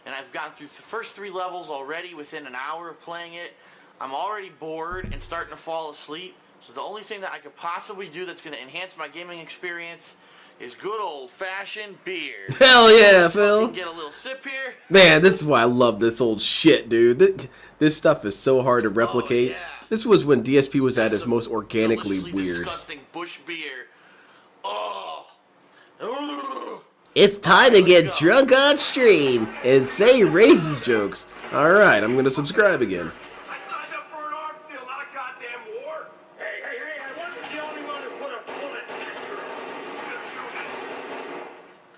And I've gotten through the first 3 levels already within an hour of playing it. I'm already bored and starting to fall asleep. So the only thing that I could possibly do that's going to enhance my gaming experience is good old-fashioned beer. Hell yeah, Phil. Get a little sip here. Man, this is why I love this old shit, dude. This stuff is so hard to replicate. This was when DSP was at his most organically weird. Disgusting bush beer. Oh. It's time to get drunk on stream and say racist jokes. Alright, I'm gonna subscribe again.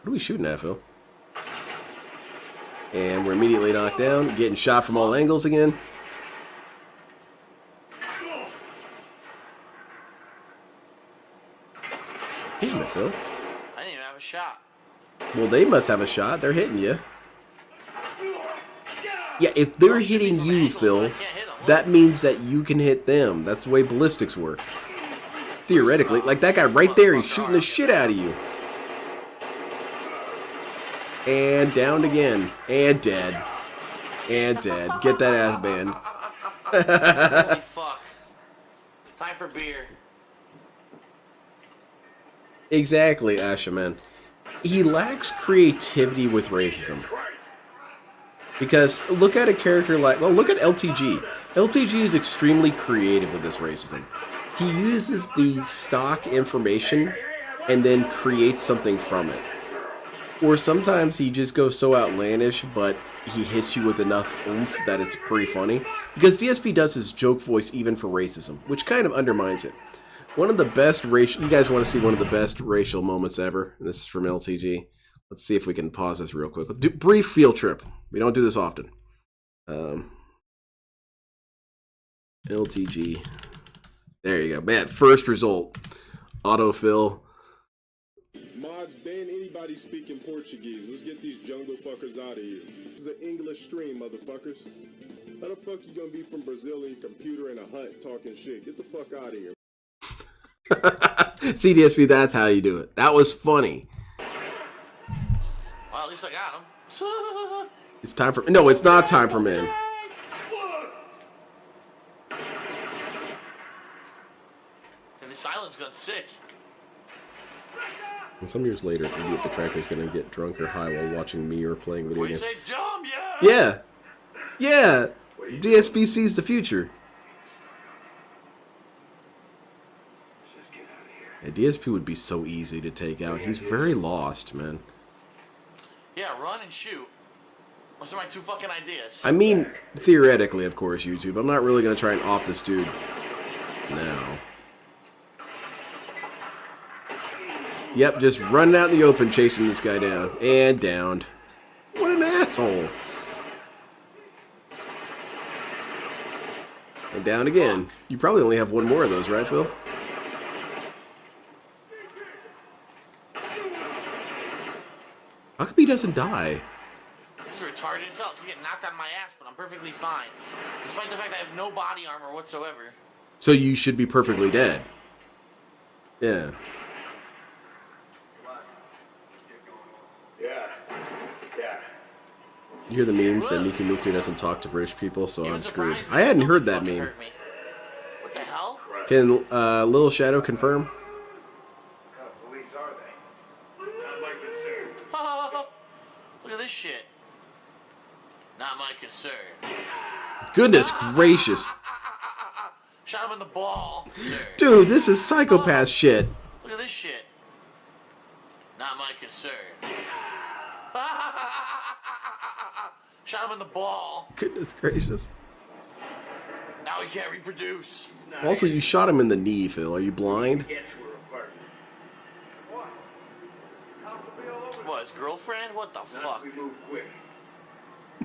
What are we shooting at, Phil? And we're immediately knocked down, getting shot from all angles again. Damn it, Phil. I didn't even have a shot. Well, they must have a shot. They're hitting you. Yeah, if they're hitting you, Phil, that means that you can hit them. That's the way ballistics work. Theoretically. Like that guy right there, he's shooting the shit out of you. And downed again. And dead. And dead. Get that ass banned. Holy fuck. Time for beer. Exactly, Asha, man. He lacks creativity with racism. Because look at a character like, well, look at LTG. LTG is extremely creative with this racism. He uses the stock information and then creates something from it. Or sometimes he just goes so outlandish, but he hits you with enough oomph that it's pretty funny. Because DSP does his joke voice even for racism, which kind of undermines it. One of the best racial... You guys want to see one of the best racial moments ever? This is from LTG. Let's see if we can pause this real quick. Brief field trip. We don't do this often. LTG. There you go. Man, first result. Autofill. Mods, ban anybody speaking Portuguese. Let's get these jungle fuckers out of here. This is an English stream, motherfuckers. How the fuck you gonna be from Brazil and your computer in a hut talking shit? Get the fuck out of here. CDSP, that's how you do it. That was funny. Well, at least I got him. It's time for... No, it's not time for men. And the silence got sick. And some years later, Idiot the Tractor's gonna get drunk or high while watching me or playing video games. Say dumb, yeah? Yeah! DSP sees the future. Yeah, DSP would be so easy to take out. He's very lost, man. Yeah, run and shoot. Those are my two fucking ideas. I mean, theoretically, of course, YouTube. I'm not really going to try and off this dude now. Yep, just running out in the open, chasing this guy down. And downed. What an asshole. And down again. You probably only have one more of those, right, Phil? How come he doesn't die? This is retarded as hell. You get knocked out of my ass, but I'm perfectly fine. Despite the fact that I have no body armor whatsoever. So you should be perfectly dead. Yeah. Yeah. You hear the memes that Miku Miku doesn't talk to British people, so I'm screwed. I hadn't heard that meme. What the hell? Can Little Shadow confirm? What kind of police are they? Not my concern. Look at this shit. Not my concern. Goodness gracious. Shot him in the ball. Sir. Dude, this is psychopath shit. Look at this shit. Not my concern. Shot him in the ball. Goodness gracious. Now he can't reproduce. Also, you shot him in the knee, Phil. Are you blind? What, his girlfriend? What the fuck? We move quick.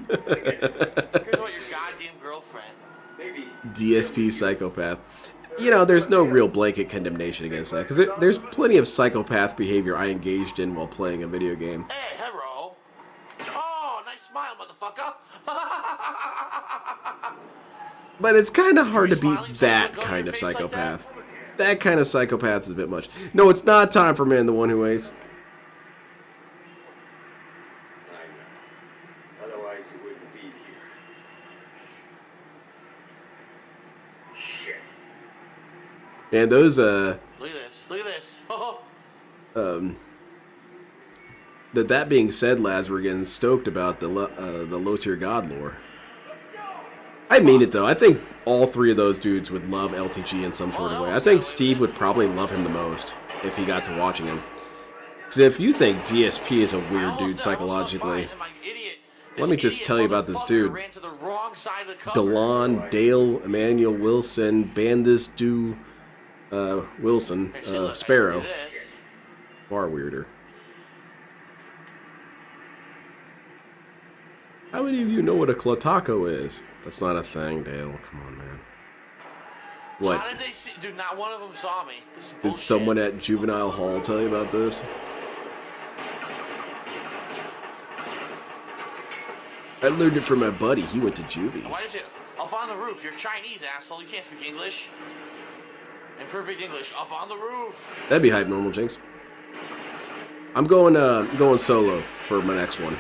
Here's what your goddamn girlfriend. Maybe. DSP psychopath. You know, there's no real blanket condemnation against that, because there's plenty of psychopath behavior I engaged in while playing a video game. Hey, hello. Oh, nice smile, motherfucker. But it's kind of hard to beat that kind of psychopath. That kind of psychopath is a bit much. No, it's not time for Man the One Who Waits. Otherwise, you wouldn't be here. Shit. And those, Look at this. Look at this. That being said, lads, we're getting stoked about the low tier god lore. I mean it though. I think all three of those dudes would love LTG in some sort of way. I think Steve would probably love him the most if he got to watching him. Because if you think DSP is a weird dude psychologically, let me just tell you about this dude. Delon, Dale, Emmanuel Wilson, Bandis, Wilson, Sparrow. Far weirder. How many of you know what a Clotaco is? That's not a thing, Dale. Come on, man. What? How did they see? Dude, not one of them saw me. Did someone at Juvenile Hall tell you about this? I learned it from my buddy. He went to juvie. Why is it up on the roof? You're Chinese, asshole. You can't speak English. In perfect English, up on the roof. That'd be hype, Normal Jinx. I'm going solo for my next one.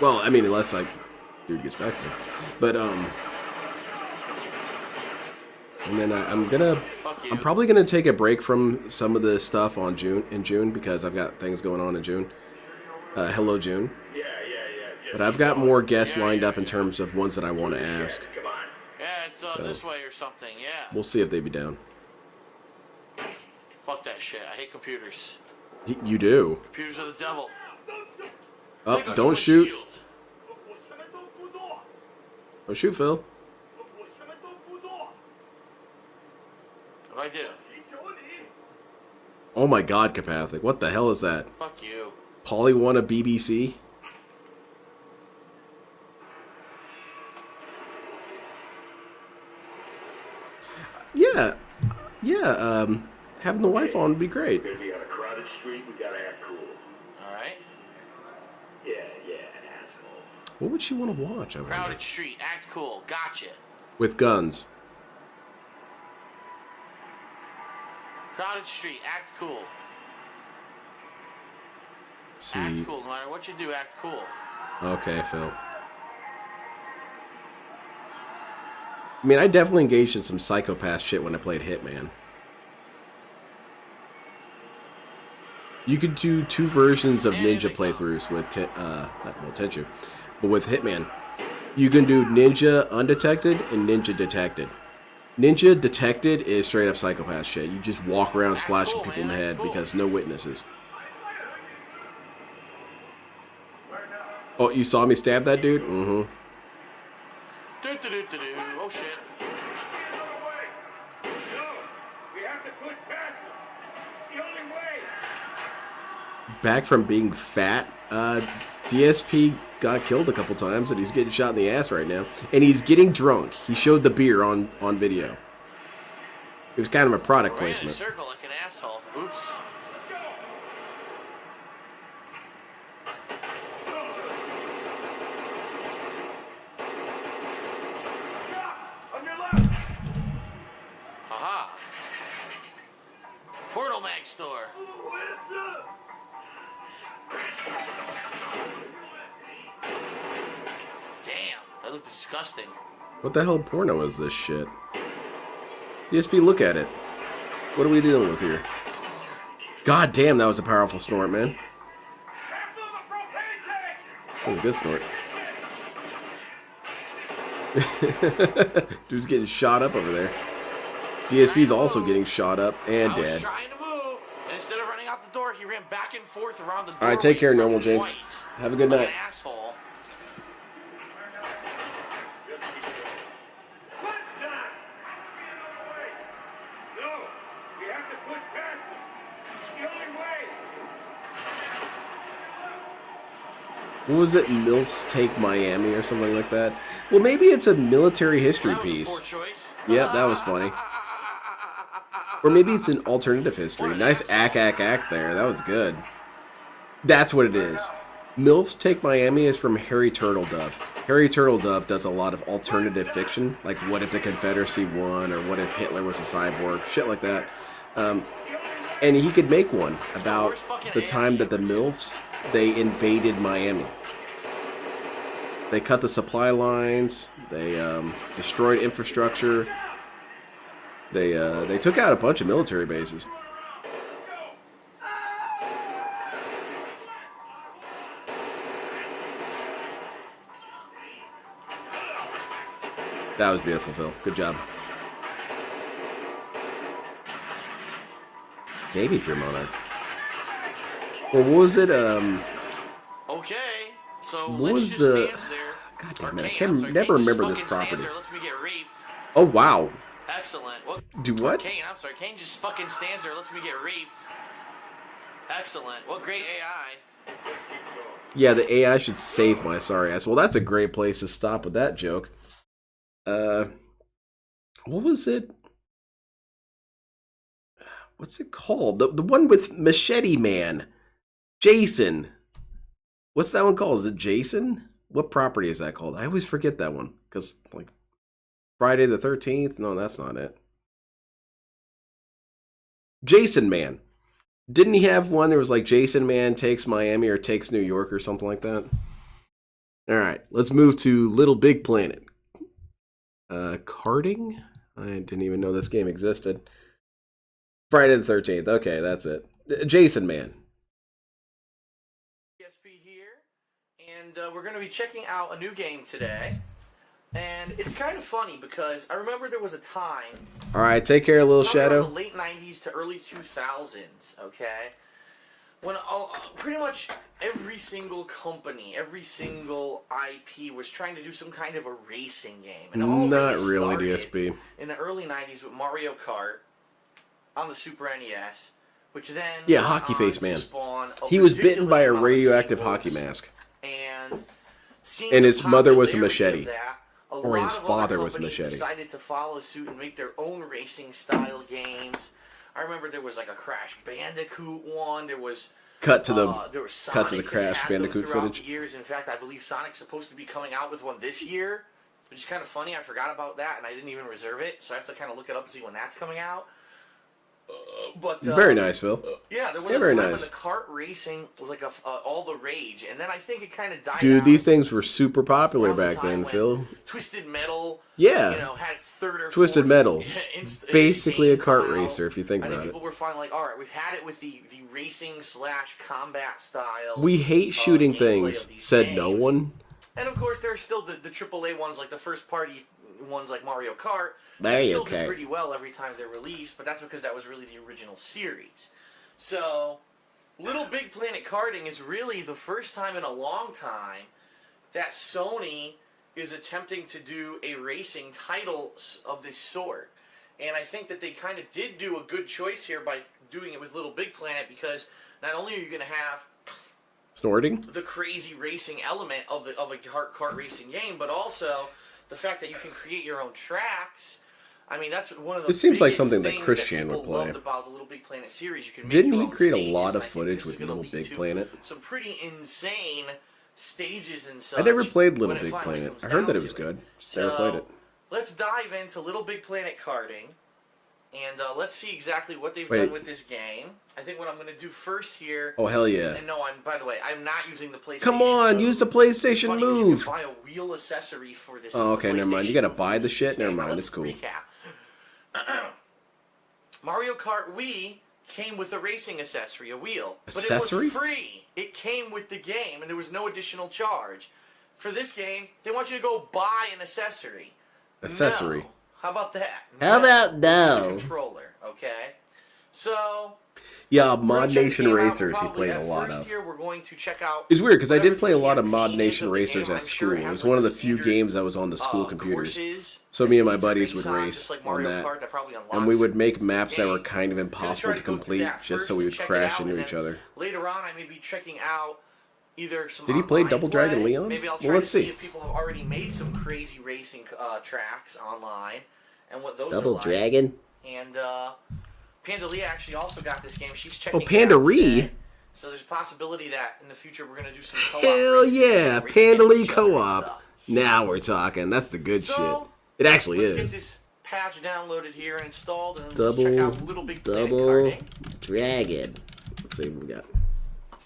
Well, I mean, unless like dude gets back to me, but and then I'm probably gonna take a break from some of the stuff in June because I've got things going on in June. Hello June. But I've got more guests lined up in terms of ones that I want to ask. Yeah, it's this way or something. Yeah. We'll see if they'd be down. Fuck that shit. I hate computers. You do. Computers are the devil. Oh, don't shoot. Don't shoot, Phil. What do I do? Oh my god, Kapathic. What the hell is that? Fuck you. Polywana BBC? Yeah, having the wife on would be great. We're gonna be on a crowded street, we gotta act cool. Alright. Yeah, asshole. What would she want to watch? I wonder? Crowded street, act cool. Gotcha. With guns. Crowded street, act cool. See. Act cool. No matter what you do, act cool. Okay, Phil. I mean, I definitely engaged in some psychopath shit when I played Hitman. You could do 2 versions of ninja playthroughs with, Tenchu, but with Hitman, you can do ninja undetected and ninja detected. Ninja detected is straight up psychopath shit. You just walk around slashing people in the head because no witnesses. Oh, you saw me stab that dude? Mm-hmm. Oh shit. We have to push past them. It's the only way. Back from being fat, DSP got killed a couple times and he's getting shot in the ass right now. And he's getting drunk. He showed the beer on video. It was kind of a product placement. Ran in a circle like an asshole. Oops. Aha. Portal Mag store. Damn, that looked disgusting. What the hell porno is this shit? DSP, look at it. What are we dealing with here? God damn, that was a powerful snort, man. Oh, good snort. Dude's getting shot up over there. DSP's also getting shot up and I was dead. trying to move, and instead of running out the door, he ran back and forth around the door. Alright, take care, Normal Jinx. Have a good night. An asshole. No, we have to push past them. It's the only way. What was it? MILFs Take Miami or something like that? Well, maybe it's a military history piece. Yep, that was funny. Or maybe it's an alternative history. Nice ack there. That was good. That's what it is. MILFs Take Miami is from Harry Turtledove. Harry Turtledove does a lot of alternative fiction, like what if the Confederacy won, or what if Hitler was a cyborg, shit like that. And he could make one about the time that the MILFs, they invaded Miami. They cut the supply lines, they destroyed infrastructure, they took out a bunch of military bases. That was beautiful, Phil. Good job. Maybe if you're Monarch. Or what was it? Okay, so What was just the? stands there. God damn it! I Kane, can I'm sorry, never Kane just remember this fucking stands property. there, lets me get raped. Oh wow! Excellent. What? Do what? Kane, I'm sorry. Kane just fucking stands there, lets me get raped. Excellent. What great AI. Yeah, the AI should save my sorry ass. Well, that's a great place to stop with that joke. What was it? What's it called? The one with Machete Man. Jason. What's that one called? Is it Jason? What property is that called? I always forget that one. Because, like, Friday the 13th? No, that's not it. Jason Man. Didn't he have one that was like Jason Man takes Miami or takes New York or something like that? Alright, let's move to Little Big Planet. Karting? I didn't even know this game existed. Friday the 13th. Okay, that's it. Jason Man. DSP here, and we're going to be checking out a new game today. And it's kind of funny because I remember there was a time. Alright, take care, Little Shadow. In the late 90s to early 2000s, okay? When pretty much every single company, every single IP was trying to do some kind of a racing game. And it all Not really really, started DSP. in the early 90s with Mario Kart on the Super NES, which then Yeah, went Hockey on Face to Man. spawn a He was bitten by a ridiculous amount of radioactive sequels. hockey mask. And seeing And the his mother was a popularity machete. of that, a Or lot his of other father was a companies machete. decided to follow suit and make their own racing style games. I remember there was like a Crash Bandicoot one. There was Cut to the there was cut to the Sonic has Crash had them Bandicoot throughout footage. the years. In fact, I believe Sonic's supposed to be coming out with one this year, which is kind of funny. I forgot about that, and I didn't even reserve it, so I have to kind of look it up and see when that's coming out. But Very nice, Phil. yeah, there was Yeah, a very time nice. when the kart racing was like all the rage, and then I think it kind of died Dude, out. these things were super popular Around the back time then, when Phil. Twisted Metal, Yeah. you know, had its third or Twisted fourth Metal. Basically a game kart come out, racer, if you think and then about it. people were finally like, all right, we've had it with the racing / combat style. We hate shooting gameplay things, of these said no games. one. And of course, there's still the AAA ones, like the first party ones like Mario Kart. Mario They still Kart. do pretty well every time they're released, but that's because that was really the original series. So, Little Big Planet Karting is really the first time in a long time that Sony is attempting to do a racing title of this sort. And I think that they kind of did do a good choice here by doing it with Little Big Planet, because not only are you going to have Snorting? the crazy racing element of a kart racing game, but also the fact that you can create your own tracks. I mean, that's one of the This seems like biggest something that things Christian would people play. loved about the Little Big Planet series. You can make Didn't your he own create a stages, lot and of I think footage this is with gonna Little lead Big to Planet? some pretty insane stages and such. I never played Little when it Big finally Planet. comes I heard that down it was to good. Just never played it. Let's dive into Little Big Planet Karting, and let's see exactly what they've Wait. done with this game. I think what I'm going to do first here. Oh, hell yeah. And no, by the way, I'm not using the PlayStation. Come on, Move. use the PlayStation Funny 'cause Move. You can buy a wheel accessory for this. Oh, okay, never mind. You gotta PlayStation buy Move the for shit? this Never game. Now mind, let's it's cool. Recap. Mario Kart Wii came with a racing accessory, a wheel. Accessory? But it was free. It came with the game, and there was no additional charge. For this game, they want you to go buy an accessory. Accessory. No. How about that? How about It's a no? controller, okay? So, Yeah, we're Mod gonna check Nation the game out. Racers he Probably played a at lot first of. Here, we're going to check out It's weird because I whatever did play a lot of the Mod campaign is Nation of the Racers game. at I'm school. sure it It has, was like, one of the the few standard, games that was on the school computers. courses So me and my that you buddies race would on, race just like on Mario that. Kart that probably And we would unlocks make the maps that were game. kind of Gonna impossible try to go through complete that just first so we and would check it crash out, into and each then other. Later on, I may be checking out either some Did he play online Double Dragon play. Leon? Maybe I'll Well, try let's to see see. if people have already made some crazy racing tracks online and what those Double are like. Dragon? And Panda Lee actually also got this game. She's checking Oh, Panda it out Ree? today. So there's a possibility that in the future we're going to do some co-op Hell racing, yeah, racing Panda against Lee each other and co-op. stuff. Now we're talking. That's the good shit. So, It actually let's get is. this patch downloaded here and installed, and let's Double, check out Little Big Planet Double Karting. Dragon. Let's see what we got.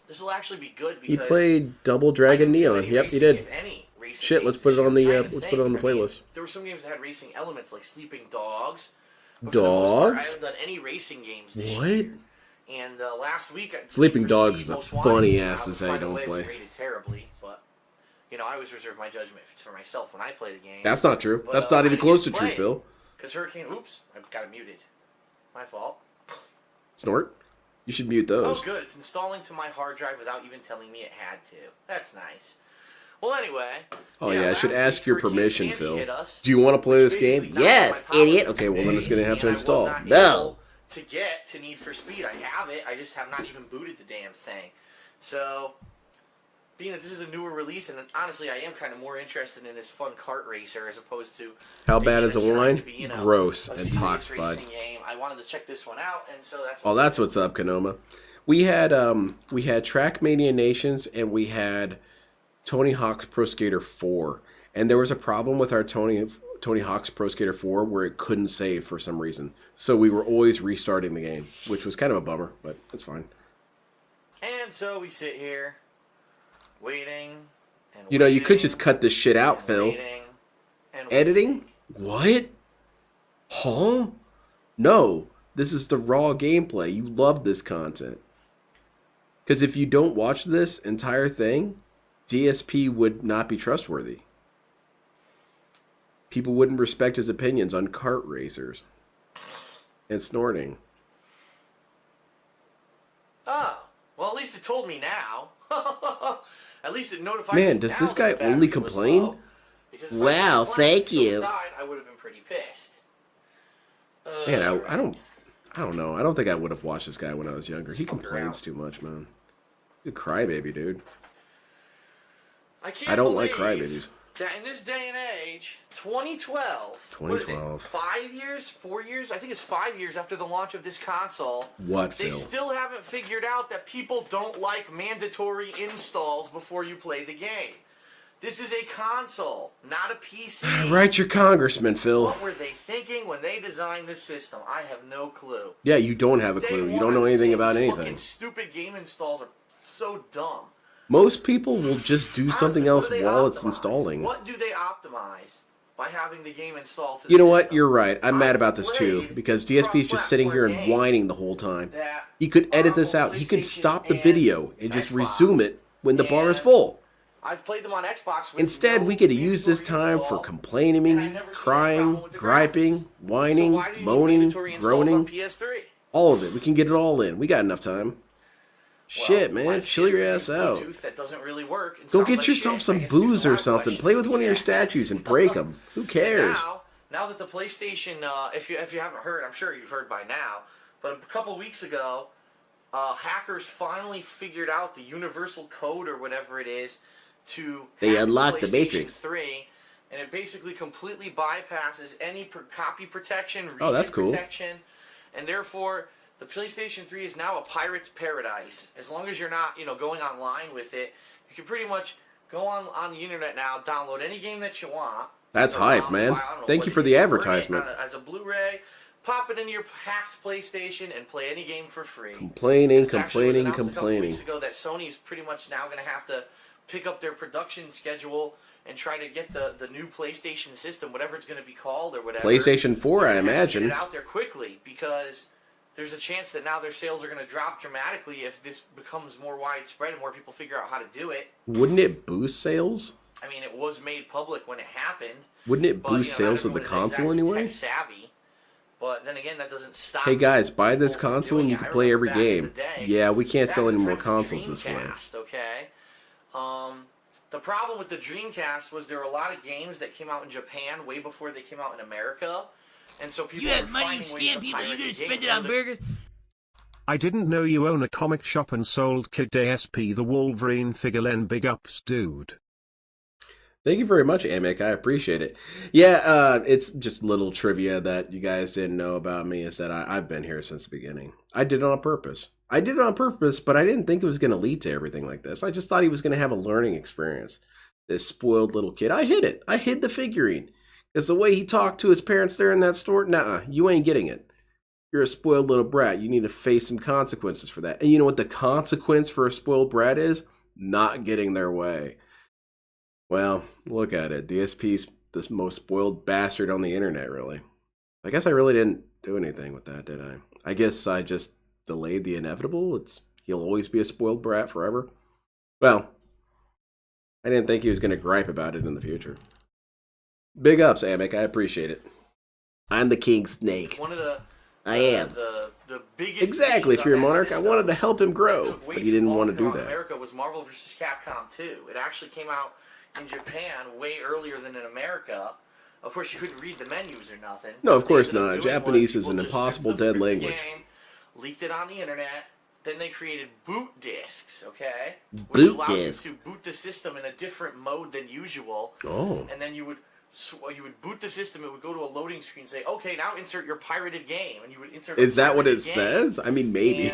This will actually be good because He played Double Dragon Neon. Yep, he did. if any racing Shit, let's games put it this on year. the I'm trying to let's put it on the think. I mean, playlist. there were some games that had racing elements like Sleeping Dogs. But for the most part, I Dogs? haven't done any racing games this What? year. And last week, Sleeping for Dogs Speed is a Most Wanted funny came ass out, to which, say by the don't way, was play. rated terribly, but you know, I always reserve my judgment for myself when I play the game. That's not true. But, That's not I even didn't close to get true, play. Phil. Because Hurricane, oops, I've got it muted. My fault. Snort? You should mute Oh, those. good. It's installing to my hard drive without even telling me it had to. That's nice. Well, anyway. Oh yeah, I should ask your permission, Sandy Phil. hit us, Do you want to play this game? basically knocked Yes, my power idiot. for Okay, 2 well then it's gonna days, have to and I was install. not No. able to get to Need for Speed. I have it. I just have not even booted the damn thing. So being that this is a newer release, and honestly, I am kind of more interested in this fun kart racer as opposed to How bad is this the trying wine? to be, you know, Gross a and serious toxified. racing game. I wanted to check this one out, and so that's. Oh, that's what's up, Kanoma. We had Trackmania Nations, and we had Tony Hawk's Pro Skater 4, and there was a problem with our Tony Hawk's Pro Skater 4 where it couldn't save for some reason. So we were always restarting the game, which was kind of a bummer, but it's fine. And so we sit here, waiting. And You know, you could just cut this shit out, Phil. Editing? What? Huh? No. This is the raw gameplay. You love this content. Because if you don't watch this entire thing, DSP would not be trustworthy. People wouldn't respect his opinions on kart racers and snorting. Oh, well, at least it told me now. At least it notified Man, me does now this that guy the battery only was complain? low, because if I Wow, complained thank until it you. died, I would have been pretty pissed. Man, I don't know. I don't think I would have watched this guy when I was younger. He complains too much, man. He's a crybaby, dude. I don't like crybabies. That in this day and age, 2012, what is it, 2012. 5 years, 4 years? I think it's 5 years after the launch of this console. What, They Phil? still haven't figured out that people don't like mandatory installs before you play the game. This is a console, not a PC. Write your congressman, Phil. What were they thinking when they designed this system? I have no clue. Yeah, you don't have a Day clue. You one, don't know I've anything seen about these anything. Fucking stupid game installs are so dumb. Most people will just do something else What do they while it's optimize? installing. What do they optimize by having the game installed to the You know system? what? You're right. I'm mad about this too, because DSP is just sitting here and whining the whole time. He could edit this out. He could stop the video and just resume it when the bar is full. I've played them on Xbox with Instead, we get to use this time for complaining, crying, griping, whining, moaning, groaning. All of it. We can get it all in. We got enough time. Shit, man. Chill your ass out. That doesn't really work. and Go sounds get like yourself shit. I some guess booze people or have something. questions. Play with one of your statues and break them. Who cares? Now that the PlayStation, if you haven't heard, I'm sure you've heard by now, but a couple weeks ago, hackers finally figured out the universal code or whatever it is to They hack unlocked the PlayStation Matrix. 3, and it basically completely bypasses any copy protection, Oh, that's region cool. protection, and therefore the PlayStation 3 is now a pirate's paradise. As long as you're not, going online with it, you can pretty much go on the internet now, download any game that you want. That's So hype, download man. file, I don't know Thank what you it for is, the burn it advertisement. as a Blu-ray, pop it into your hacked PlayStation, and play any game for free. Complaining, It actually was complaining, announced a couple complaining. weeks ago that Sony's pretty much now going to have to pick up their production schedule and try to get the new PlayStation system, whatever it's going to be called or whatever. PlayStation 4, I They're gonna have to imagine. Get it out there quickly because there's a chance that now their sales are going to drop dramatically if this becomes more widespread and more people figure out how to do it. Wouldn't it boost sales? I mean, it was made public when it happened. Wouldn't it but, boost not sales of the everyone is console exactly anyway? tech-savvy. But then again, that doesn't stop. Hey guys, buy this people from console and doing you it. can I play every remember back in game. the day, Yeah, we can't back sell in any the more time of the consoles this way. Dreamcast, okay? The problem with the Dreamcast was there were a lot of games that came out in Japan way before they came out in America. And so people were finding ways to pirate the games. burgers? I didn't know you own a comic shop and sold Kid DSP the Wolverine figure. Len, big ups, dude. Thank you very much, Amick. I appreciate it. Yeah, it's just little trivia that you guys didn't know about me is that I've been here since the beginning. I did it on purpose. I did it on purpose, but I didn't think it was going to lead to everything like this. I just thought he was going to have a learning experience. This spoiled little kid. I hid it. I hid the figurine. Because the way he talked to his parents there in that store, nah, you ain't getting it. You're a spoiled little brat. You need to face some consequences for that. And you know what the consequence for a spoiled brat is? Not getting their way. Well, look at it. DSP's the most spoiled bastard on the internet, really. I guess I really didn't do anything with that, did I? I guess I just delayed the inevitable. He'll always be a spoiled brat forever. Well, I didn't think he was going to gripe about it in the future. Big ups, Amick. I appreciate it. I'm the king snake. One of the I am. the biggest Exactly, games Fear on that Monarch. I system wanted to help him grow, took way but he too didn't long want to come do out in that. America was Marvel vs. Capcom 2. It actually came out in Japan way earlier than in America. Of course, you couldn't read the menus or nothing. No, of What they course ended up not. doing was Japanese is people an just impossible stripped the dead language. game, leaked it on the internet, Then they created boot discs, okay? Which Boot allowed disc. you to boot the system in a different mode than usual. Oh. And then you would boot the system, it would go to a loading screen and say, okay, now insert your pirated game. And you would insert Is that what it says? I mean, maybe.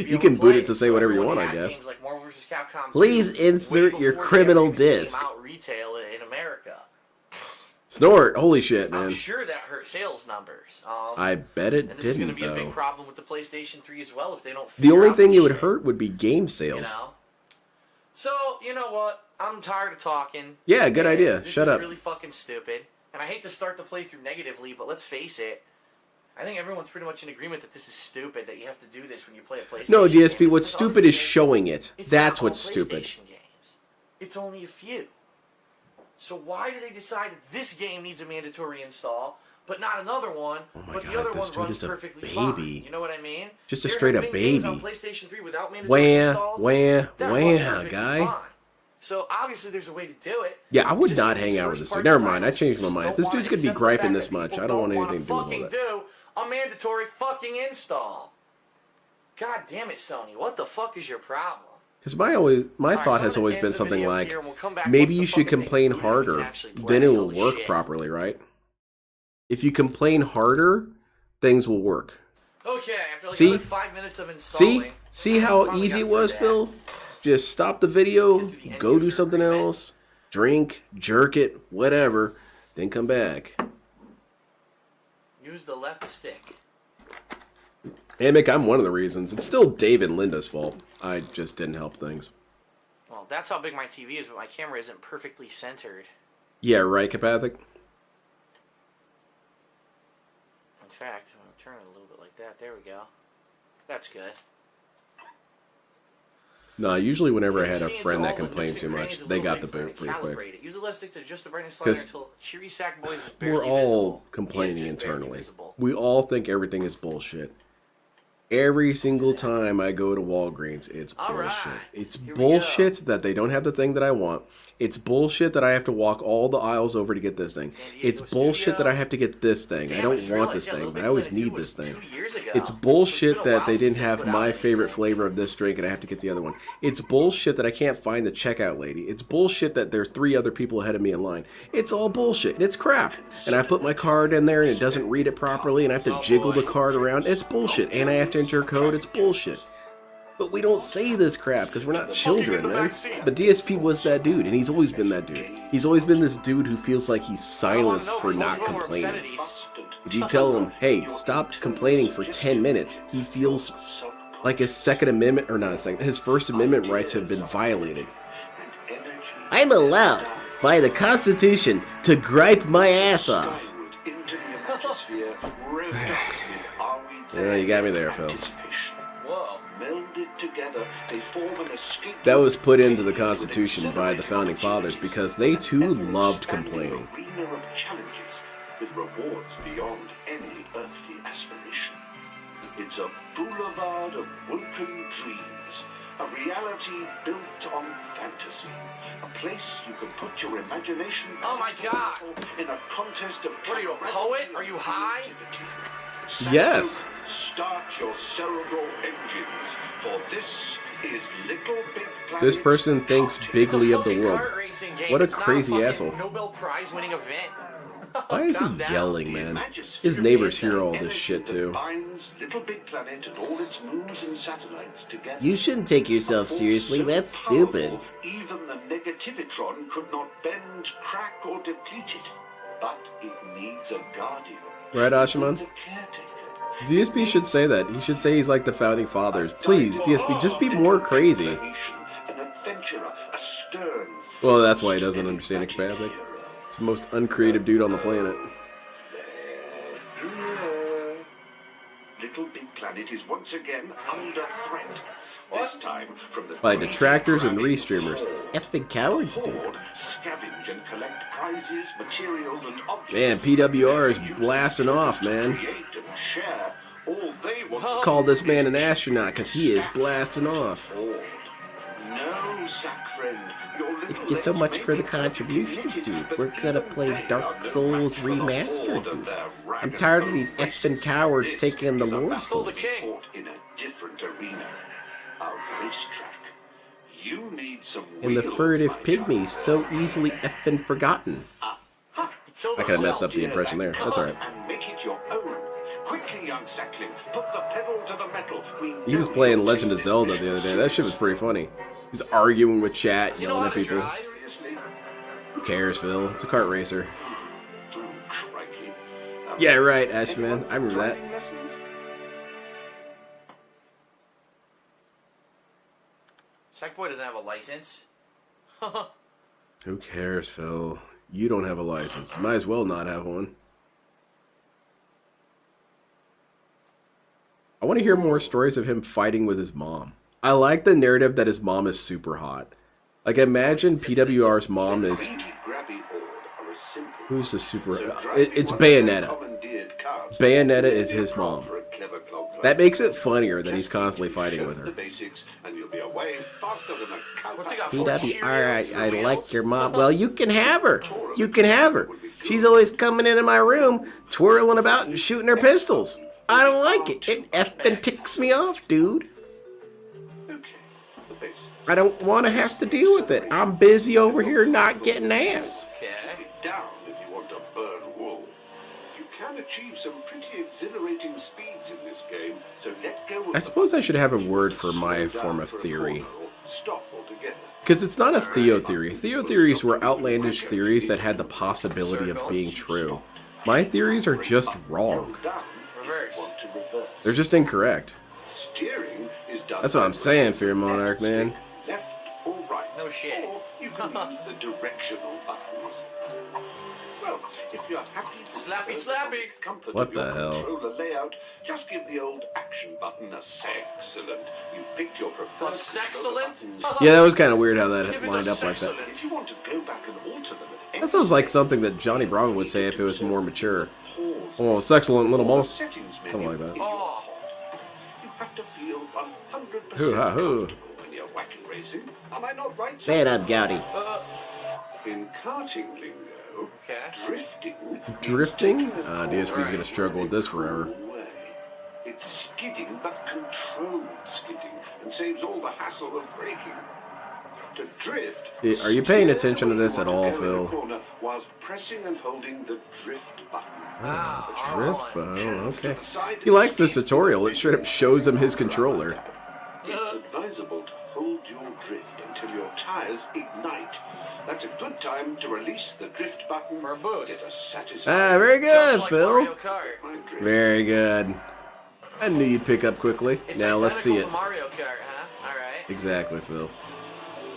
You can boot it to say whatever you want, I guess. Games like Marvel vs. Capcom 2 Please insert way your before they criminal ever even disc. came out retail in America. Snort. Holy shit, man. I'm sure that hurt sales numbers. I bet it and this is going didn't, to be a big though. problem with the PlayStation 3 as well if they don't The figure only out thing this it would shit, hurt would be game you sales. know? So, you know what? I'm tired of talking. Yeah, good And idea. This Shut is up. really fucking stupid. And I hate to start the playthrough negatively, but let's face it. I think everyone's pretty much in agreement that this is stupid, that you have to do this when you play a PlayStation No, DSP, game. what's It's other stupid is games, showing it. it's That's not what's all stupid. PlayStation games. It's only a few. So why do they decide that this game needs a mandatory install, but not another one, but the God, other this one dude runs is a perfectly baby. fine? You know what I mean? Just a There straight have up been games baby. on PlayStation 3 without mandatory installs that run perfectly guy. fine. So obviously there's a way to do it. Yeah, I would Just not these hang out with first this party dude. Never mind, I titles changed my just mind. If don't this dude's wanna gonna be accept the griping fact this that much, people I don't want wanna anything to do with all fucking that. do a mandatory fucking install. God damn it, Sony. What the fuck is your problem? Because my thought has always been something like, maybe you should complain harder, then it will work properly, right? If you complain harder, things will work. Okay, after like See? another 5 minutes of installing. See how easy it was, Phil? Just stop the video, go do something else, drink, jerk it, whatever, then come back. Use the left stick. Hey, Mick, I'm one of the reasons. It's still Dave and Linda's fault. I just didn't help things. Well, that's how big my TV is, but my camera isn't perfectly centered. Yeah, right, Kapathic? In fact, I'm going to turn it a little bit like that. There we go. That's good. No, usually whenever I had a See, friend into that all the complained nooks too and much, crannies of they Little got the Big Planet, boot pretty quick. calibrate it. Use the left stick to adjust the brightness slider 'Cause until Cheery Sack Boys is barely We're all visible. complaining It's just barely internally. visible. We all think everything is bullshit. Every single time I go to Walgreens, it's All bullshit. right, It's here we bullshit that they don't have the thing that I want. It's bullshit that I have to walk all the aisles over to get this thing. It's bullshit that I have to get this thing. I don't want this thing, but I always need this thing. It's bullshit that they didn't have my favorite flavor of this drink and I have to get the other one. It's bullshit that I can't find the checkout lady. It's bullshit that there are 3 other people ahead of me in line. It's all bullshit. It's crap. And I put my card in there and it doesn't read it properly and I have to jiggle the card around. It's bullshit. And I have to enter a code. It's bullshit. But we don't say this crap because we're not children, man. But DSP was that dude, and he's always been that dude. He's always been this dude who feels like he's silenced for not complaining. If you tell him, hey, stop complaining for 10 minutes, he feels like his Second Amendment, or not a second, his First Amendment rights have been violated. I'm allowed, by the Constitution, to gripe my ass off. Yeah, you got me there, Phil. That was put into the Constitution by the Founding Fathers because they too loved complaining. Arena of challenges with rewards beyond any earthly aspiration. It's a boulevard of woken dreams, a reality built on fantasy, a place you can put your imagination. Oh my God! In a contest of what are you, a poet? Are you high? Yes. Start your cerebral engines, for this is Little Big Planet. This person thinks bigly of the world. What a crazy asshole. Nobel Prize winning event. Why is he yelling, man? His neighbors hear all this shit too. Binds Little Big Planet and all its moons and satellites together. You shouldn't take yourself seriously, that's stupid. Even the negativitron could not bend, crack, or deplete it. But it needs a guardian. Right, Ashaman? DSP should say that. He should say he's like the Founding Fathers. Please, DSP, just be more crazy. An adventurer, a stern. Well, that's why he doesn't understand Ekpathik. It's the most uncreative dude on the planet. Little Big Planet is once again under threat. This time from the By detractors and restreamers. Effing cowards, dude. Scavenge and collect prizes, materials, and objects. Man, PWR is blasting off, man. Create and share all they want. Let's call this man an astronaut because he is blasting off. No, sack friend. Thank you so much for the contributions, dude. We're gonna play Dark Souls Remastered, dude. I'm tired of these effing cowards taking the Lord's Souls. Fought in a different arena. a racetrack. You need some And the wheels, furtive my pygmies so easily effing forgotten. I kind of messed up the impression there. That's alright. And make it your own. Quickly, young sackling, put the pedal to the metal. He was playing Legend of Zelda the other day. That shit was pretty funny. He's arguing with chat, yelling at people. Who cares, Phil? It's a kart racer. Yeah, right, Ashman. I remember that. Sackboy doesn't have a license. Who cares, Phil? You don't have a license. Might as well not have one. I want to hear more stories of him fighting with his mom. I like the narrative that his mom is super hot. Like, imagine PWR's mom is... Who's the super... It's Bayonetta. Bayonetta is his mom. That makes it funnier that he's constantly fighting with her. PWR, I like your mom. Well, you can have her. You can have her. She's always coming into my room, twirling about and shooting her pistols. I don't like it. It effing ticks me off, dude. I don't want to have to deal with it. I'm busy over here not getting ass. Down if you want to burn wool. You can achieve some pretty exhilarating speeds in this game, so let go of I suppose I should have a word for my form of theory. stop altogether. Because it's not a Theo theory. Theo theories were outlandish theories that had the possibility of being true. My theories are just wrong. They're just incorrect. Steering is done. That's what I'm saying, Fear Monarch, man. Left or right. No shit. Or you can use the directional buttons. Well, if you're happy to slappy. comfort What of your the hell? controller layout, just give the old action button a excellent. You've picked your preferred Excellent? Yeah, that was kind of weird how that lined up like that. If you want to go back and alter them at That sounds like something that Johnny Bravo would say if it was more mature. Oh, excellent little mo. Something like that. you have to feel 100% Hoo-ha-hoo. when you're whacking racing. Am I not right? Man up, Gowdy. In karting lingo, drifting. Drifting? DSP's gonna struggle with this forever. It's skidding, but controlled skidding, and saves all the hassle of braking. To drift, Are you paying attention to this at all, go in a Phil? corner whilst pressing and holding the drift button. Drift? Oh, okay. He likes this tutorial. It straight up shows him his controller. It's advisable to hold your drift until your tires ignite. That's a good time to release the drift button for a boost. Get a satisfying Very good, Phil. Mario Kart. Very good. I knew you'd pick up quickly. Now let's see it. Mario Kart, huh? Alright. Exactly, Phil.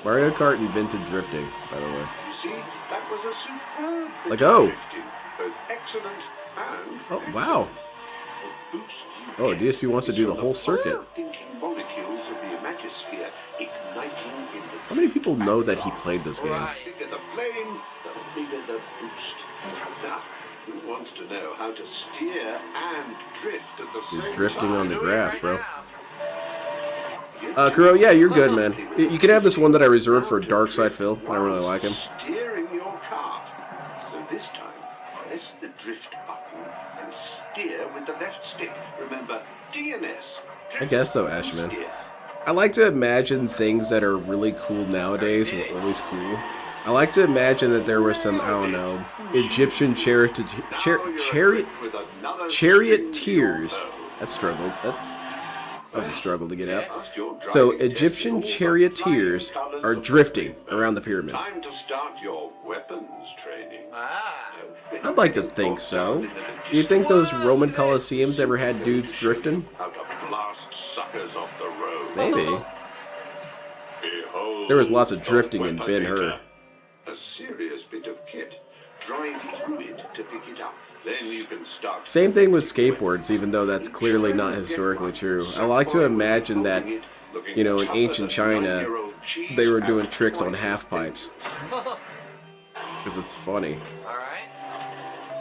Mario Kart invented drifting, by the way. You see, that was a superb Like, oh. drifting, both excellent and Oh, wow. Oh, DSP wants to do the whole circuit. thinking molecules of the imagosphere igniting in the How many people know that he played this game? The bigger the flame, the bigger the boost. Now, who wants to know how to steer and drift at the same You're drifting time? on the grass, bro. Kuro, yeah, you're good, man. You can have this one that I reserved for Dark Side Phil. I don't really like him. Steering your kart. So this time, press the drift button and steer with the left stick. Remember, DNS. I guess so, Ashman. I like to imagine things that are really cool nowadays were always cool. I like to imagine that there was some, I don't know, Egyptian charioteers. That struggled. That was a struggle to get out. So Egyptian charioteers are drifting around the pyramids. Time to start your weapons training. I'd like to think so. Do you think those Roman Colosseums ever had dudes drifting? How to blast suckers off the road. Maybe. Behold There was lots of drifting in Ben-Hur. a serious bit of kit. Drive through it to pick it up. Then you can start. Same thing with skateboards, even though that's clearly not historically true. I like to imagine that, you know, in ancient China, they were doing tricks on half pipes. Because it's funny.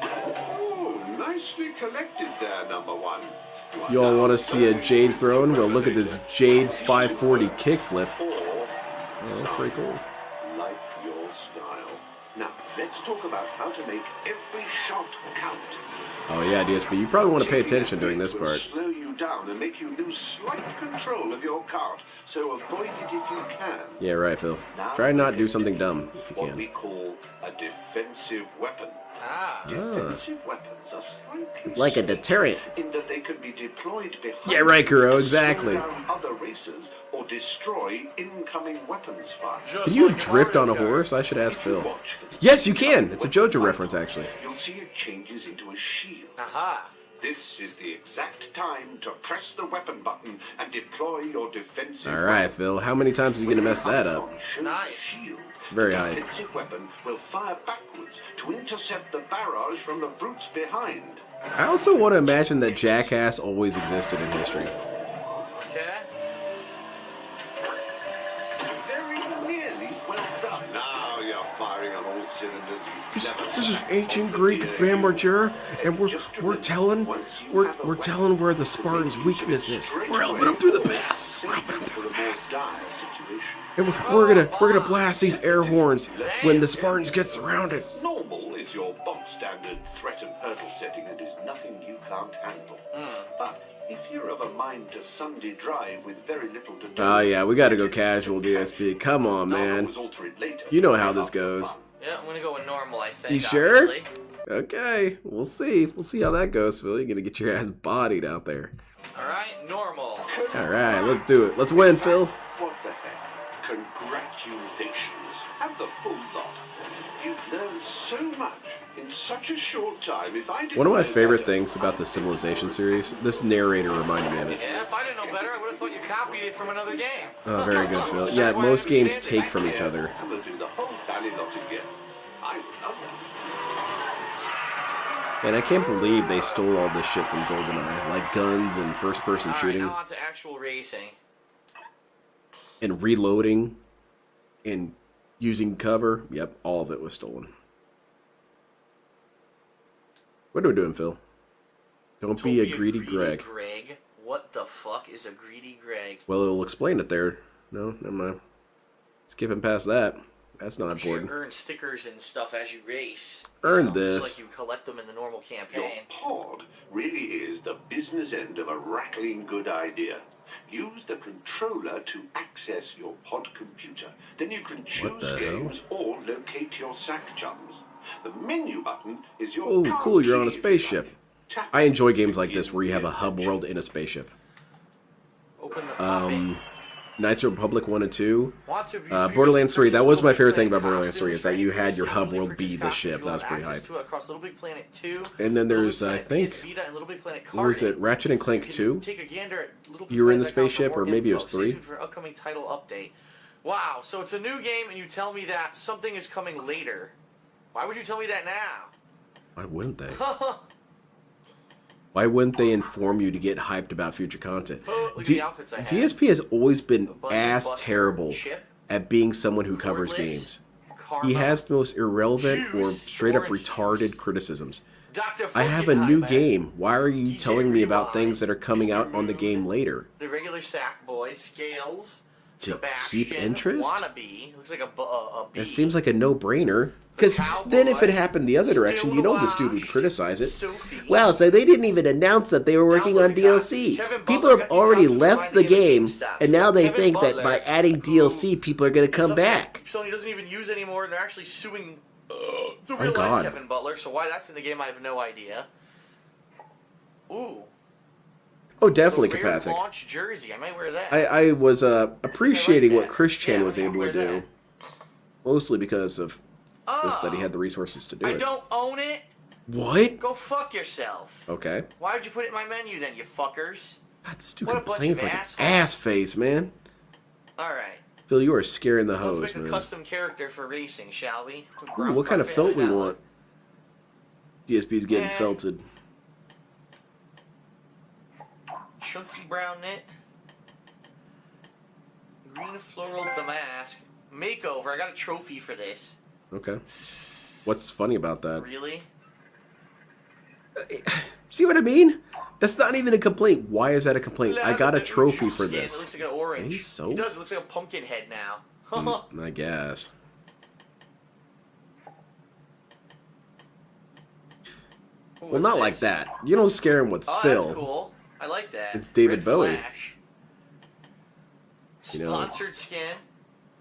Oh, nicely collected there, number one. You all want to see a Jade throne? Well, look at this Jade 540 kickflip. Oh, that's pretty cool. Like your style. Now, let's talk about how to make every shot count. Oh yeah, DSP, you probably want to pay attention during this part. Slow you down and make you lose slight control of your cart, so avoid it if you can. Yeah, right, Phil. Now Try not to do something dumb if you what can. we call a defensive weapon. Defensive weapons are slightly It's like a deterrent. in that they can be deployed behind Yeah, right, Kuro, to exactly. slow down other racers or destroy incoming weapons fire. Can you drift on a horse? I should ask Phil. Yes, you can. It's a JoJo reference, actually. You'll see it changes into a shield. Aha! This is the exact time to press the weapon button and deploy your defensive All right, Phil. How many times are you going to mess that up? shield. Very The high. defensive weapon will fire backwards to intercept the barrage from the brutes behind. I also want to imagine that Jackass always existed in history. Okay. Very nearly well done. Now you're firing on all cylinders. This is ancient Greek Bammerger, and we're telling where the Spartans' weakness is. We're helping them through the pass. We're helping them through the pass. And we're gonna blast these air horns when the Spartans get surrounded. Normal is your bog standard threat and hurdle setting and is nothing you can't handle. But if you're of a mind to Sunday drive with very little to do, Oh yeah, we gotta go casual, DSP. Come on, man. You know how this goes. Yeah, I'm gonna go with normal, I think. You sure? Obviously. Okay, we'll see. We'll see how that goes, Phil. You're gonna get your ass bodied out there. Alright, normal. All right, let's do it. Let's win, Phil. what the heck? Congratulations. Have the full lot. You've learned so much in such a short time. If I didn't One of my know favorite better, things about the Civilization series, this narrator reminded me of it. Yeah, if I didn't know better, I would have thought you copied it from another game. Oh, very good, Phil. Yeah, most games take from each other. And we'll do the whole bally lot again. I love that. And I can't believe they stole all this shit from GoldenEye, like guns and first-person shooting, Now on to actual racing. and reloading, and using cover. Yep, all of it was stolen. What are we doing, Phil? Don't be a greedy Greg. What the fuck is a greedy Greg? Well, it'll explain it there. No, never mind. Skipping past that. That's not important. You earn stickers and stuff as you race. Earn Just this. like you collect them in the normal Your campaign. pod really is the business end of a rattling good idea. Use the controller to access your pod computer. Then you can choose the hell? games or locate your sack chums. The menu button is your Oh, car cool, you're on a key. spaceship. I enjoy games like this where you have a hub world in a spaceship. Open the Knights of the Republic 1 and 2. Want to abuse Borderlands 3, that was my favorite thing about playing Borderlands 3, is that you had your hub world be the ship. That was pretty hype. access to it across Little Big Planet 2. And then Little there's, Big I Planet think, PS Vita, and Little Big Planet what was it, Karting. Ratchet and Clank 2? Take a gander at Little Big You were in the Planet.com for spaceship, more or maybe it info. was Stay 3? tuned for upcoming title update. Wow, so it's a new game, and you tell me that something is coming later. Why would you tell me that now? Why wouldn't they? Why wouldn't they inform you to get hyped about future content? Look at the outfits I have. DSP has always been ass Buster terrible ship. at being someone who covers Cordless. games. Karma. He has the most irrelevant or Juice. straight up Orange retarded criticisms. Dr. I have a new Funkenheimer. game. Why are you DJ telling me about Rewind. things that are coming out on the game later? The regular sack boy, Scales, To Sebastian, keep interest? Wannabe. Looks like a bee. That seems like a no-brainer. Because then if it happened the other direction, you know this dude would criticize it. Wow, so they didn't even announce that they were working on DLC. People have already left the game, and now they think that by adding DLC, people are going to come back. Sony doesn't even use anymore. They're actually suing the Oh, real life God. Kevin Butler. So why that's in the game, I have no idea. Ooh. Oh, definitely The rear Kapathic. launch jersey. I might wear that. I was appreciating what Chris Chan Yeah, was I might able to wear do. Mostly because of this, that he had the resources to do I it. don't own it. What? Go fuck yourself. Okay. Why would you put it in my menu then, you fuckers? God, this dude What a bunch complains of like an assholes. ass face, man. Alright. Phil, you are scaring the Let's hose, make a man. custom character for racing, shall we? Ooh, what kind of felt we want? DSP's getting felted. Chunky brown knit. Green floral damask. Makeover. I got a trophy for this. Okay. What's funny about that? Really? See what I mean? That's not even a complaint. Why is that a complaint? I got a Leather trophy juice for skin. this. It looks like an orange. Hey, so? It does. It looks like a pumpkin head now. I guess. Well, not like that. You don't scare him with Oh, Phil. that's cool. I like that. It's David Red Bowie. Flash. You know, Sponsored skin.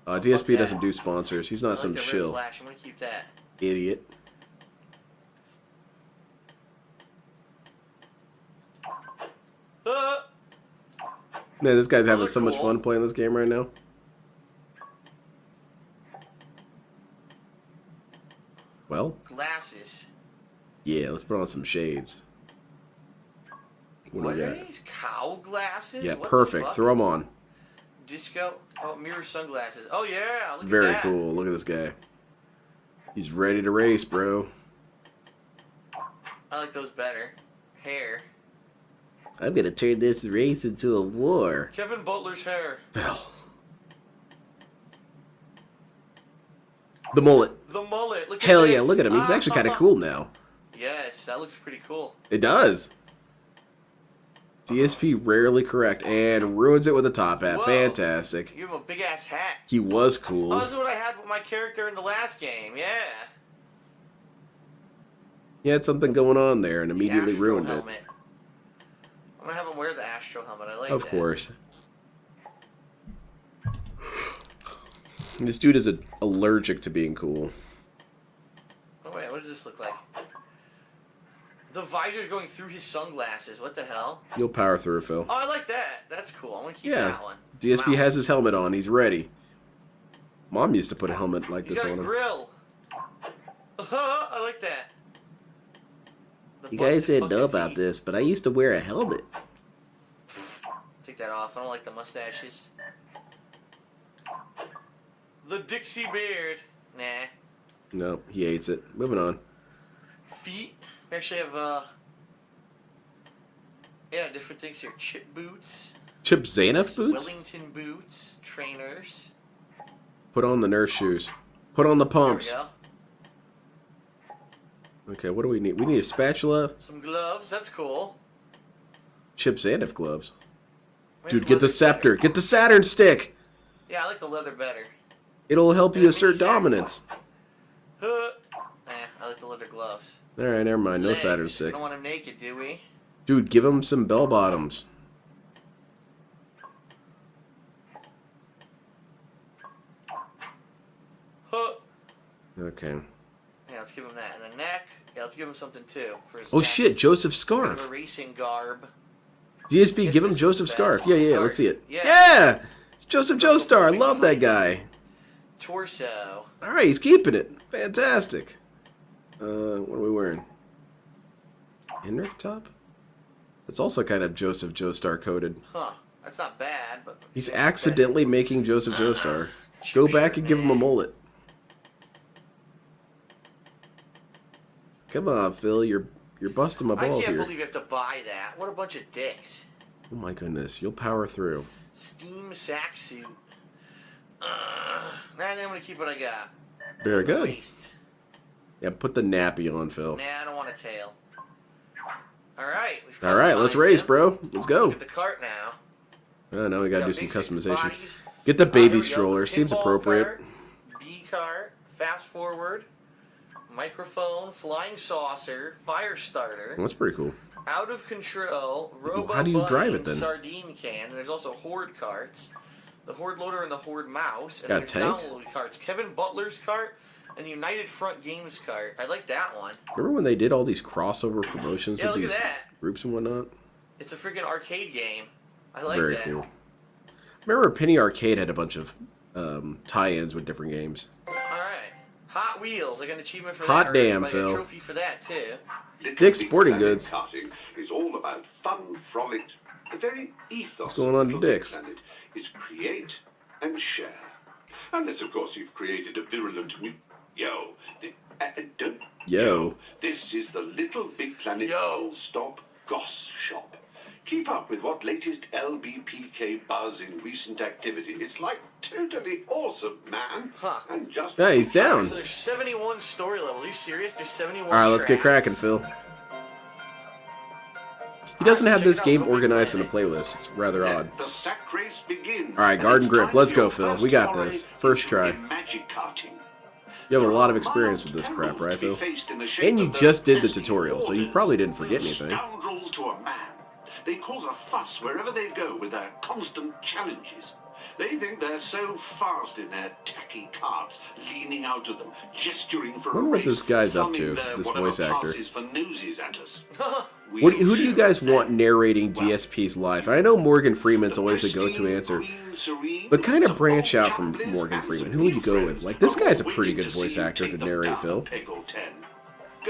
DSP doesn't do sponsors. He's not I like some the Red shill. Flash. I'm gonna keep that. Idiot. Man, this guy's having so much fun playing this game right now. Well, Glasses. yeah, let's put on some shades. What do we are got? these? Cow glasses? Yeah, What the perfect. fuck? Throw them on. Disco. Oh, mirror sunglasses. Oh yeah, look Very at that. cool. Look at this guy. He's ready to race, bro. I like those better. Hair. I'm gonna turn this race into a war. Kevin Butler's hair. Well. The mullet. The mullet. Look at Hell this. yeah, look at him. He's actually kind of cool now. Yes, that looks pretty cool. It does. DSP rarely correct and ruins it with a top hat. Whoa. Fantastic. You have a big ass hat. He was cool. Oh, this is what I had with my character in the last game. Yeah. He had something going on there and immediately Astro ruined helmet. I'm gonna have him wear the Astro helmet. I like it. Of that. course. This dude is allergic to being cool. Oh wait, what does this look like? The visor's going through his sunglasses. What the hell? You'll power through, Phil. Oh, I like that. That's cool. I'm gonna keep Yeah. that one. DSP has his helmet on. He's ready. Mom used to put a helmet like He's this got on a him. grill. I like that. The You guys busted didn't know fucking about teeth. this, but I used to wear a helmet. Take that off. I don't like the mustaches. The Dixie beard. Nah. No, he hates it. Moving on. Feet. We actually have yeah, different things here. Chip boots. Chip Zaneth boots? Wellington boots. Trainers. Put on the nurse shoes. Put on the pumps. There we go. Okay, what do we need? We need a spatula. Some gloves. That's cool. Chip Zaneth gloves. Maybe Dude, get the leather scepter. Get the Saturn stick. Yeah, I like the leather better. It'll help you assert dominance. I like the leather gloves. Alright, never mind. No Legs. Saturn We stick. don't want him naked, do we? Dude, give him some bell bottoms. Okay. Yeah, let's give him that. And the neck. Yeah, let's give him something too. For his Oh neck. shit, Joseph Give Scarf. him a racing garb. DSP, give him this is Joseph the Scarf. best. Yeah, yeah, Start. let's see it. Yeah. Yeah! It's Joseph Joestar. I love that guy. Torso. Alright, he's keeping it. Fantastic. What are we wearing? Henrik top? That's also kind of Joseph Joestar coded. Huh. That's not bad, but He's accidentally making Joseph Joestar. Go back and give him a mullet. Come on, Phil. You're busting my I balls can't here. believe you have to buy that. What a bunch of dicks. Oh my goodness. You'll power through. Steam sack suit. Nah, I think I'm gonna keep what I got. Very good. Waist. Yeah, put the nappy on, Phil. Nah, I don't want a tail. Alright. Alright, let's race, bro. Let's go. Get the cart now. Oh, now we gotta got do some basic customization. bodies. Get the Here baby we go. stroller. Seems Pinball appropriate. cart, B cart, fast forward, microphone, flying saucer, fire starter, That's pretty cool. out of control, robo How do you bunny, drive it and then? sardine can. And there's also horde carts, the horde loader and the horde mouse. And Got a there's tank? download carts. Kevin Butler's cart and the United Front Games cart. I like that one. Remember when they did all these crossover promotions Yeah, with look at these that. groups and whatnot? It's a freaking arcade game. I like Very that. cool. Remember Penny Arcade had a bunch of tie-ins with different games. Alright. Hot Wheels. I got an achievement for Hot that. damn, I got Phil. a trophy for that too. Dick's Sporting Goods. Karting is all about fun, frolic. The very ethos What's going on of to Little Dick's? Big Planet is create and share. Unless, of course, you've created a virulent don't. Yo. This is the Little Big Planet Stop Goss Shop. Keep up with what latest LBPK buzz in recent activity. It's like totally awesome, man. Huh. And just Yeah, he's down. So there's 71 story levels. Are you serious? There's 71 Alright, let's get tracks. cracking, Phil. He doesn't have this game organized in a playlist. It's rather odd. the sack race begins. Alright, Garden Grip. Let's go, Phil. We got this. First try. Magic karting. You have a lot of experience with this crap, right, Phil? And you just did the tutorial, so you probably didn't forget anything. Scoundrels to a man. They cause a fuss wherever they go with their constant challenges. They think they're so fast in their tacky carts, leaning out of them, gesturing for I wonder a what race, this guy's up thumbing to, their this whatever voice actor. passes for nosies at us. Who do you guys want narrating DSP's life? I know Morgan Freeman's always a go-to answer, but kind of branch out from Morgan Freeman. Who would you go with? Like, this guy's a pretty good voice actor to narrate Phil.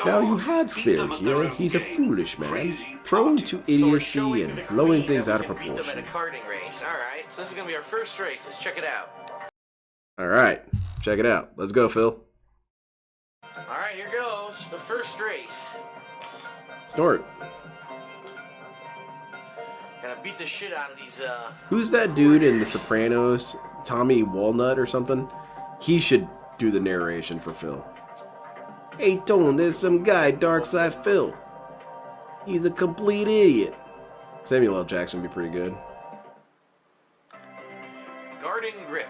Now you had Phil here. He's a foolish man, prone to idiocy and blowing things out of Beat them in a proportion. karting race. All right, so this is gonna be our first race. Let's check it out. All right, check it out. Let's go, Phil. All right, here goes the first race. Snort. Gonna beat the shit out of these. Who's that dude in The Sopranos? Tommy Walnut or something? He should do the narration for Phil. Hey, Tone, there's some guy, Darkside Phil. He's a complete idiot. Samuel L. Jackson would be pretty good. Guarding grip.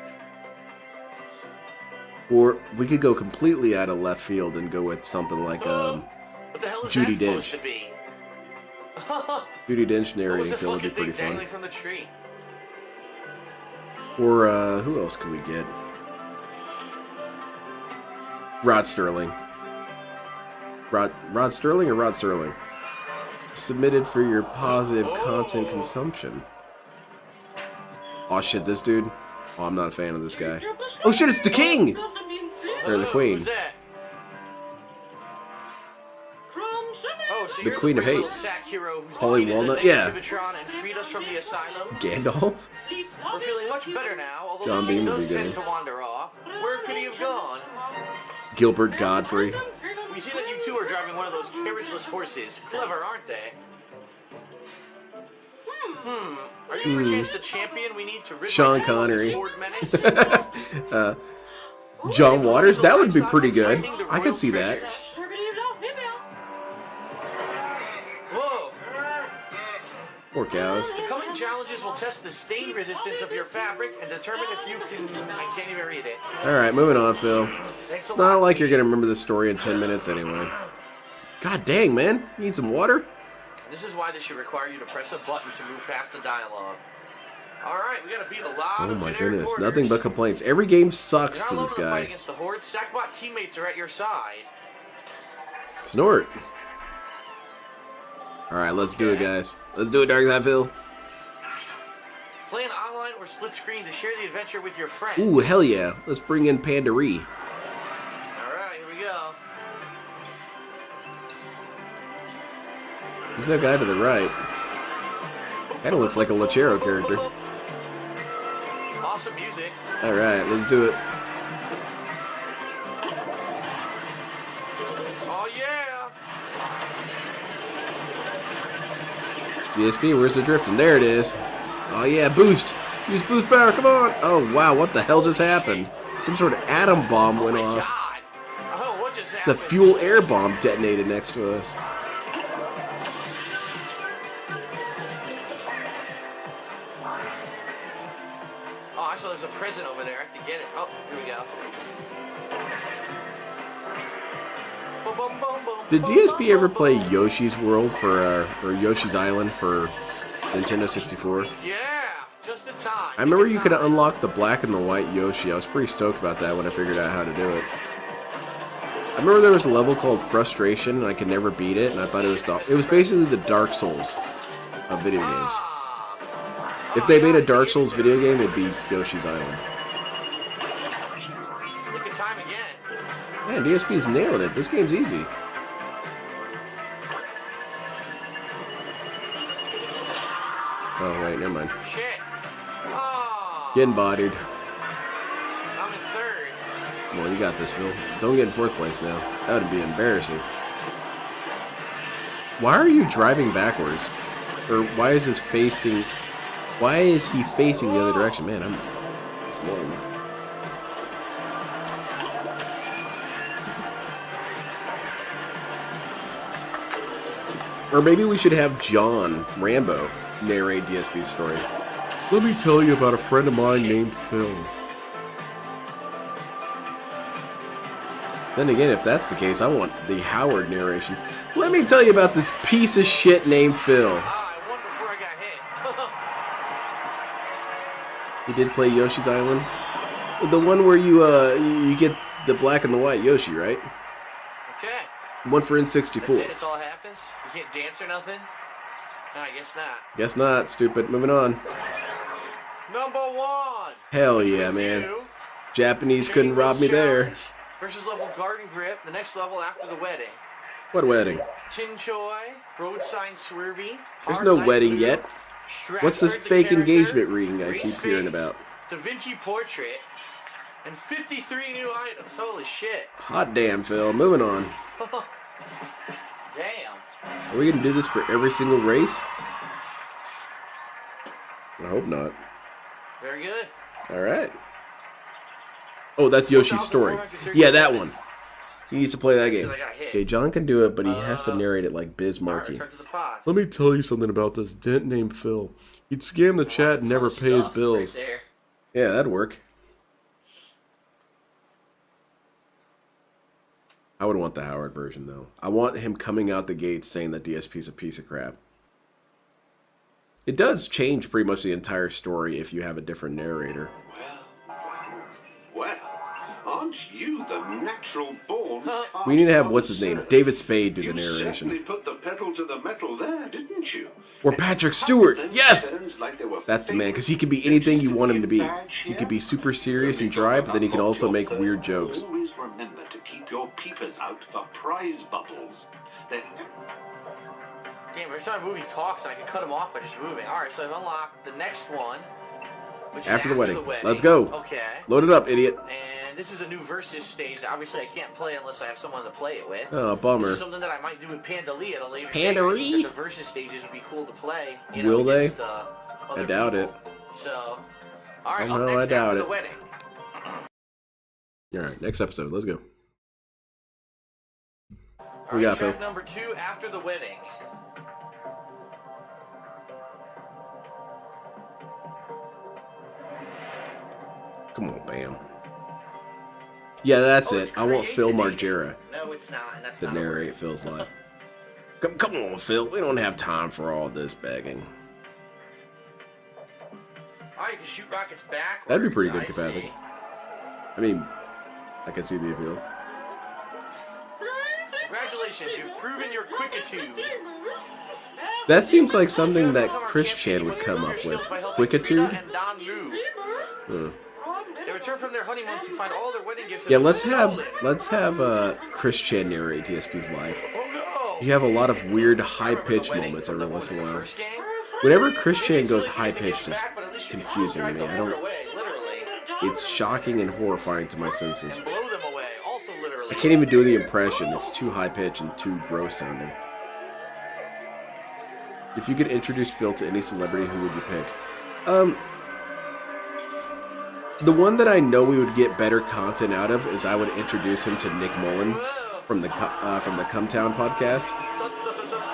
Or we could go completely out of left field and go with something like What the hell is Judi that supposed Dench. to be? Judi Dench What was narrating the Phil would be fucking pretty thing fun. dangling from the tree? Or who else could we get? Rod Sterling. Rod Sterling or Rod Sterling? Submitted for your positive content consumption. Oh shit, this dude? Oh, I'm not a fan of this guy. Oh shit, it's the king! Or the queen. Who's that? Oh, so The you're Queen of brave Hate. little sack hero who's Holly defeated the Walnut? Yeah. Megatron and freed us from the asylum. Gandalf? We're feeling much better now, although John the king Beam would does be tend good. to wander off. Where could he have gone? Gilbert Godfrey. We see that you two are driving one of those carriageless horses. Clever, aren't they? Are you perchance the champion we need to rid Sean my people of this Connery. horde menace? John Waters? That would be pretty good. I could see that. Whoa! Poor cows. The coming challenges will test the stain resistance of your fabric and determine if you can... I can't even read it. Alright, moving on, Phil. It's not like you're gonna remember the story in 10 minutes anyway. God dang, man. You need some water? This is why this should require you to press a button to move past the dialogue. Alright, we gotta beat a lot Oh of my generic goodness, orders. nothing but complaints. Every game sucks You're to not this alone in the fight guy. against the horde. Stackbot teammates are at your side. Snort. Alright, let's do it, guys. Let's do it, Darkside Phil. Play an online or split screen to share the adventure with your friends. Ooh, hell yeah. Let's bring in Pandaree. Alright, here we go. Who's that guy to the right? Kinda looks like a Lechero character. Awesome music. Alright, let's do it. Oh yeah! DSP, where's the drifting? There it is. Oh yeah, boost! Use boost power, come on! Oh wow, what the hell just happened? Some sort of atom bomb went off. Oh, what just The happened? fuel air bomb detonated next to us. Oh, I saw there's a present over there. I have to get it. Oh, here we go. Boom, boom, boom, boom, Did boom, DSP boom, ever boom, play boom. Yoshi's World for, or Yoshi's Island for Nintendo 64? Yeah, just in time. I remember you could unlock the black and the white Yoshi. I was pretty stoked about that when I figured out how to do it. I remember there was a level called Frustration, and I could never beat it, and I thought it was basically the Dark Souls of video games. If they made a Dark Souls video game, it'd be Yoshi's Island. Look at time again. Man, DSP's nailing it. This game's easy. Oh, wait, never mind. Shit. Oh, Getting bodied. I'm in third. Well, you got this, Phil. Don't get in fourth place now. That would be embarrassing. Why are you driving backwards? Or why is this facing... Why is he facing the other direction? Man, I'm... It's warm. Or maybe we should have John Rambo narrate DSP's story. Let me tell you about a friend of mine named Phil. Then again, if that's the case, I want the Howard narration. Let me tell you about this piece of shit named Phil. I won before I You did play Yoshi's Island? The one where you get the black and the white Yoshi, right? Okay. One for N64. That's it? That's all that happens? You can't dance or nothing? No, I guess not. Guess not, stupid. Moving on. Number 1. Hell yeah, man. Japanese couldn't rob me there. Versus level Garden Grip. The next level after the wedding. What wedding? Tin Choi, Road Sign Swervy. There's no wedding yet. What's this fake engagement ring I keep hearing about? Da Vinci Portrait. And 53 new items. Holy shit. Hot damn, Phil. Moving on. Damn. Are we going to do this for every single race? I hope not. Very good. Alright. Oh, that's Yoshi's story. Yeah, that one. He needs to play that game. Okay, John can do it, but he has to narrate it like Biz Markie. Let me tell you something about this dent named Phil. He'd scam the chat and never pay his bills. Yeah, that'd work. I would want the Howard version, though. I want him coming out the gate saying that DSP's a piece of crap. It does change pretty much the entire story if you have a different narrator. Well, aren't you the natural born? We need to have, what's his name, David Spade do the You certainly narration. put the pedal to the metal there, didn't you? Or Patrick Stewart! Yes! Sounds like they were That's the man, because he can be anything you want him to be. He could be super serious and dry, but then he can also make weird jokes. Always remember to keep your peepers out for prize bubbles. Then Damn, every time a movie talks, and I can cut him off by just moving. Alright, so I've unlocked the next one. Which is After the wedding. Let's go. Okay. Load it up, idiot. And this is a new versus stage. Obviously, I can't play unless I have someone to play it with. Oh, bummer. This is something that I might do with Panda Lee at a later Panda date. I Lee? think that the versus stages would be cool to play. You know, Will they? against, I doubt it. So, alright, Oh, up no, next I doubt after it. the wedding. Alright, next episode. Let's go. Alright, We got Phil. track number 2, after the wedding. Come on, Bam. Yeah, that's it. I want Phil Margera No, it's not, and that's to not a word. narrate Phil's life. Come on, Phil. We don't have time for all this begging. Alright, you can shoot rockets backwards. That'd be pretty good, I Kapathic. see. I mean, I can see the appeal. Congratulations, you've proven your quickitude. That seems like something that Chris Chan would come up with. Quickitude? And Don Lu. Hmm. They return from their honeymoon to find all their wedding gifts. Yeah, let's have Chris Chan narrate DSP's life. You have a lot of weird high-pitched moments every once in a while. Whenever Chris Chan goes high-pitched, it's confusing to me. I don't. It's shocking and horrifying to my senses. I can't even do the impression. It's too high-pitched and too gross sounding. If you could introduce Phil to any celebrity, who would you pick? The one that I know we would get better content out of is I would introduce him to Nick Mullen from the Cumtown podcast,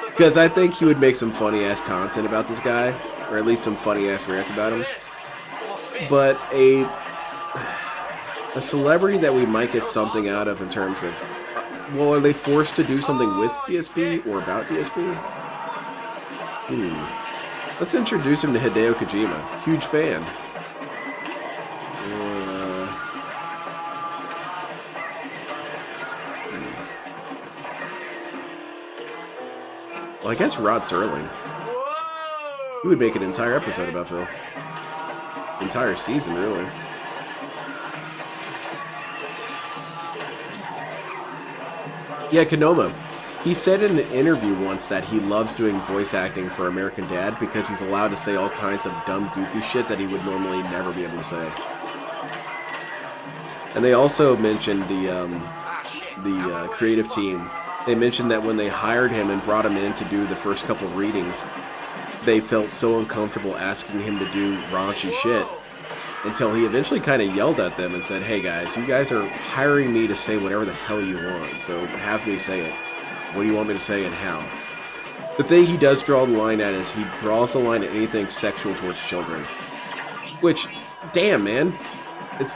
because I think he would make some funny ass content about this guy, or at least some funny ass rants about him. But a celebrity that we might get something out of in terms of, well, are they forced to do something with DSP or about DSP? Let's introduce him to Hideo Kojima. Huge fan. Well, I guess Rod Serling. He would make an entire episode about Phil. Entire season, really. Yeah, Konoma. He said in an interview once that he loves doing voice acting for American Dad because he's allowed to say all kinds of dumb, goofy shit that he would normally never be able to say. And they also mentioned the creative team. They mentioned that when they hired him and brought him in to do the first couple readings, they felt so uncomfortable asking him to do raunchy shit until he eventually kind of yelled at them and said, "Hey guys, you guys are hiring me to say whatever the hell you want, so have me say it. What do you want me to say and how?" The thing he does draw the line at is he draws the line at anything sexual towards children. Which, damn man,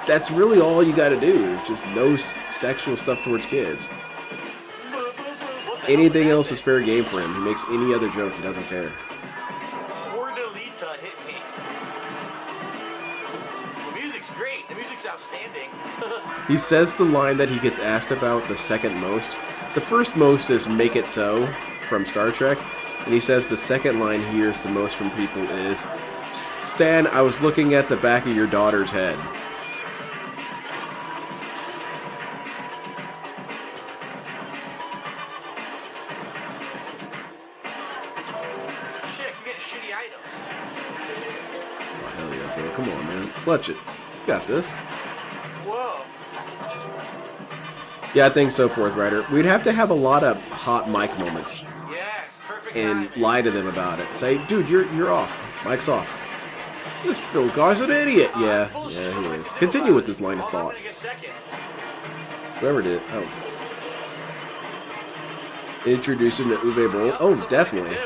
that's really all you gotta do is just no sexual stuff towards kids. Anything else is fair game for him. He makes any other joke, he doesn't care. outstanding. He says the line that he gets asked about the second most. The first most is "Make It So" from Star Trek, and he says the second line he hears the most from people is, "Stan, I was looking at the back of your daughter's head." Shit, you're getting shitty items. Oh, hell yeah, Phil. Come on, man. Clutch it. You got this. Whoa. Yeah, I think so, Fourth Rider. We'd have to have a lot of hot mic moments. Yes, perfect And timing. lie to them about it. Say, dude, you're off. Mic's off. This Phil guy's an idiot. Yeah, he is. Continue with this line of thought. Whoever did. Oh. Introduce him to Uwe Boll. Oh, definitely.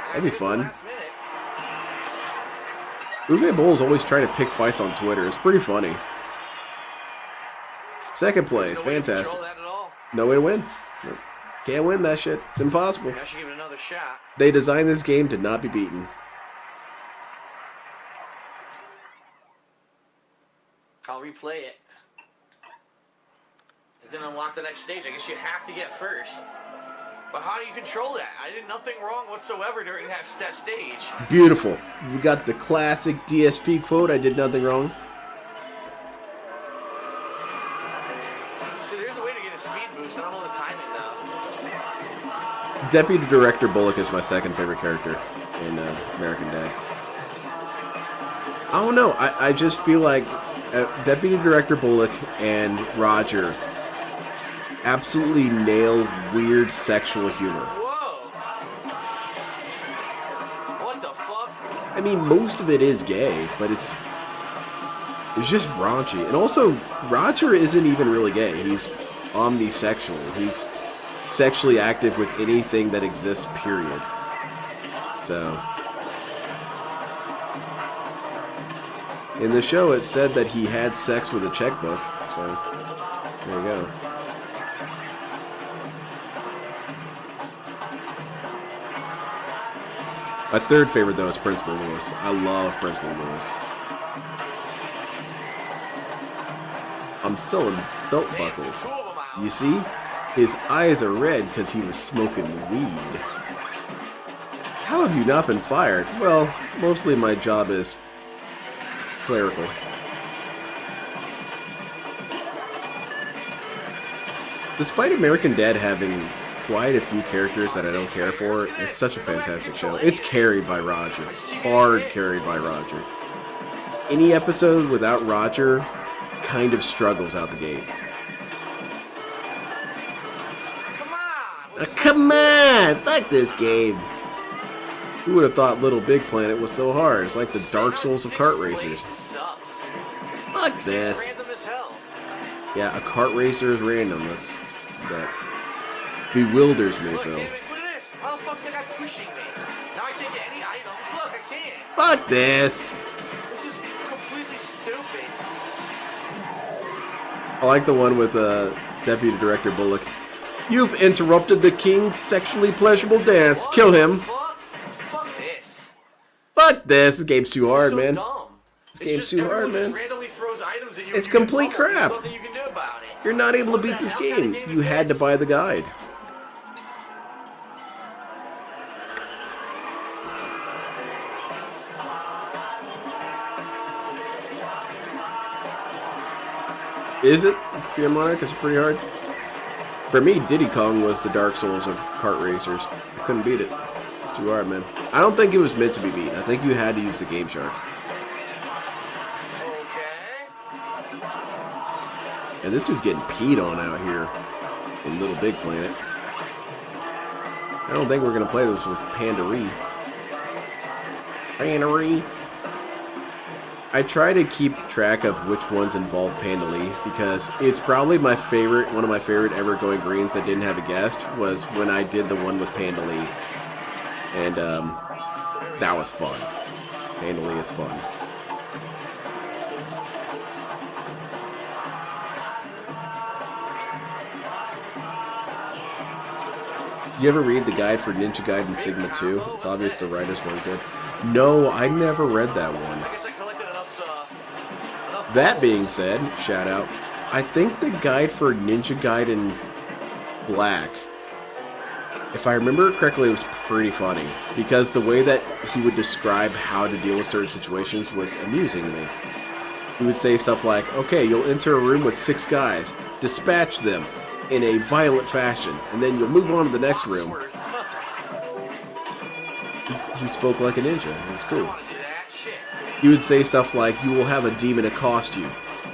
That'd be fun. Uwe Boll's always trying to pick fights on Twitter. It's pretty funny. Second place. Fantastic. No way to win. Can't win that shit. It's impossible. I should give it another shot. They designed this game to not be beaten. I'll replay it. It didn't unlock the next stage. I guess you have to get first. But how do you control that? I did nothing wrong whatsoever during that stage. Beautiful. We got the classic DSP quote, "I did nothing wrong." So there's a way to get a speed boost. I don't know the timing though. Deputy Director Bullock is my second favorite character in American Dad. I don't know. I just feel like Deputy Director Bullock and Roger absolutely nail weird sexual humor. What the fuck? I mean, most of it is gay, but it's just raunchy. And also, Roger isn't even really gay. He's omnisexual. He's sexually active with anything that exists, period. So, in the show, it said that he had sex with a checkbook. So, there you go. My third favorite, though, is Principal Lewis. I love Principal Lewis. I'm selling belt buckles. You see? His eyes are red because he was smoking weed. How have you not been fired? Well, mostly my job is clerical. Despite American Dad having quite a few characters that I don't care for, it's such a fantastic show. It's carried by Roger. Hard carried by Roger. Any episode without Roger kind of struggles out the gate. Come on! Fuck this game! Who would have thought Little Big Planet was so hard? It's like the Dark Souls of kart racers. Fuck this. Yeah, a kart racer is random. That bewilders me, Phil. Look at this. How the fuck's that guy pushing me? Now I can't get any items. Look, I can't. Fuck this! This is completely stupid. I like the one with Deputy Director Bullock. You've interrupted the king's sexually pleasurable dance. Kill him. Fuck this. Fuck this. This game's too hard, So man. dumb. This game's too hard, man. Randomly throws items at you. It's complete crap. There's nothing you can do about it. You're not able to beat this game. You had to buy the guide. Is it? Pure Monarch? It's pretty hard. For me, Diddy Kong was the Dark Souls of kart racers. I couldn't beat it. It's too hard, man. I don't think it was meant to be beat. I think you had to use the Game Shark. And this dude's getting peed on out here in Little Big Planet. I don't think we're going to play this with Pandaree. Pandaree. I try to keep track of which ones involve Pandalee because it's probably my favorite, one of my favorite ever Going Greens that didn't have a guest was when I did the one with Pandalee. And that was fun. Pandalee is fun. You ever read the guide for Ninja Gaiden Sigma 2? It's obvious the writers weren't good. No, I never read that one. I guess I collected enough That being said, shout out, I think the guide for Ninja Gaiden Black, if I remember correctly, it was pretty funny, because the way that he would describe how to deal with certain situations was amusing to me. He would say stuff like, okay, you'll enter a room with 6 guys, dispatch them in a violent fashion, and then you'll move on to the next room. He spoke like a ninja. It was cool. He would say stuff like, you will have a demon accost you,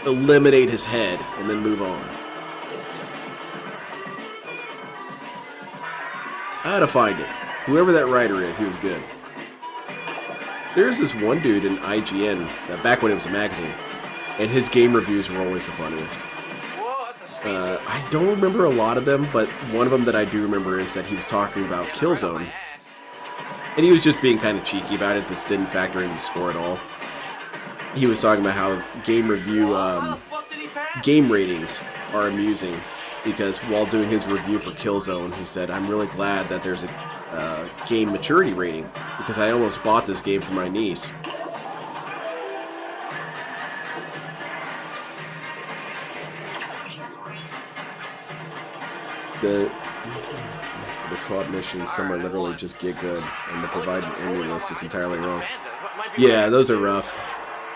eliminate his head, and then move on. I had to find it. Whoever that writer is, he was good. There's this one dude in IGN, back when it was a magazine, and his game reviews were always the funniest. I don't remember a lot of them, but one of them that I do remember is that he was talking about Killzone. And he was just being kind of cheeky about it. This didn't factor into the score at all. He was talking about how game review, game ratings are amusing. Because while doing his review for Killzone, he said, I'm really glad that there's a game maturity rating. Because I almost bought this game for my niece. The co-op missions, some are literally just get good, and the provided enemy list is entirely wrong. Yeah, those are rough.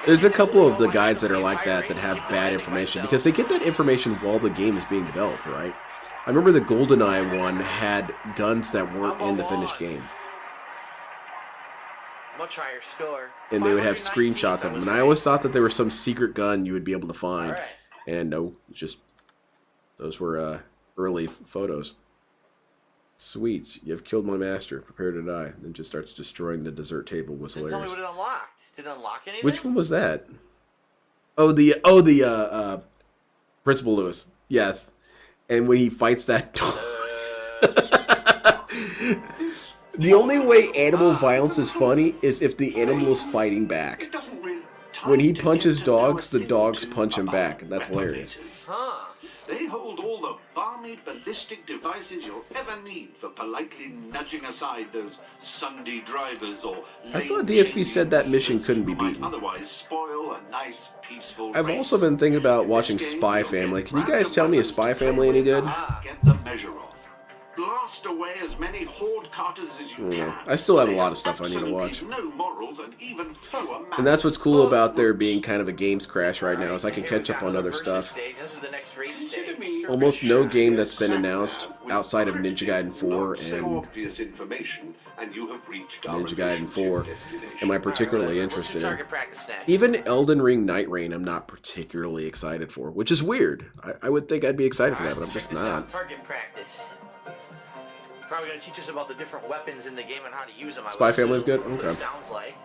There's a couple of the guides that are like that that have bad information, because they get that information while the game is being developed, right? I remember the GoldenEye one had guns that weren't in the finished game. Much higher score. And they would have screenshots of them, and I always thought that there was some secret gun you would be able to find. And no, just those were early photos. Sweets, you have killed my master. Prepare to die. And then just starts destroying the dessert table. Was hilarious. Tell me what it unlocked. Did it unlock anything? Which one was that? Oh, the Principal Lewis. Yes. And when he fights that dog. The only way animal violence is funny is if the animal is fighting back. When he punches dogs, the dogs punch him back, and that's hilarious. They hold all the balmy ballistic devices you'll ever need for politely nudging aside those Sunday drivers or I thought DSP said that mission couldn't be beaten. otherwise spoil a nice peaceful I've race. also been thinking about watching Spy Family. Can you guys tell me, is Spy Family any good? Get the measure off. Blast away as many horde carters as you can. I still have a lot of stuff I need to watch. No morals and even throw a And that's what's cool about there being kind of a games crash right now, is I can catch up on other stuff. This is the next race stage. Almost no game that's been announced outside of Ninja Gaiden 4 and obvious information, and you have reached Ninja Gaiden 4 am I particularly interested in. Target practice next. Even Elden Ring Night Rain I'm not particularly excited for, which is weird. I would think I'd be excited for that, but I'm just not. Target practice. Probably going to teach us about the different weapons in the game and how to use them. Spy Family's good? Okay. Sounds like.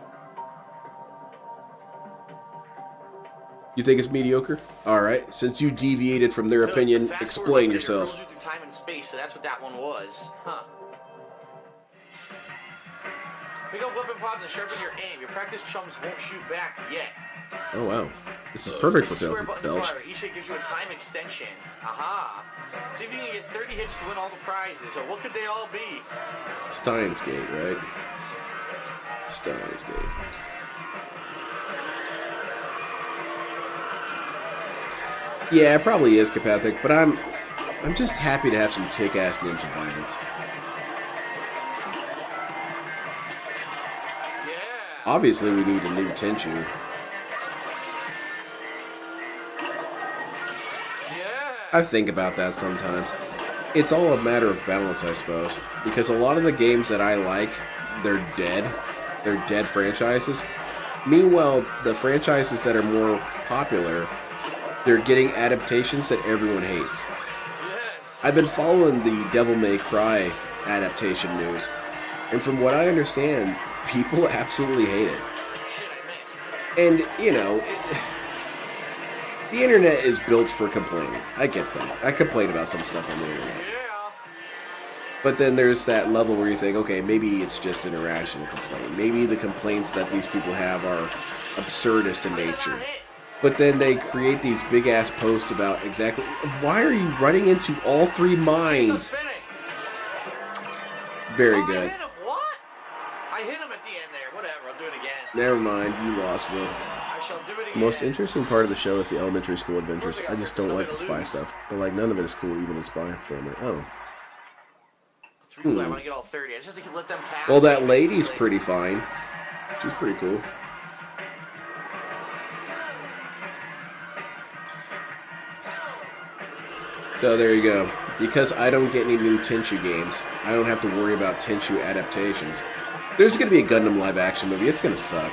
You think it's mediocre? Alright, since you deviated from their opinion, explain yourself. Time and space, so that's what that one was. Huh. Pick up weapon pods and sharpen your aim. Your practice chums won't shoot back yet. Oh wow. This is perfect for Square button Belch. fire. Each hit gives you a time extension. Aha. See if you can get 30 hits to win all the prizes. Or what could they all be? Steins Gate, right? Steins Gate. Yeah, it probably is Kapathic, but I'm just happy to have some kick-ass ninja violence. Yeah. Obviously, we need a new Tenchu. I think about that sometimes. It's all a matter of balance, I suppose. Because a lot of the games that I like, they're dead. They're dead franchises. Meanwhile, the franchises that are more popular, they're getting adaptations that everyone hates. I've been following the Devil May Cry adaptation news, and from what I understand, people absolutely hate it. And, you know, the internet is built for complaining. I get that. I complain about some stuff on the internet. But then there's that level where you think, okay, maybe it's just an irrational complaint. Maybe the complaints that these people have are absurdist in nature. But then they create these big-ass posts about exactly, why are you running into all 3 mines? Very good. What? I hit him at the end there. Whatever, I'll do it again. Never mind, you lost, Will. I shall do it The again. most interesting part of the show is the elementary school adventures. I just don't like the spy stuff. But like none of it is cool, even the spy film. Oh. It's really cool. I want to get all 30. I just have to let them pass. Well, that lady's pretty fine. She's pretty cool. So there you go. Because I don't get any new Tenchu games, I don't have to worry about Tenchu adaptations. There's going to be a Gundam live-action movie. It's going to suck.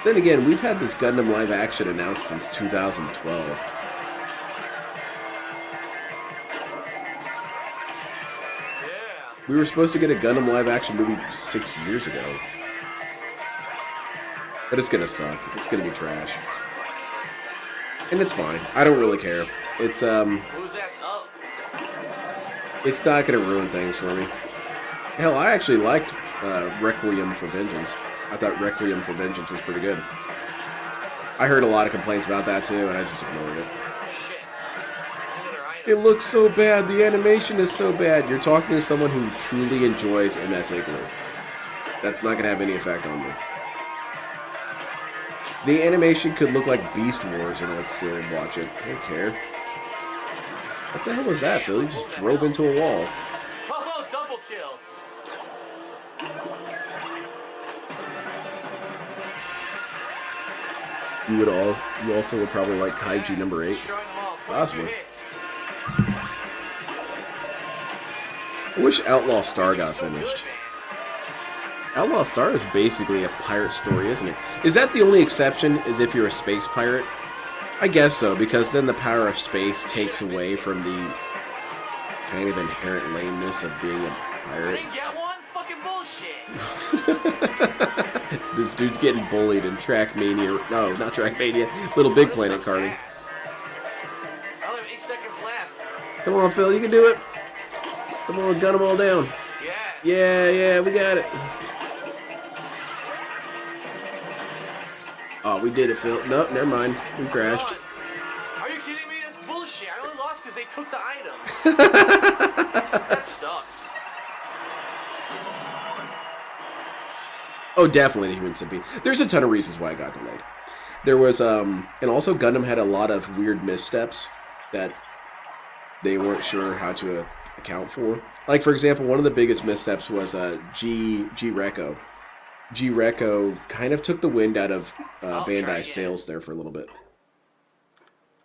Then again, we've had this Gundam live-action announced since 2012. We were supposed to get a Gundam live-action movie 6 years ago. But it's going to suck. It's going to be trash. And it's fine. I don't really care. It's not going to ruin things for me. Hell, I actually liked Requiem for Vengeance. I thought Requiem for Vengeance was pretty good. I heard a lot of complaints about that too, and I just ignored it. It looks so bad. The animation is so bad. You're talking to someone who truly enjoys MS Igloo. That's not going to have any effect on me. The animation could look like Beast Wars, and I'd still watch it. I don't care. What the hell was that, Phil? You just drove into a wall. Oh, double kill. You also would probably like Kaiju number 8. Possibly. I wish Outlaw Star got finished. Outlaw Star is basically a pirate story, isn't it? Is that the only exception, is if you're a space pirate? I guess so, because then the power of space takes away from the kind of inherent lameness of being a pirate. I didn't get one? Fucking bullshit. This dude's getting bullied in Trackmania. No, not Trackmania. Little Big Planet karting. I only have 8 seconds left. Come on, Phil, you can do it. Come on, gun them all down. Yeah, we got it. Oh, we did it, Phil. No, never mind. We crashed. Are you kidding me? That's bullshit. I only lost because they took the items. That sucks. Oh, definitely Human Centipede. There's a ton of reasons why I got delayed. There was, and also Gundam had a lot of weird missteps that they weren't sure how to account for. Like, for example, one of the biggest missteps was G-Reco. G-Reco kind of took the wind out of Bandai's sails there for a little bit.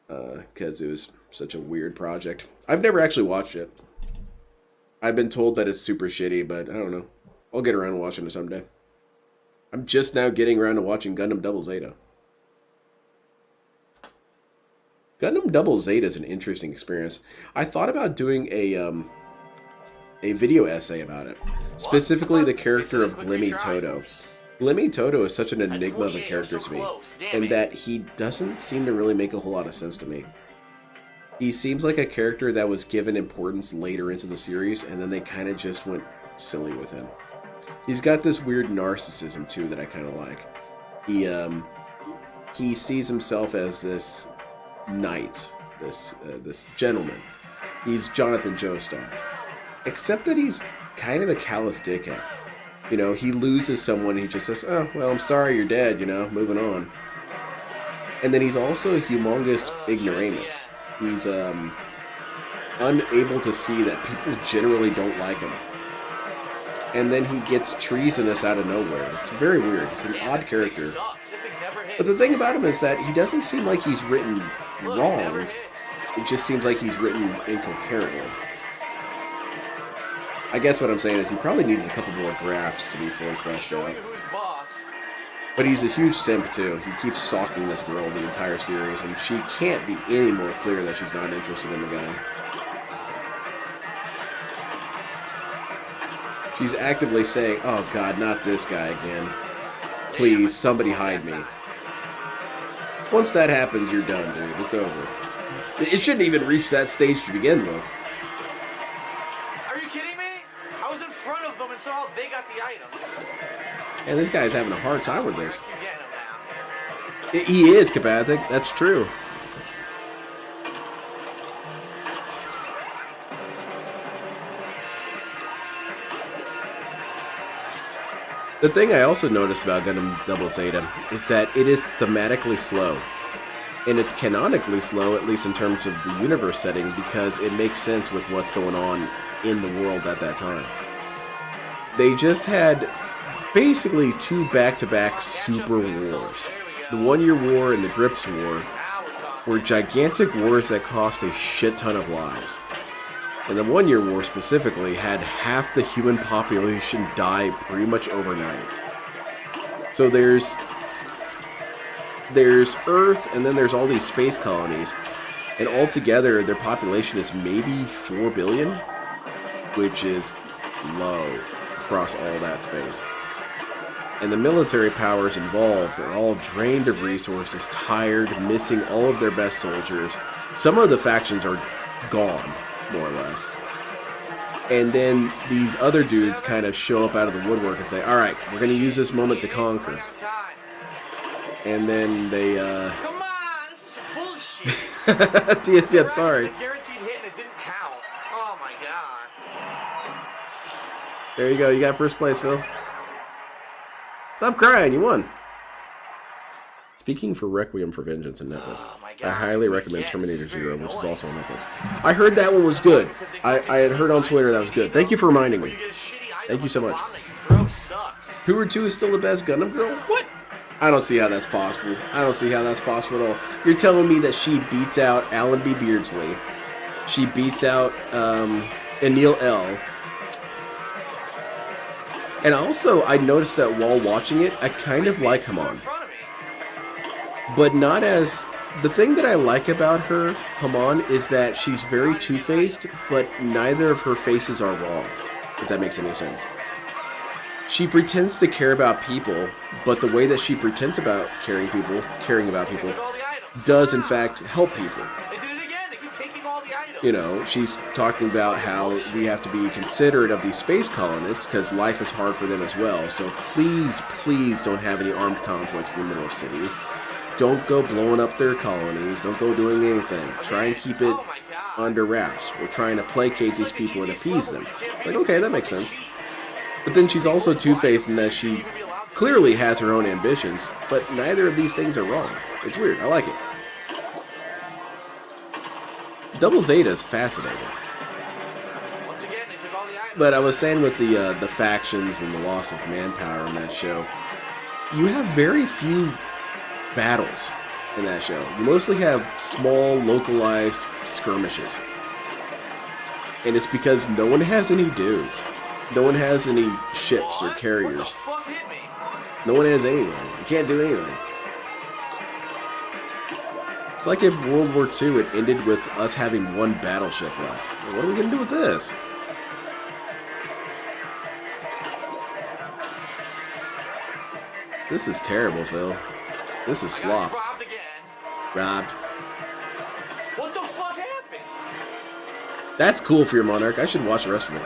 Because it was such a weird project. I've never actually watched it. I've been told that it's super shitty, but I don't know. I'll get around to watching it someday. I'm just now getting around to watching Gundam Double Zeta. Gundam Double Zeta is an interesting experience. I thought about doing a video essay about it. Specifically the character of Glimmy Todo. Glimmy Todo is such an enigma of a character to me, in that he doesn't seem to really make a whole lot of sense to me. He seems like a character that was given importance later into the series, and then they kind of just went silly with him. He's got this weird narcissism too that I kind of like. He sees himself as this knight, this gentleman. He's Jonathan Joestar. Except that he's kind of a callous dickhead. You know, he loses someone, he just says, oh, well, I'm sorry you're dead, you know, moving on. And then he's also a humongous ignoramus. He's unable to see that people generally don't like him. And then he gets treasonous out of nowhere. It's very weird. He's an odd character. But the thing about him is that he doesn't seem like he's written wrong. It just seems like he's written incoherently. I guess what I'm saying is he probably needed a couple more drafts to be fully fleshed out. But he's a huge simp too. He keeps stalking this girl the entire series, and she can't be any more clear that she's not interested in the guy. She's actively saying, oh god, not this guy again. Please, somebody hide me. Once that happens, you're done, dude. It's over. It shouldn't even reach that stage to begin with. Are you kidding me? I was in front of them and somehow they got the items. And this guy's having a hard time with this. He is, Kapathic. That's true. The thing I also noticed about Gundam Double Zeta is that it is thematically slow. And it's canonically slow, at least in terms of the universe setting, because it makes sense with what's going on in the world at that time. They just had basically 2 back-to-back super wars. The One-Year War and the Grips War were gigantic wars that cost a shit ton of lives. And the One-Year War specifically had half the human population die pretty much overnight. So there's Earth, and then there's all these space colonies, and altogether their population is maybe 4 billion, which is low across all that space. And the military powers involved are all drained of resources, tired, missing all of their best soldiers. Some of the factions are gone, more or less. And then these other dudes kind of show up out of the woodwork and say, alright, we're going to use this moment to conquer. And then they, Come on, this is bullshit. DSP, I'm sorry. It's a guaranteed hit and it didn't count. Oh my god. There you go, you got first place, Phil. Stop crying, you won. Speaking for Requiem for Vengeance on Netflix, I highly recommend Terminator Zero, which is also on Netflix. I heard that one was good. I had heard on Twitter that was good. Thank you for reminding me. Thank you so much. Hoover 2 is still the best Gundam girl? What? I don't see how that's possible. I don't see how that's possible at all. You're telling me that she beats out Alan B. Beardsley. She beats out Anil L. And also, I noticed that while watching it, I kind of like Haman. But not as... The thing that I like about her, Haman, is that she's very two-faced, but neither of her faces are wrong, if that makes any sense. She pretends to care about people, but the way that she pretends about caring about people, does in fact help people. You know, she's talking about how we have to be considerate of these space colonists because life is hard for them as well. So please, please don't have any armed conflicts in the middle of cities. Don't go blowing up their colonies. Don't go doing anything. Try and keep it under wraps. We're trying to placate these people and appease them. Like, okay, that makes sense. But then she's also two-faced in that she clearly has her own ambitions, but neither of these things are wrong. It's weird. I like it. Double Zeta is fascinating. But I was saying with the factions and the loss of manpower in that show, you have very few battles in that show. You mostly have small, localized skirmishes. And it's because no one has any dudes. No one has any ships or carriers. No one has anything. You can't do anything. It's like if World War II had ended with us having one battleship left. What are we going to do with this? This is terrible, Phil. This is slop. Robbed. What the fuck happened? That's cool for your Monarch. I should watch the rest of it.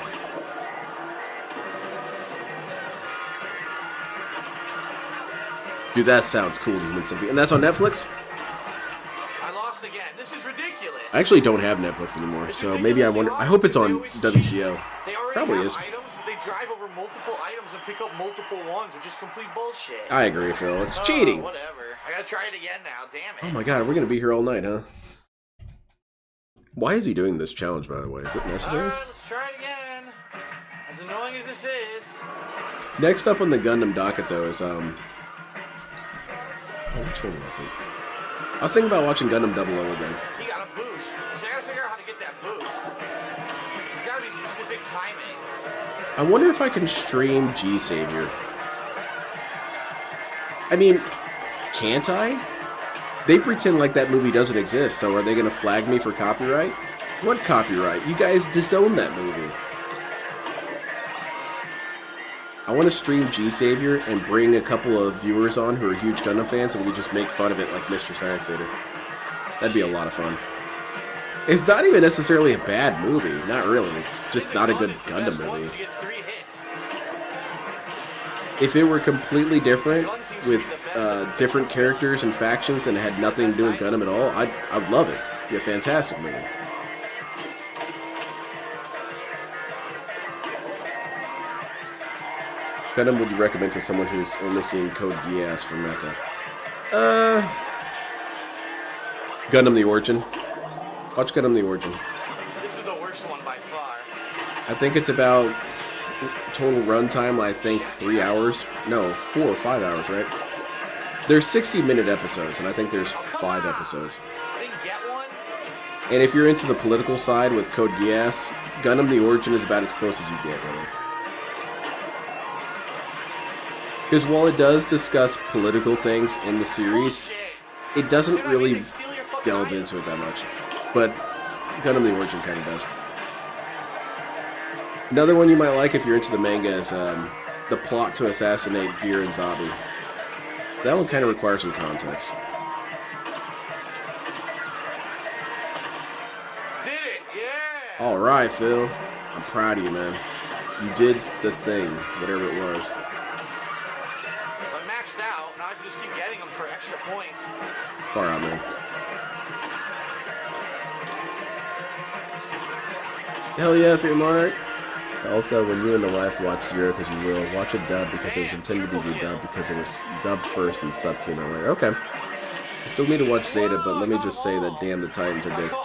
Dude, that sounds cool, Human Centipede. And that's on Netflix? I lost again. This is ridiculous. I actually don't have Netflix anymore, so maybe I wonder. I hope it's on WCO. Probably is. Items, they drive over multiple items and pick up multiple ones, which is complete bullshit. I agree, Phil. It's cheating. Whatever. I gotta try it again now. Damn it. Oh my god, we're gonna be here all night, huh? Why is he doing this challenge, by the way? Is it necessary? Alright, let's try it again. As annoying as this is. Next up on the Gundam docket, though, is which one was it? I was thinking about watching Gundam 00 again. He got a boost. So I gotta figure out how to get that boost. There's gotta be specific timing. I wonder if I can stream G-Savior. I mean, can't I? They pretend like that movie doesn't exist, so are they gonna flag me for copyright? What copyright? You guys disowned that movie. I want to stream G-Savior and bring a couple of viewers on who are huge Gundam fans, and we just make fun of it like Mr. Science Theater. That'd be a lot of fun. It's not even necessarily a bad movie. Not really. It's just not a good Gundam movie. If it were completely different, with different characters and factions and had nothing to do with Gundam at all, I'd love it. It'd be a fantastic movie. Gundam would you recommend to someone who's only seen Code Geass from Mecha? Gundam the Origin. Watch Gundam the Origin. This is the worst one by far. I think it's about total runtime, I think 3 hours. No, 4 or 5 hours, right? There's 60-minute episodes, and I think there's 5 episodes. I didn't get one. And if you're into the political side with Code Geass, Gundam the Origin is about as close as you get, really. Because while it does discuss political things in the series, it doesn't really delve into it that much. But Gundam the Origin kind of does. Another one you might like if you're into the manga is the plot to assassinate Gear and Zabi. That one kind of requires some context. Did it? Yeah. All right, Phil. I'm proud of you, man. You did the thing, whatever it was. So I maxed out. Now I can just keep getting them for extra points. Far out, man. Hell yeah, Fear Monarch. Also, when you and the wife watch Zero, because you will, watch it dubbed because it was intended to be dubbed because it was dubbed first and sub came out later. Okay. I still need to watch Zeta, but let me just say that damn the Titans are dicks.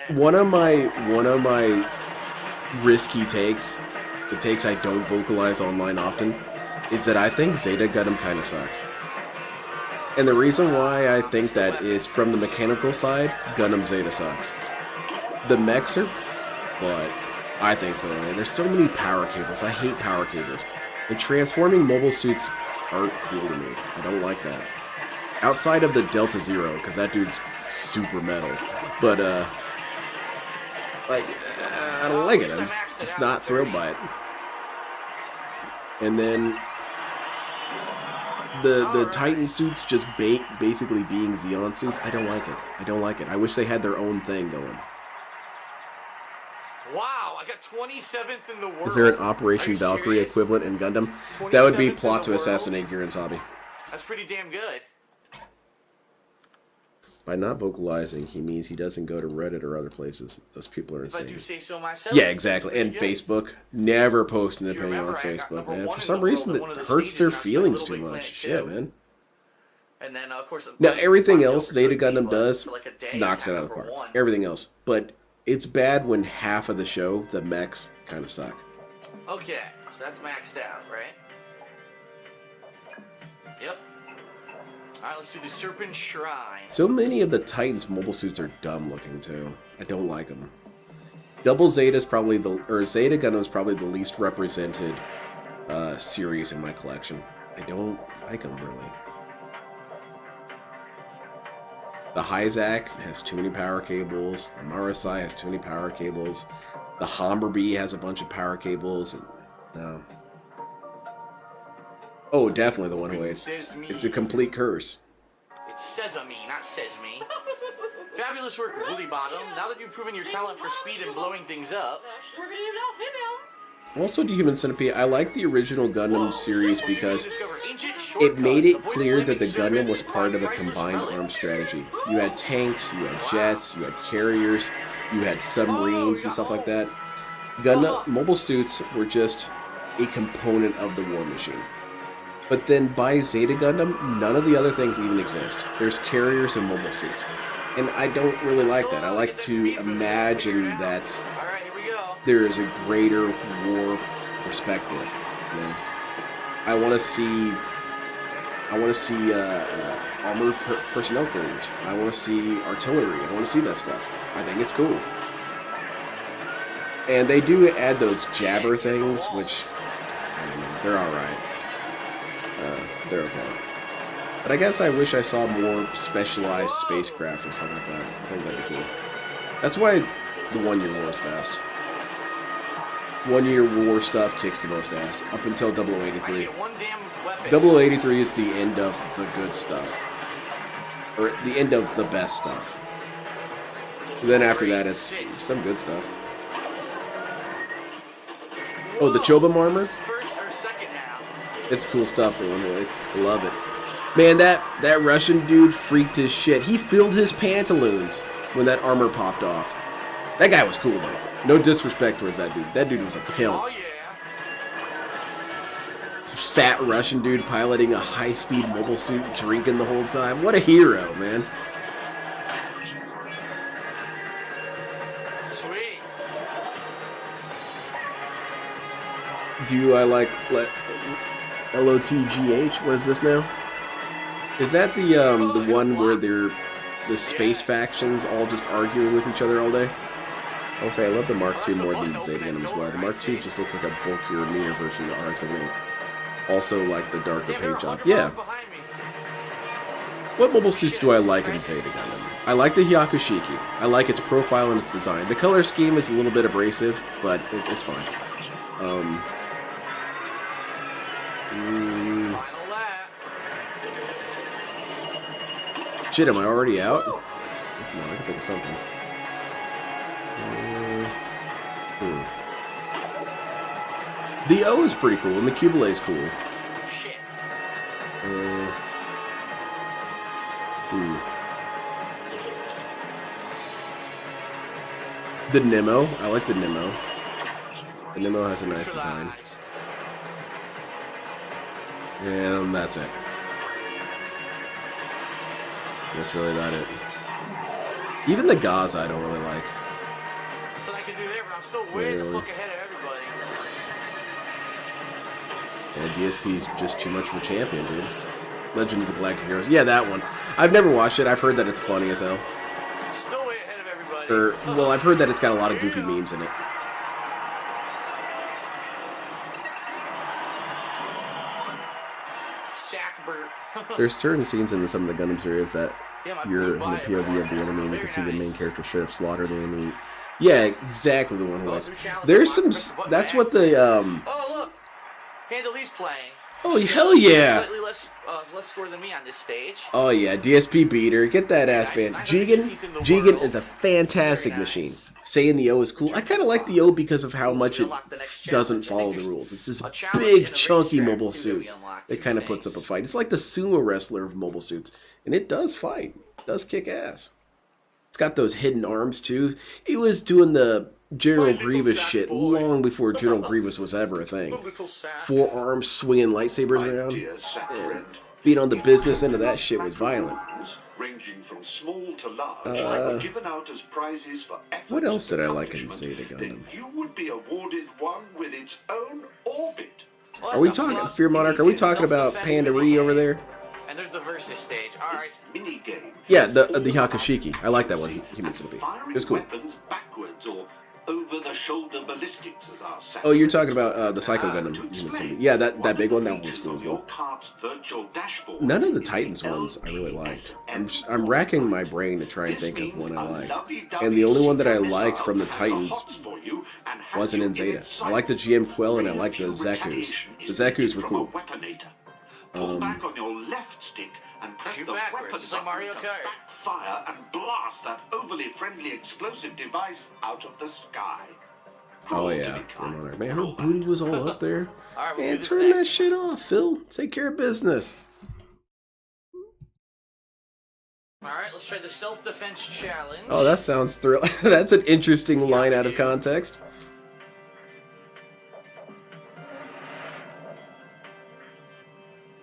One of my risky takes, the takes I don't vocalize online often, is that I think Zeta Gundam kind of sucks. And the reason why I think that is from the mechanical side, Gundam Zeta sucks. The mechs are, but I think so, man. There's so many power cables. I hate power cables. And transforming mobile suits aren't cool to me. I don't like that. Outside of the Delta Zero, because that dude's super metal. But, I don't like it. I'm just not thrilled by it. And then the Titan suits just basically being Xeon suits, I don't like it. I don't like it. I wish they had their own thing going. Wow, I got 27th in the world. Is there an Operation Valkyrie equivalent in Gundam? That would be plot to assassinate Gear and Zabi. That's pretty damn good. By not vocalizing, he means he doesn't go to Reddit or other places. Those people are If I insane. do say so myself. Yeah, exactly. And Facebook. Never post an opinion on Facebook, man. For some reason, that hurts their feelings too much. Shit, man. And then, of course, Now, everything else Zeta Gundam does knocks it out of the park. Everything else. But it's bad when half of the show, the mechs, kind of suck. Okay, so that's maxed out, right? Yep. Alright, let's do the Serpent Shrine. So many of the Titans mobile suits are dumb looking too. I don't like them. Double Zeta is probably Zeta Gundam is probably the least represented series in my collection. I don't like them really. The Hyzak has too many power cables. The Marasai has too many power cables. The Humberbee has a bunch of power cables. And, no. Oh, definitely the one who is. It's a complete curse. It's sesame, not sesame. Fabulous work, Woolly Bottom. Now that you've proven your talent for speed and blowing things up. Also, to Human Centipede, I like the original Gundam series because it made it clear that the Gundam was part of a combined arms strategy. You had tanks, you had jets, you had carriers, you had submarines and stuff like that. Gundam mobile suits were just a component of the war machine. But then by Zeta Gundam, none of the other things even exist. There's carriers and mobile suits. And I don't really like that. I like to imagine that there is a greater war perspective. You know? I want to see armored personnel carriers. I want to see artillery. I want to see that stuff. I think it's cool. And they do add those jabber things, which I don't know, they're all right. They're okay. But I guess I wish I saw more specialized spacecraft or something like that. I think that'd be cool. That's why the 1 Year War is best. 1 Year War stuff kicks the most ass, up until 0083. 0083 is the end of the good stuff. Or the end of the best stuff. And then after that, it's some good stuff. Oh, the Chobham armor? It's cool stuff, though. I love it. Man, that Russian dude freaked his shit. He filled his pantaloons when that armor popped off. That guy was cool, though. No disrespect towards that dude. That dude was a pimp. fat Russian dude piloting a high-speed mobile suit, drinking the whole time. What a hero, man. Sweet. Do I like LOTGH? What is this now? Is that the one where they're the space factions all just arguing with each other all day? I'll say I love the Mark II more than the Zeta Gundam as well. The Mark II just looks like a bulkier, meaner version of the RX-78. Also like the darker paint job. Yeah. What mobile suits do I like in Zeta Gundam? I like the Hyakushiki. I like its profile and its design. The color scheme is a little bit abrasive, but it's fine. Shit, am I already out? No, I can think of something. The O is pretty cool, and the Cubile is cool. Shit. The Nemo. I like the Nemo. The Nemo has a nice design. And that's it. That's really about it. Even the Gaza I don't really like. But I can do there, but I'm still way the fuck ahead of everybody. Yeah, DSP is just too much of a champion, dude. Legend of the Galactic Heroes. Yeah, that one. I've never watched it. I've heard that it's funny as hell. Still way ahead of everybody. Well, I've heard that it's got a lot of goofy memes in it. There's certain scenes in some of the Gundam series that you're in the POV of the enemy and you can see the main character straight up slaughter the enemy. Yeah, exactly the one who was. There's some. That's what the. Oh look, Handley's playing. Oh hell yeah! Slightly less score than me on this stage. Oh yeah, DSP beater, get that ass band. Jigen is a fantastic machine. Saying the O is cool. I kind of like the O because of how much it doesn't follow the rules. It's this big, chunky mobile suit that kind of puts up a fight. It's like the sumo wrestler of mobile suits, and it does fight. It does kick ass. It's got those hidden arms too. It was doing the General Grievous shit long before General Grievous was ever a thing. 4 arms swinging lightsabers around. And being on the business end of that shit was violent. Ranging from small to large, given out as prizes for effort. What else did I like in Zeta Gundam? Then you would be awarded one with its own orbit. Are we talking Fear Monarch? Are we talking about Pandari over there? And there's the versus stage. All right. Mini game. Yeah, the Hakushiki. I like that one. He needs to be. It was cool. Weapons backwards or over-the-shoulder ballistics as our Oh, you're talking about the Psycho Gundam. Yeah, that big one. That one was cool as well. None of the Titans ones I really liked. I'm racking my brain to try and think of one I like. And the only one that I liked from the Titans wasn't in Zeta. I like the GM Quill and I like the Zekus. The Zekus were cool. Pull back on your left stick and press the weapon button to backfire and blast that overly friendly explosive device out of the sky. Oh yeah, man, her booty was all up there. Man, turn that shit off, Phil. Take care of business. Alright, let's try the self-defense challenge. Oh, that sounds thrilling. That's an interesting line out of context.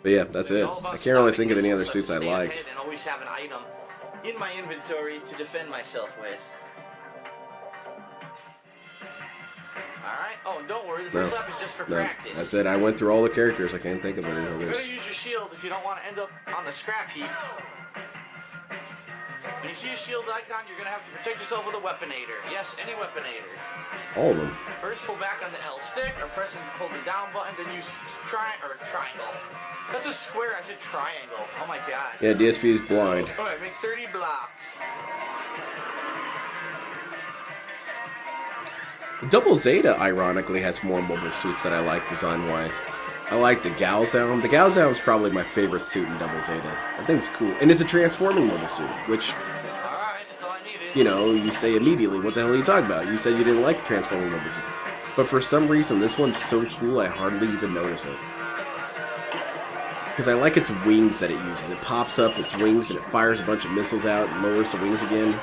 But yeah, that's it. I can't really think of any other suits I liked. And always have an item in my inventory to defend myself with. Alright, oh, and don't worry, the first lap is just for practice. That's it. I went through all the characters. I can't think of any You others. better use your shield if you don't want to end up on the scrap heap. When you see a shield icon, you're going to have to protect yourself with a weaponator. Yes, any weaponator. All of them. First, pull back on the L stick, or press and hold the down button, then use triangle. That's a square, I said triangle. Oh my god. Yeah, DSP is blind. Alright, make 30 blocks. Double Zeta, ironically, has more mobile suits that I like design-wise. I like the Galzound. The Galzound is probably my favorite suit in Double Zeta. I think it's cool. And it's a transforming mobile suit, which, you know, you say immediately, what the hell are you talking about? You said you didn't like transforming mobile suits. But for some reason, this one's so cool, I hardly even notice it. Because I like its wings that it uses. It pops up its wings and it fires a bunch of missiles out and lowers the wings again.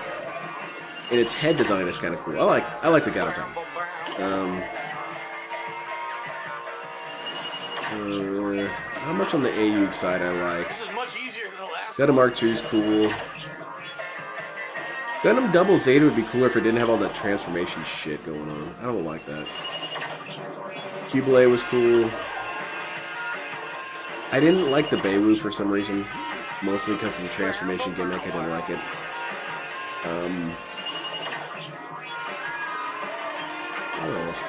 And its head design is kind of cool. I like the Galzound. not much on the AU side I like. This is much easier than the last Gundam Mark II is cool. Gundam Double Zeta would be cooler if it didn't have all that transformation shit going on. I don't like that. Cubile was cool. I didn't like the Beirut for some reason. Mostly because of the transformation gimmick. I didn't like it. What else?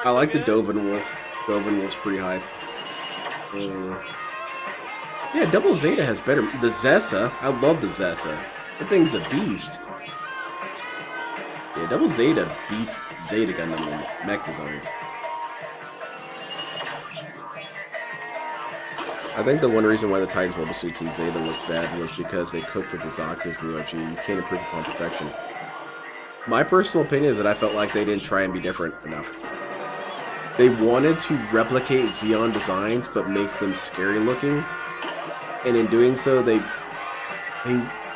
I like the Dovin Wolf. Dovin Wolf's pretty hype. Yeah, Double Zeta has better. The Zessa, I love the Zessa. That thing's a beast. Yeah, Double Zeta beats Zeta Gundam in mech designs. I think the one reason why the Titans mobile suits in Zeta looked bad was because they cooked with the octaves in the OG. You can't improve upon perfection. My personal opinion is that I felt like they didn't try and be different enough. They wanted to replicate Xeon designs, but make them scary looking. And in doing so, they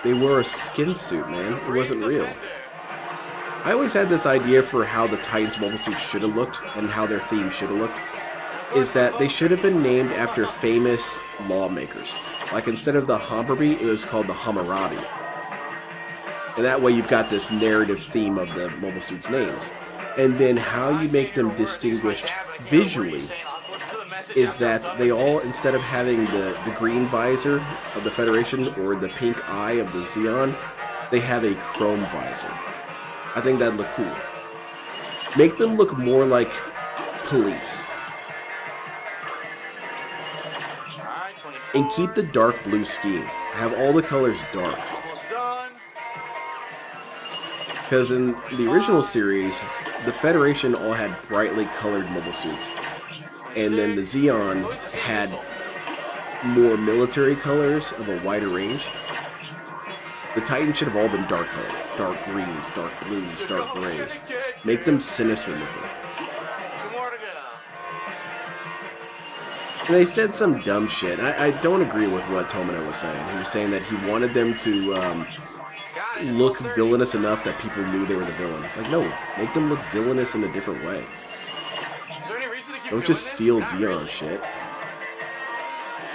wore a skin suit, man. It wasn't real. I always had this idea for how the Titans mobile suits should have looked, and how their theme should have looked, is that they should have been named after famous lawmakers. Like, instead of the Hammurabi, it was called the Hammurabi. And that way you've got this narrative theme of the mobile suits' names. And then how you make them distinguished visually is that they all, instead of having the green visor of the Federation or the pink eye of the Xeon, they have a chrome visor. I think that'd look cool. Make them look more like police. And keep the dark blue scheme. Have all the colors dark. Because in the original series, the Federation all had brightly colored mobile suits. And then the Xeon had more military colors of a wider range. The Titans should have all been dark colored. Dark greens, dark blues, dark grays. Make them sinister looking. And they said some dumb shit. I don't agree with what Tomino was saying. He was saying that he wanted them to look villainous enough that people knew they were the villains. Like, no, make them look villainous in a different way. Don't just steal Xeon shit.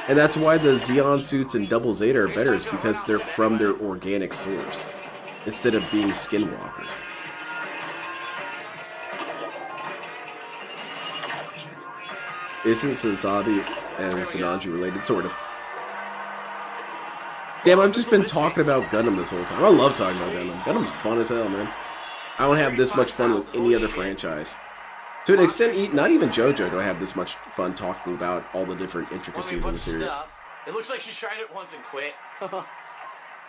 And that's why the Xeon suits in Double Zeta are better, is because they're from their organic source, instead of being skinwalkers. Isn't Sazabi and Sananji related? Sort of. Damn, I've just been talking about Gundam this whole time. I love talking about Gundam. Gundam's fun as hell, man. I don't have this much fun with any other franchise. To an extent, not even JoJo do I have this much fun talking about all the different intricacies of the series. It looks like she tried it once and quit.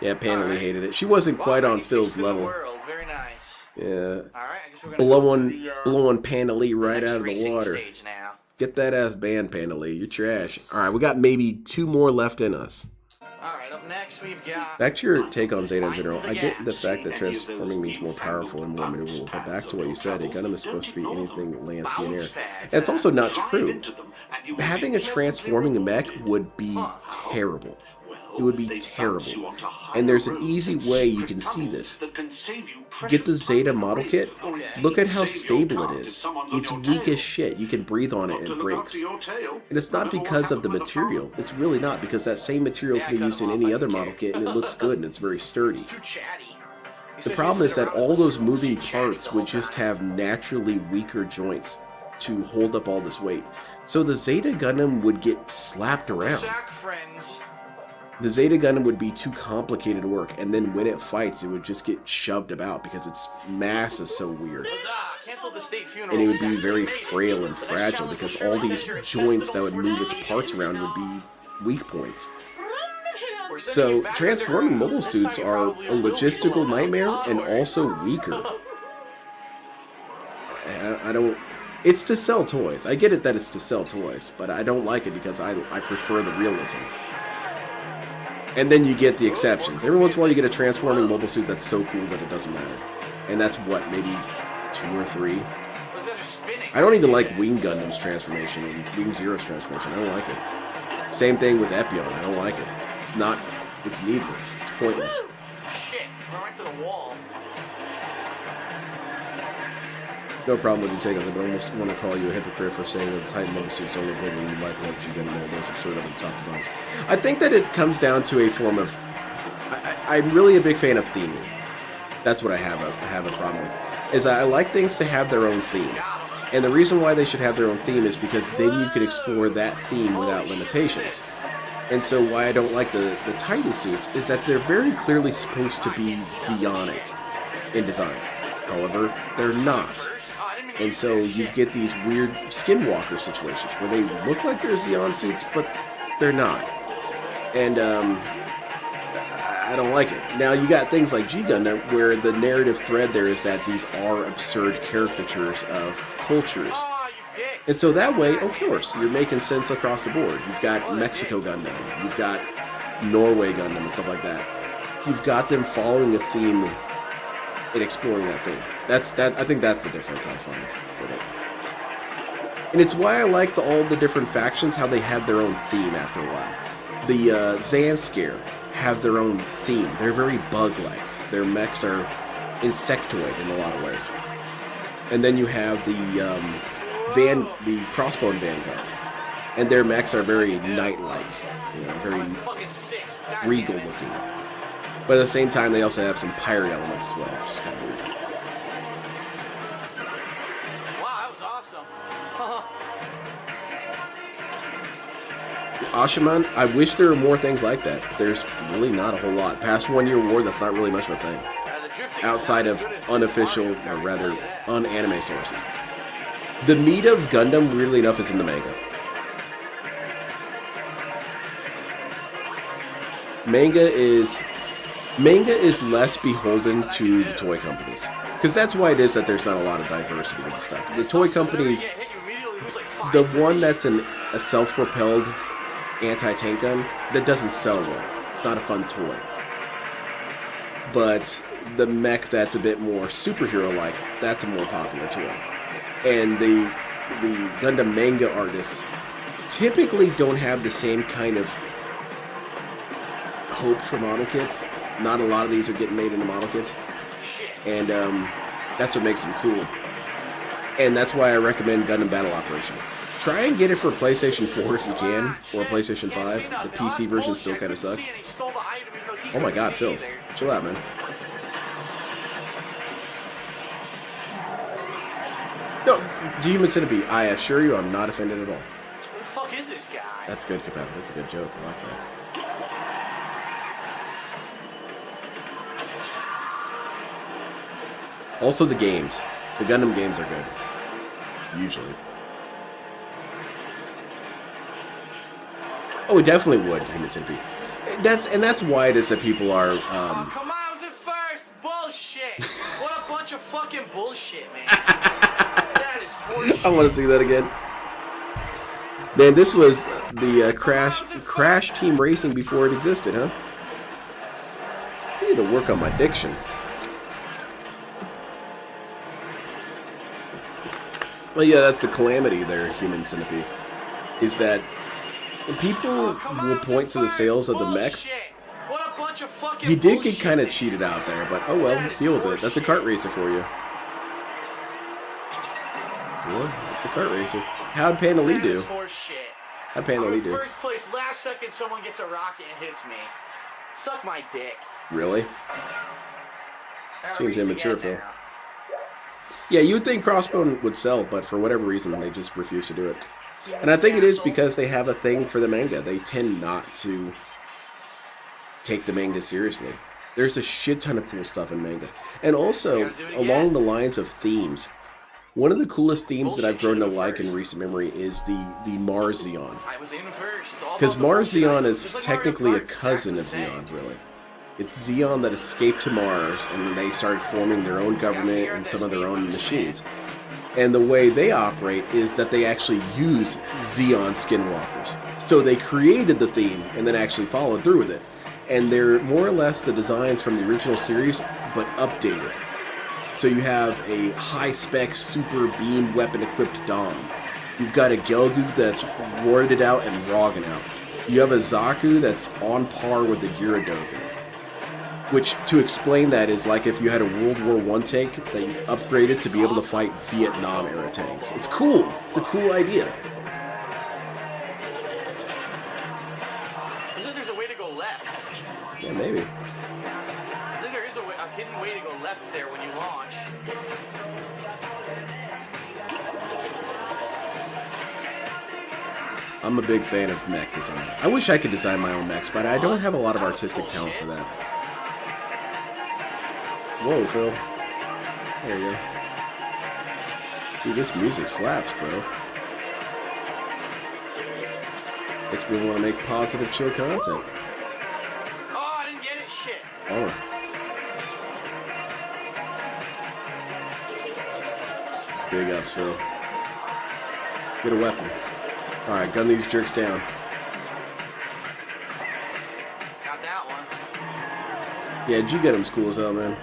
Yeah, Panely hated it. She wasn't quite on Phil's level. Very nice. Yeah. Alright, I guess we're gonna blowing Panely right out of the water. Get that ass banned, Panely. You're trash. Alright, we got maybe 2 more left in us. Alright, up next we've got... Back to your take on Zeta in general, I get the fact that transforming means more powerful and more maneuverable, but back to what you said, a Gundam is supposed to be anything land, sea, and air. And it's also not true. Having a transforming mech would be terrible. It would be terrible. And there's an easy way you can see this. Get the Zeta model kit. Look at how stable it is. It's weak as shit. You can breathe on it and it breaks. And it's not because of the material. It's really not, because that same material can be used in any other model kit and it looks good and it's very sturdy. The problem is that all those moving parts would just have naturally weaker joints to hold up all this weight. So the Zeta Gundam would get slapped around. The Zeta Gundam would be too complicated to work, and then when it fights, it would just get shoved about because its mass is so weird. And it would be very frail and fragile because all these joints that would move its parts around would be weak points. So transforming mobile suits are a logistical nightmare and also weaker. I don't... It's to sell toys. I get it that it's to sell toys, but I don't like it because I prefer the realism. And then you get the exceptions. Every once in a while you get a transforming mobile suit that's so cool that it doesn't matter. And that's what, maybe 2 or 3? I don't even like Wing Gundam's transformation and Wing Zero's transformation. I don't like it. Same thing with Epion. I don't like it. It's not... It's needless. It's pointless. Shit, we're right to the wall. No problem with you taking it, but I almost want to call you a hypocrite for saying that the Titan mobile suit's only good when you might want you to know those absurd over the top designs. I think that it comes down to a form of... I'm really a big fan of theming. That's what I have a problem with. Is I like things to have their own theme. And the reason why they should have their own theme is because then you can explore that theme without limitations. And so why I don't like the Titan suits is that they're very clearly supposed to be Zeonic in design. However, they're not. And so you get these weird skinwalker situations where they look like they're Zeon suits, but they're not. And I don't like it. Now you got things like G Gundam where the narrative thread there is that these are absurd caricatures of cultures. And so that way, of course, you're making sense across the board. You've got Mexico Gundam, you've got Norway Gundam and stuff like that. You've got them following a theme and exploring that thing. I think that's the difference I find with it. And it's why I like all the different factions, how they have their own theme after a while. The Zanskare have their own theme. They're very bug-like. Their mechs are insectoid in a lot of ways. And then you have the Crossbone Vanguard, and their mechs are very knight-like, very regal looking. But at the same time, they also have some pirate elements as well, which is kind of weird. Wow, that was awesome. Ashaman, I wish there were more things like that. There's really not a whole lot. Past 1 year war, that's not really much of a thing. Outside of unofficial, or rather, un-anime sources. The meat of Gundam, weirdly enough, is in the manga. Manga is less beholden to the toy companies. Because that's why it is that there's not a lot of diversity in the stuff. The toy companies, the one that's a self-propelled anti-tank gun, that doesn't sell well. It's not a fun toy. But the mech that's a bit more superhero-like, that's a more popular toy. And the Gundam manga artists typically don't have the same kind of hope for model kits. Not a lot of these are getting made into model kits. And that's what makes them cool. And that's why I recommend Gundam Battle Operation. Try and get it for PlayStation 4 if you can, or PlayStation 5. The PC version still kind of sucks. Oh my god, Phils. Chill out, man. No, Human Centipede, I assure you I'm not offended at all. Who the fuck is this guy? That's good, Capel. That's a good joke. I like that. Also the games. The Gundam games are good. Usually. Oh, it definitely would, Human Centipede. That's why it is that people are, Oh, come on, I was in first! Bullshit! What a bunch of fucking bullshit, man. That is horseshit. I want to see that again. Man, this was the Crash Team Racing before it existed, huh? I need to work on my diction. Well, yeah, that's the calamity there, Human Centipede. Is that people will point to the sales of the mechs. He did get kind of cheated out there, but oh well, deal with it. That's a kart racer for you. Yeah, that's a kart racer. How'd Panda Lee do? How'd Panda Lee do? First place, last second someone gets a rocket and hits me. Suck my dick. Really? Seems immature, Phil. Yeah, you would think Crossbone would sell, but for whatever reason, they just refuse to do it. And I think it is because they have a thing for the manga. They tend not to take the manga seriously. There's a shit ton of cool stuff in manga. And also, along the lines of themes, one of the coolest themes that I've grown to like in recent memory is the Mars Zeon. Because Mars Zeon is technically a cousin of Zeon, really. It's Zeon that escaped to Mars, and then they started forming their own government and some of their own machines. And the way they operate is that they actually use Zeon skinwalkers. So they created the theme and then actually followed through with it. And they're more or less the designs from the original series, but updated. So you have a high-spec super beam weapon-equipped Dom. You've got a Gelgoog that's warded out and Roggen out. You have a Zaku that's on par with the Gyaradogen. Which, to explain that, is like if you had a World War I tank that you upgraded to be able to fight Vietnam-era tanks. It's cool. It's a cool idea. There's a way to go left. Yeah, maybe. There is a hidden way to go left there when you launch. I'm a big fan of mech design. I wish I could design my own mechs, but I don't have a lot of artistic talent for that. Whoa, Phil. There you go. Dude, this music slaps, bro. Makes me want to make positive, chill content. Oh, I didn't get it. Shit. Oh. Big ups, Phil. Get a weapon. Alright, gun these jerks down. Got that one. Yeah, did you get him cool as hell, man?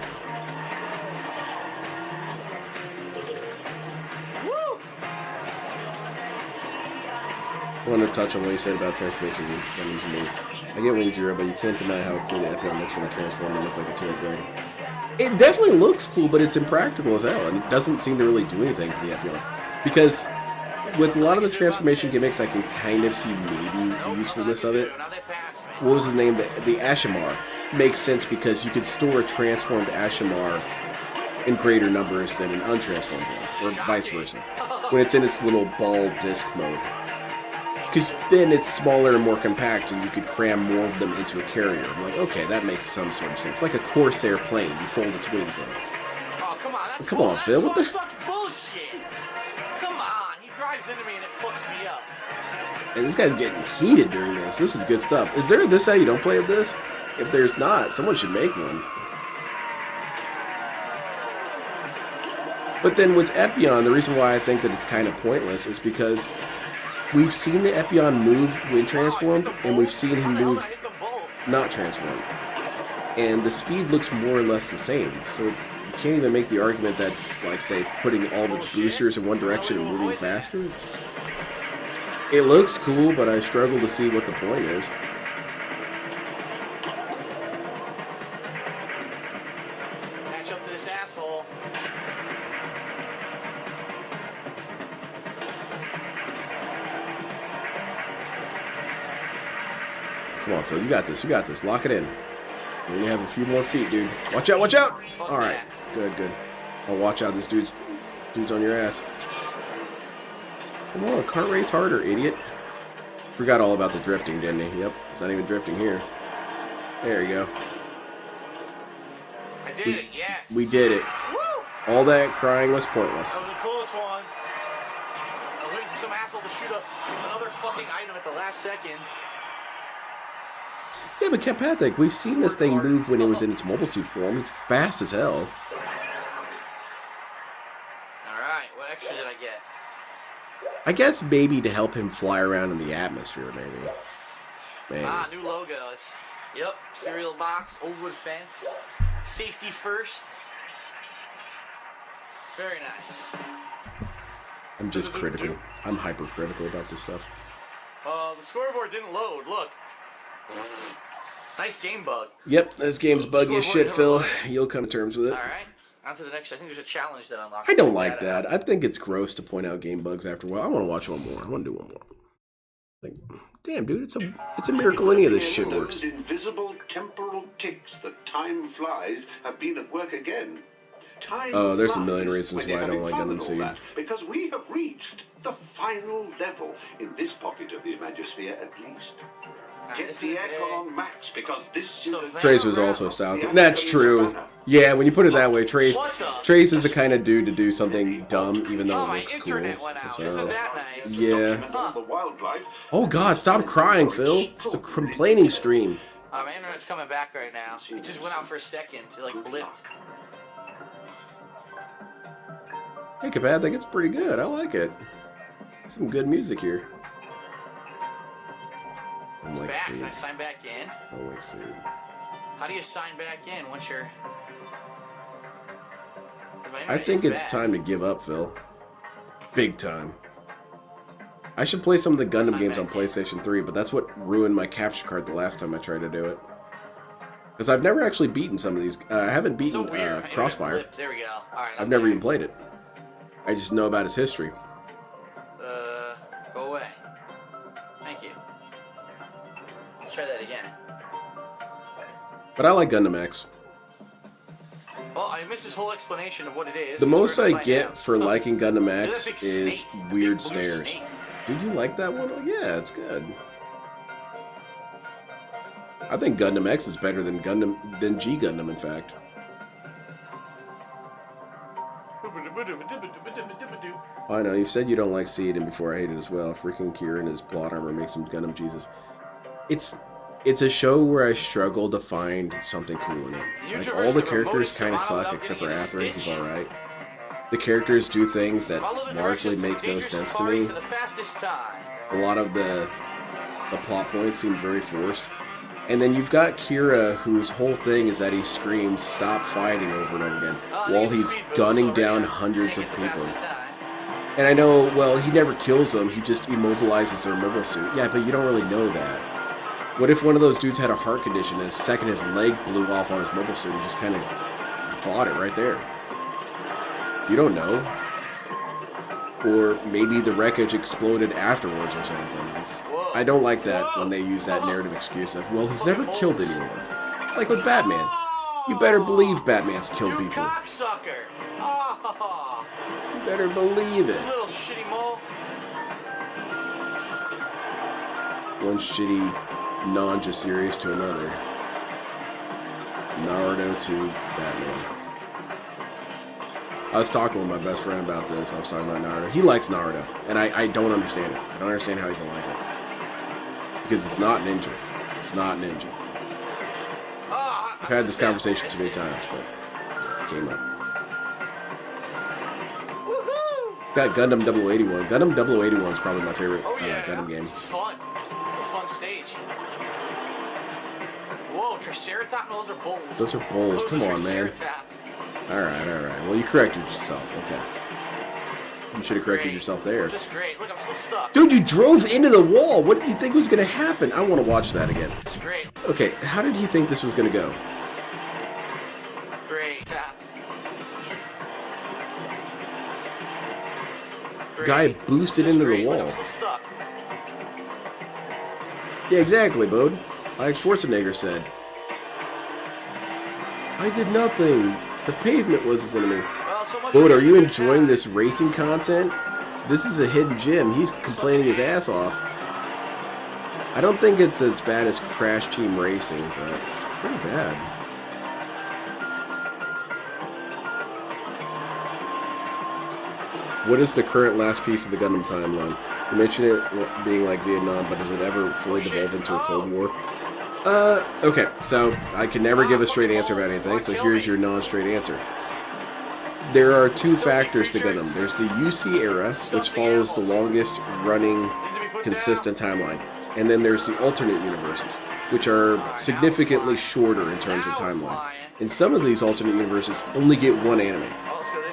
Woo! I want to touch on what you said about transformation Gundams to me. I get Wing Zero, but you can't deny how cool the Epion looks when it transforms and look like a turret dragon. It definitely looks cool, but it's impractical as hell, and it doesn't seem to really do anything to the Epion. Because with a lot of the transformation gimmicks, I can kind of see maybe the usefulness of it. What was his name? The Ashimar makes sense because you could store a transformed Ashimar in greater numbers than an untransformed one, or vice versa, when it's in its little ball disc mode. Because then it's smaller and more compact, and you could cram more of them into a carrier. I'm like, okay, that makes some sort of sense. It's like a Corsair plane. You fold its wings in. Oh, come on. Come on, Phil. What the? That's bullshit. Come on. He drives into me and it fucks me up. Hey, this guy's getting heated during this. This is good stuff. Is there a this how you don't play with this? If there's not, someone should make one. But then with Epion, the reason why I think that it's kind of pointless is because we've seen the Epion move when transformed, and we've seen him move not transformed. And the speed looks more or less the same. So you can't even make the argument that's, like, say, putting all of its boosters in one direction and moving faster. It looks cool, but I struggle to see what the point is. Match up to this asshole. Come on, Phil. You got this. You got this. Lock it in. You only have a few more feet, dude. Watch out. Watch out. All right. Good, good. Oh, watch out. This dude's on your ass. Come on. Kart race harder, idiot. Forgot all about the drifting, didn't he? Yep. It's not even drifting here. There you go. I did it. Yes. We did it. Woo! All that crying was pointless. That was a close one. I was waiting for some asshole to shoot up another fucking item at the last second. Yeah, but Kepathic, we've seen this thing move when it was in its mobile suit form. It's fast as hell. Alright, what extra did I get? I guess maybe to help him fly around in the atmosphere, maybe. Maybe. Ah, new logos. Yep, cereal box, old wood fence, safety first. Very nice. I'm just critical. I'm hypercritical about this stuff. The scoreboard didn't load. Look. Nice game bug. Yep, this game's buggy as shit, Phil. You'll come to terms with it. Alright, on to the next. I think there's a challenge that unlocks. I don't like that. I think it's gross to point out game bugs after a while. I want to watch one more. I want to do one more. Like, damn, dude, it's a miracle any of this shit works. Those invisible temporal ticks that time flies have been at work again. Time Oh, there's a flies million reasons when you're why I don't having like fun Gundam and all Seed. that, because we have reached the final level in this pocket of the Imagisphere, at least. Get the aircon on max, because this is a Trace was also style. That's true. Yeah, when you put it that way, Trace is the kind of dude to do something dumb, even though it looks cool. So, yeah. Oh God, stop crying, Phil. It's a complaining stream. My internet's coming back right now. It just went out for a second to like blip. Hey, Kabad, I think it's pretty good. I like it. Some good music here. I'm like, Back. Can I sign back in? Oh, wait, see. How do you sign back in once you're... I think it's time to give up, Phil. Big time. I should play some of the Gundam games on PlayStation 3, but that's what ruined my capture card the last time I tried to do it. Because I've never actually beaten some of these. I haven't beaten Crossfire. There we go. All right. I've never even played it. I just know about its history. Go away. Thank you. Let's try that again. But I like Gundam X. Well, I missed this whole explanation of what it is. The most I get for liking Gundam X is weird stares. Did you like that one? Yeah, it's good. I think Gundam X is better than G Gundam, in fact. I know, you've said you don't like Seed, and before I hate it as well. Freaking Kira and his plot armor makes him Gundam Jesus. It's a show where I struggle to find something cool in it. Like, all the characters kind of suck, except for Atherin, who's alright. The characters do things that largely make no sense to me. A lot of the plot points seem very forced. And then you've got Kira, whose whole thing is that he screams, "Stop fighting," over and over again, while he's gunning down hundreds of people. And I know, well, he never kills them, he just immobilizes their mobile suit. Yeah, but you don't really know that. What if one of those dudes had a heart condition and the second his leg blew off on his mobile suit, he just kind of bought it right there? You don't know. Or maybe the wreckage exploded afterwards or something. I don't like that when they use that narrative excuse of, well, he's never killed anyone. Like with Batman. You better believe Batman's killed people. Cocksucker! You better believe it. Little shitty mole. One shitty Nanja series to another. Naruto to Batman. I was talking with my best friend about this. I was talking about Naruto. He likes Naruto, and I don't understand it. I don't understand how he can like it. Because it's not ninja. It's not ninja. I've had this conversation too many times, but it came up. Got Gundam 0081. Gundam 0081 is probably my favorite Gundam game. This is fun. It's a fun stage. Whoa, Triceratops? No, those are bulls. Those are bulls. Come on, man. Alright, alright. Well, you corrected yourself. Okay. You should have corrected yourself there. Just great. Look, I'm still stuck. Dude, you drove into the wall. What did you think was going to happen? I want to watch that again. Just great. Okay, how did you think this was going to go? Great. Guy boosted into the wall. Yeah, exactly, Bode. Like Schwarzenegger said. I did nothing. The pavement was his enemy. Bode, are you enjoying this racing content? This is a hidden gem. He's complaining his ass off. I don't think it's as bad as Crash Team Racing, but it's pretty bad. What is the current last piece of the Gundam timeline? You mentioned it being like Vietnam, but does it ever fully devolve into a Cold War? Okay, so I can never give a straight answer about anything, so here's your non-straight answer. There are two factors to Gundam. There's the UC era, which follows the longest running consistent timeline. And then there's the alternate universes, which are significantly shorter in terms of timeline. And some of these alternate universes only get one anime.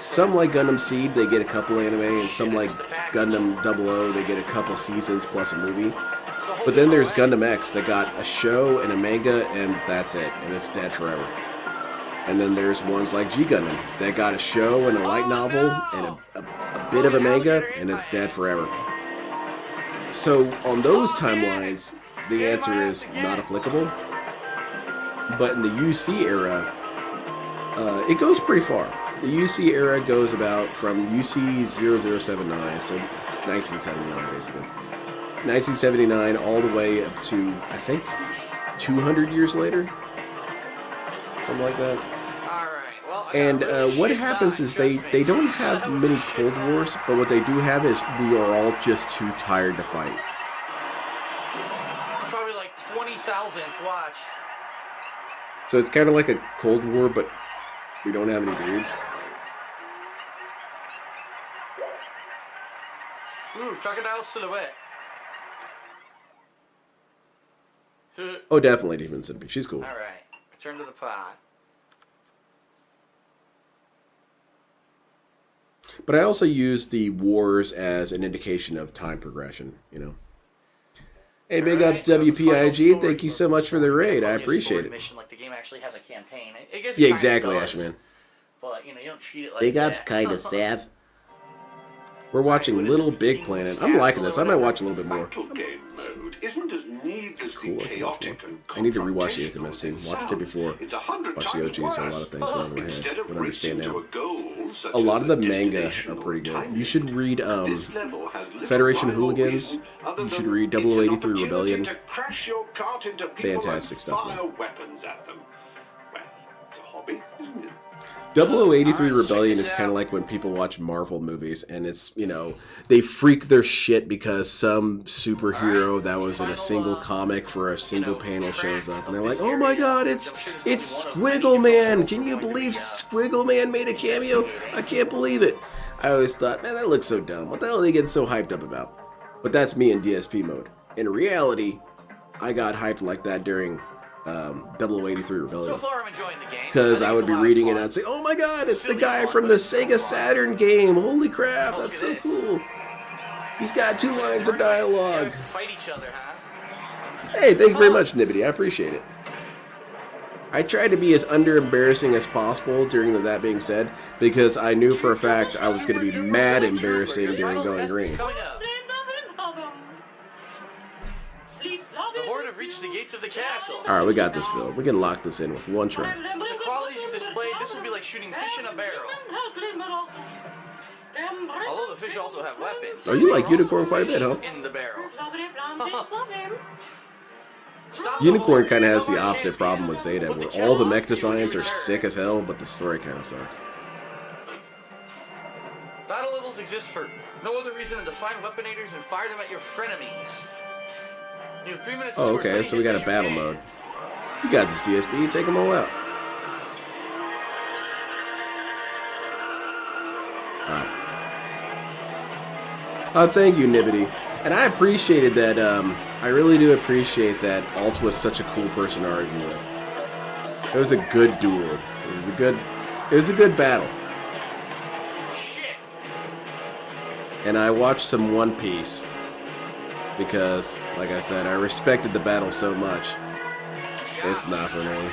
Some, like Gundam Seed, they get a couple anime, and some, like Gundam 00, they get a couple seasons plus a movie. But then there's Gundam X that got a show and a manga, and that's it, and it's dead forever. And then there's ones like G Gundam that got a show and a light novel and a bit of a manga, and it's dead forever. So on those timelines, the answer is not applicable. But in the UC era, it goes pretty far. The UC era goes about from UC 0079, so 1979 basically. 1979 all the way up to, I think, 200 years later? Something like that. And what happens is they don't have many Cold Wars, but what they do have is we are all just too tired to fight. Probably like 20,000th watch. So it's kind of like a Cold War, but we don't have any dudes. Ooh, crocodile silhouette. Oh, definitely Demon Centipede. She's cool. Alright, return to the pod. But I also use the wars as an indication of time progression, you know. Hey, big ups WPIG. Thank you so much for the raid. I appreciate it. game actually has a campaign. I guess Yeah, exactly, does, Ashman. But, you know, you don't treat it like Big Up's that. kind of sav. We're watching Little Big Planet. I'm liking this. I might watch a little bit more. Game mode isn't as needlessly Cool. chaotic and I need to rewatch the Infamous team. Watched it before. It's 100 Watched the times OG, so a lot worse. of things went over my head. Instead of But I understand racing now. to a goal, such A lot as of the a manga destination are or pretty good. time You should read this level has little Federation rhyme or Hooligans. reason other You should than read it's an 0083 opportunity Rebellion. to crash your cart into people Fantastic and stuff, fire weapons at them. Well, it's a hobby, isn't it? 0083 Rebellion is kind of like when people watch Marvel movies and it's, you know, they freak their shit because some superhero that was in a single comic for a single panel shows up and they're like, oh my god, it's Squiggle Man. Can you believe Squiggle Man made a cameo? I can't believe it. I always thought, man, that looks so dumb. What the hell are they getting so hyped up about? But that's me in DSP mode. In reality, I got hyped like that during 0083 Rebellion. So far, I'm enjoying the game. Because I would be reading it and I'd say, oh my god, it's the guy from the Sega Saturn game. Holy crap, that's so cool. He's got 2 lines of dialogue. Fight each other, huh? Hey, thank you very much, Nibbity. I appreciate it. I tried to be as under-embarrassing as possible during the That Being Said, because I knew for a fact I was going to be mad embarrassing during Going Green. The Horde have reached the gates of the castle. Alright, we got this, Phil. We can lock this in with one try. With the qualities you've displayed, this will be like shooting fish in a barrel. Although the fish also have weapons. Oh, you like Unicorn quite a bit, huh? In the barrel. Unicorn kind of has the opposite problem with Zeta, where all the mech designs are sick as hell, but the story kind of sucks. Battle levels exist for no other reason than to find weaponators and fire them at your frenemies. You have 3 minutes to Oh, score okay, 20 so we got a hits in battle your mode. You got this, DSP. Take them all out. Alright. Thank you, Nibbity. And I appreciated that, I really do appreciate that Alt was such a cool person to argue with. It was a good duel. It was a good battle. And I watched some One Piece because, like I said, I respected the battle so much. It's not for me.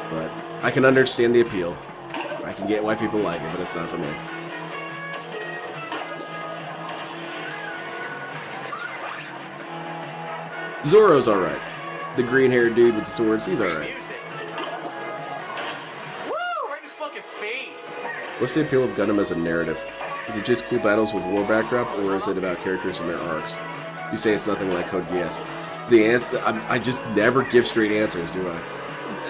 But I can understand the appeal. I can get why people like it, but it's not for me. Zoro's alright. The green-haired dude with the swords, he's alright. What's the appeal of Gundam as a narrative? Is it just cool battles with war backdrop, or is it about characters and their arcs? You say it's nothing like Code Geass. The answer, I just never give straight answers, do I?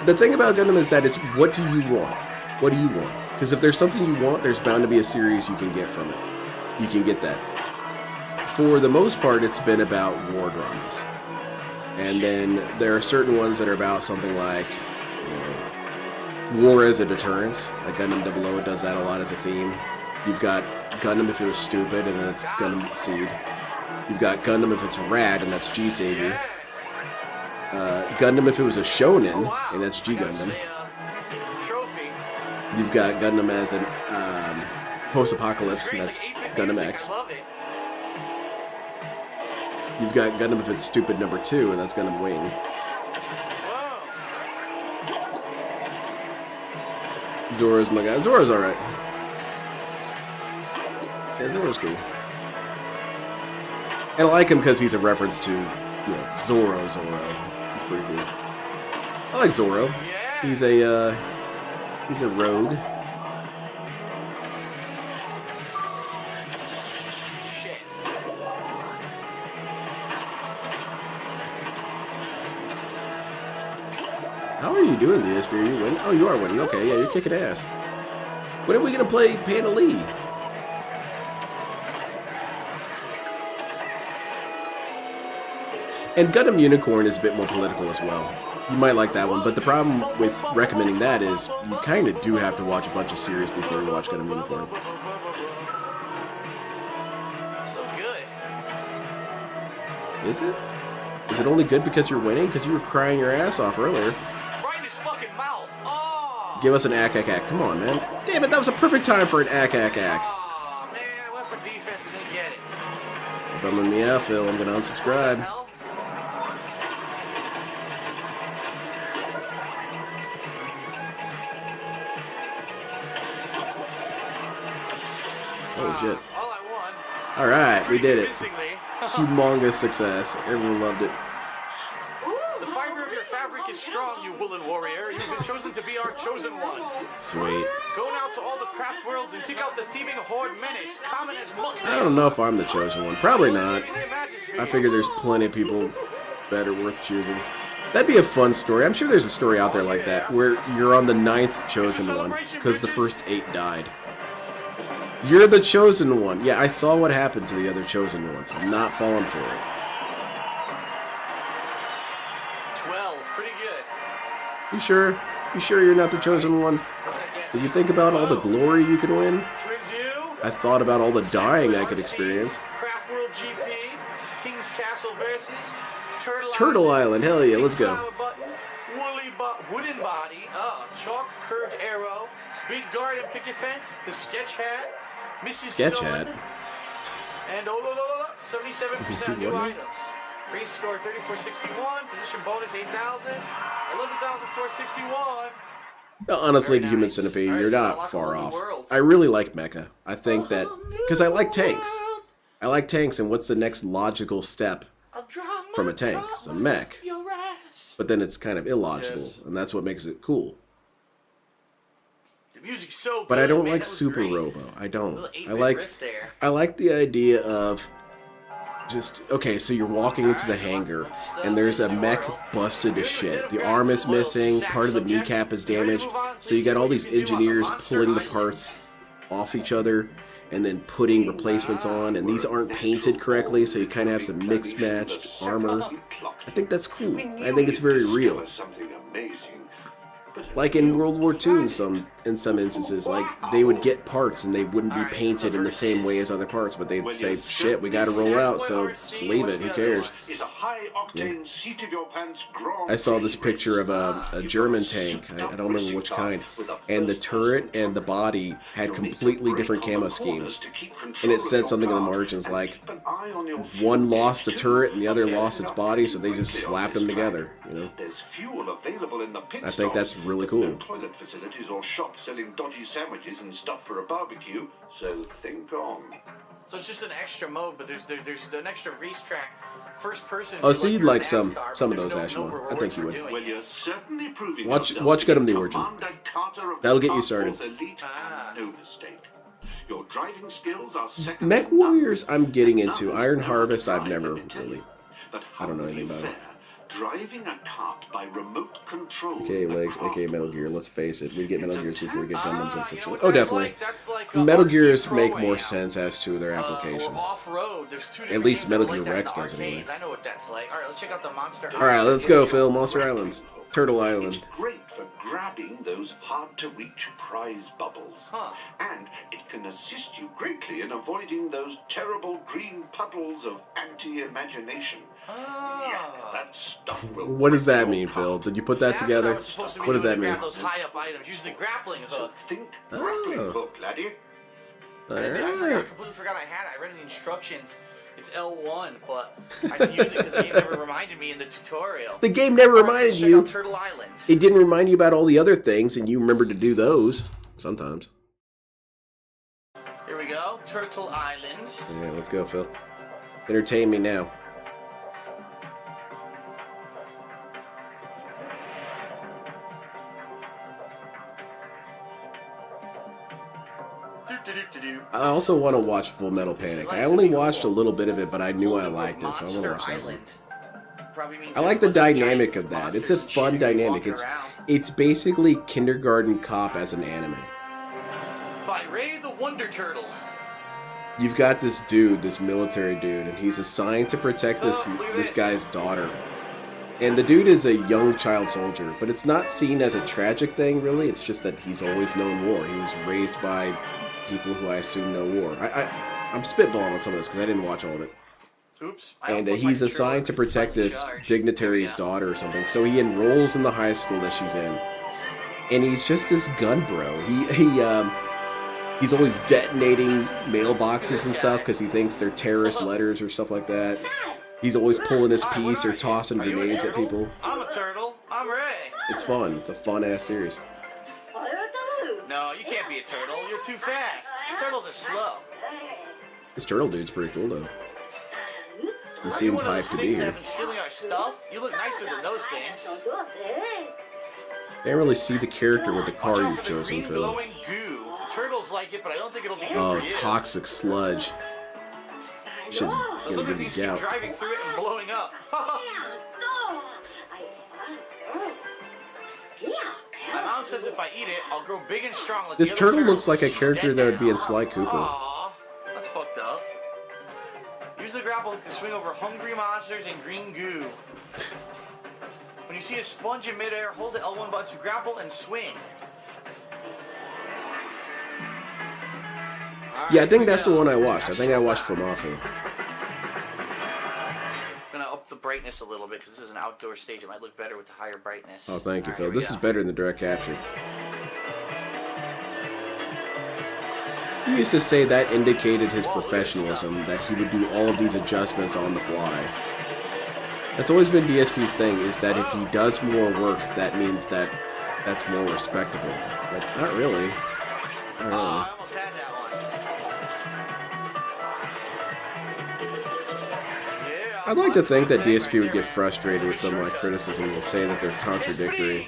The thing about Gundam is that it's what do you want? What do you want? Because if there's something you want, there's bound to be a series you can get from it. You can get that. For the most part, it's been about war dramas. And then there are certain ones that are about something like, you know, war as a deterrence. Like Gundam 00 does that a lot as a theme. You've got Gundam if it was stupid, and then it's Gundam Seed. You've got Gundam if it's rad, and that's G Savior. Gundam if it was a shonen, and that's G Gundam. You've got Gundam as an post-apocalypse, and that's Gundam X. You've got Gundam if it's stupid number 2, and that's Gundam Wing. Zora's my guy. Zora's alright. Yeah, Zora's cool. And I like him because he's a reference to, you know, Zoro. He's pretty cool. I like Zoro. He's a rogue. How are you doing, DSP? Are you winning? Oh, you are winning. Okay, yeah, you're kicking ass. When are we gonna play Panda Lee? And Gundam Unicorn is a bit more political as well. You might like that one, but the problem with recommending that is you kind of do have to watch a bunch of series before you watch Gundam Unicorn. So good. Is it? Is it only good because you're winning? Because you were crying your ass off earlier. Right in his fucking mouth. Oh. Give us an ack. Come on, man. Damn it, that was a perfect time for an ack. Oh, man, I went for defense and didn't get it. Bumming me out, Phil. I'm gonna unsubscribe. Oh shit. All I won. Alright, we did it. Convincingly. Humongous success. Everyone loved it. The fiber of your fabric is strong, you woolen warrior. You've been chosen to be our chosen one. Sweet. Go now to all the craft worlds and kick out the thieving horde menace, common as muck. I don't know if I'm the chosen one. Probably not. I figure there's plenty of people better worth choosing. That'd be a fun story. I'm sure there's a story out there like that where you're on the 9th chosen one because the first 8 died. You're the chosen one. Yeah, I saw what happened to the other chosen ones. I'm not falling for it. 12, pretty good. You sure? You sure you're not the chosen one? Did you think about all the glory you can win? I thought about all the dying I could experience. Craft World GP, King's Castle versus Turtle Island, hell yeah, let's go. Wooden body, chalk curved arrow, big garden picket fence, the sketch hat, Mrs. Sketch Sewin, hat. and 77% new items. Race score 3461, position bonus 8,000, 11,461. Honestly, to Human Centipede, you're not far off. I really like Mecha. I think that because I like tanks. I like tanks, and what's the next logical step from a tank? It's a mech. But then it's kind of illogical, and that's what makes it cool. The music's so good, But I don't man, like that was Super great. Robo. I don't. Little 8-bit I like riff there. I like the idea of just okay, so you're walking into the hangar and there's a mech busted to shit. The arm is missing, part of the kneecap is damaged, so you got all these engineers pulling the parts off each other and then putting replacements on, and these aren't painted correctly, so you kind of have some mixed matched armor. I think that's cool. I think it's very real. Like in World War II, in some instances, like they would get parts and they wouldn't be painted in the same way as other parts, but they'd say, "Shit, we got to roll out, so just leave it. Who cares?" Yeah. I saw this picture of a German tank. I don't remember which kind, and the turret and the body had completely different camo schemes, and it said something in the margins like one lost a turret and the other lost its body, so they just slapped them together. You know, I think that's really cool. Toilet facilities or shops selling dodgy sandwiches and stuff for a barbecue, so think on. So it's just an extra mode, but there's an extra racetrack, first person. Oh, so you'd like some of those, Ashland. I think you would. Well, you're certainly proving Watch Gundam the Origin. That'll get you started. No mistake. Your driving skills are second. Mech Warriors, I'm getting into. Iron Harvest, I've never really. I don't know anything about it. Driving a cart by remote control. Okay, legs, aka Metal Gear. Let's face it, we get Metal Gears before we get Gundams, unfortunately. Oh, definitely. Metal Gears make more sense as to their application. At least Metal Gear Rex does anyway. I know what that's like. All right, let's check out the monster. All right, let's go, Phil. Monster Islands, Turtle Island. Great for grabbing those hard-to-reach prize bubbles. And it can assist you greatly in avoiding those terrible green puddles of anti-imagination. That stuff will... What does that mean, Phil? Did you put that together? What does that mean? Those high-up items. Use the grappling hook. Think grappling hook, laddie. I completely forgot I had it. I read the instructions. It's L1, but I didn't use it because the game never reminded me in the tutorial. The game never reminded you. Turtle Island. It didn't remind you about all the other things, and you remembered to do those sometimes. Here we go. Turtle Island. Yeah, let's go, Phil. Entertain me now. I also want to watch Full Metal Panic. I only watched a little bit of it, but I knew I liked it, so I want to watch that one. I like the dynamic of that. It's a fun dynamic. It's basically Kindergarten Cop as an anime. By Ray the Wonder Turtle. You've got this dude, this military dude, and he's assigned to protect this guy's daughter. And the dude is a young child soldier, but it's not seen as a tragic thing, really. It's just that he's always known war. He was raised by people who I assume know war. I'm spitballing on some of this because I didn't watch all of it. Oops. And he's assigned to protect this dignitary's daughter or something. So he enrolls in the high school that she's in. And he's just this gun bro. He's always detonating mailboxes and stuff because he thinks they're terrorist letters or stuff like that. He's always pulling his piece or tossing grenades at people. I'm a turtle. I'm Ray. It's fun. It's a fun-ass series. No, you can't be a turtle. You're too fast. Turtles are slow. This turtle dude's pretty cool though. He seems hyped to be here. Stealing our stuff? You look nicer than those things. Can't really see the character with the car you've chosen, Phil. Glowing goo. Turtles like it, but I don't think it'll be good Oh, for you. toxic sludge. Shit's Those gonna other give you things keep gout. driving through it and blowing up. My mom says if I eat it, I'll grow big and strong like This the other turtle looks turtles. like a She's character dead that would be in now. Sly Cooper. Aw, that's fucked up. Use the grapple to swing over hungry monsters and green goo. When you see a sponge in midair, hold the L1 button to grapple and swing. Yeah, I think that's the one I watched. I think I watched Famafu. I'm gonna up the brightness a little bit because this is an outdoor stage. It might look better with the higher brightness. Oh, thank you, All right, Phil. here we This go. is better than direct capture. He used to say that indicated his professionalism, that he would do all of these adjustments on the fly. That's always been DSP's thing, is that if he does more work, that means that that's more respectable. But not really. Not really. I almost had that one. I'd like to think that DSP would get frustrated with some of my criticisms and say that they're contradictory.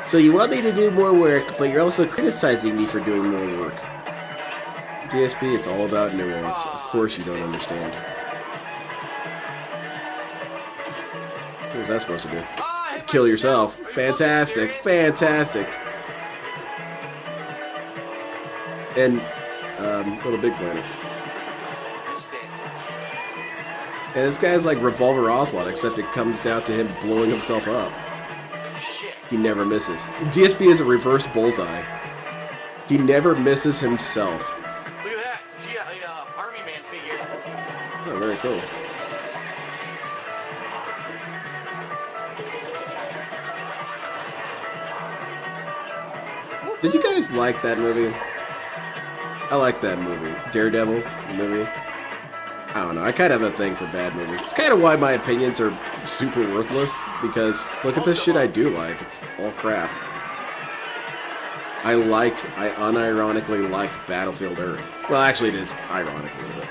So you want me to do more work, but you're also criticizing me for doing more work. DSP, it's all about nuance. Of course you don't understand. What was that supposed to do? Kill yourself. Fantastic. Fantastic. And, Little Big Planet. And this guy's like Revolver Ocelot, except it comes down to him blowing himself up. He never misses. DSP is a reverse bullseye. He never misses himself. Look at that. Army Man figure. Oh, very cool. Did you guys like that movie? I like that movie. Daredevil movie. I don't know. I kind of have a thing for bad movies. It's kind of why my opinions are super worthless, because look at this shit I do like. It's all crap. I unironically like Battlefield Earth. Well, actually it is ironically, but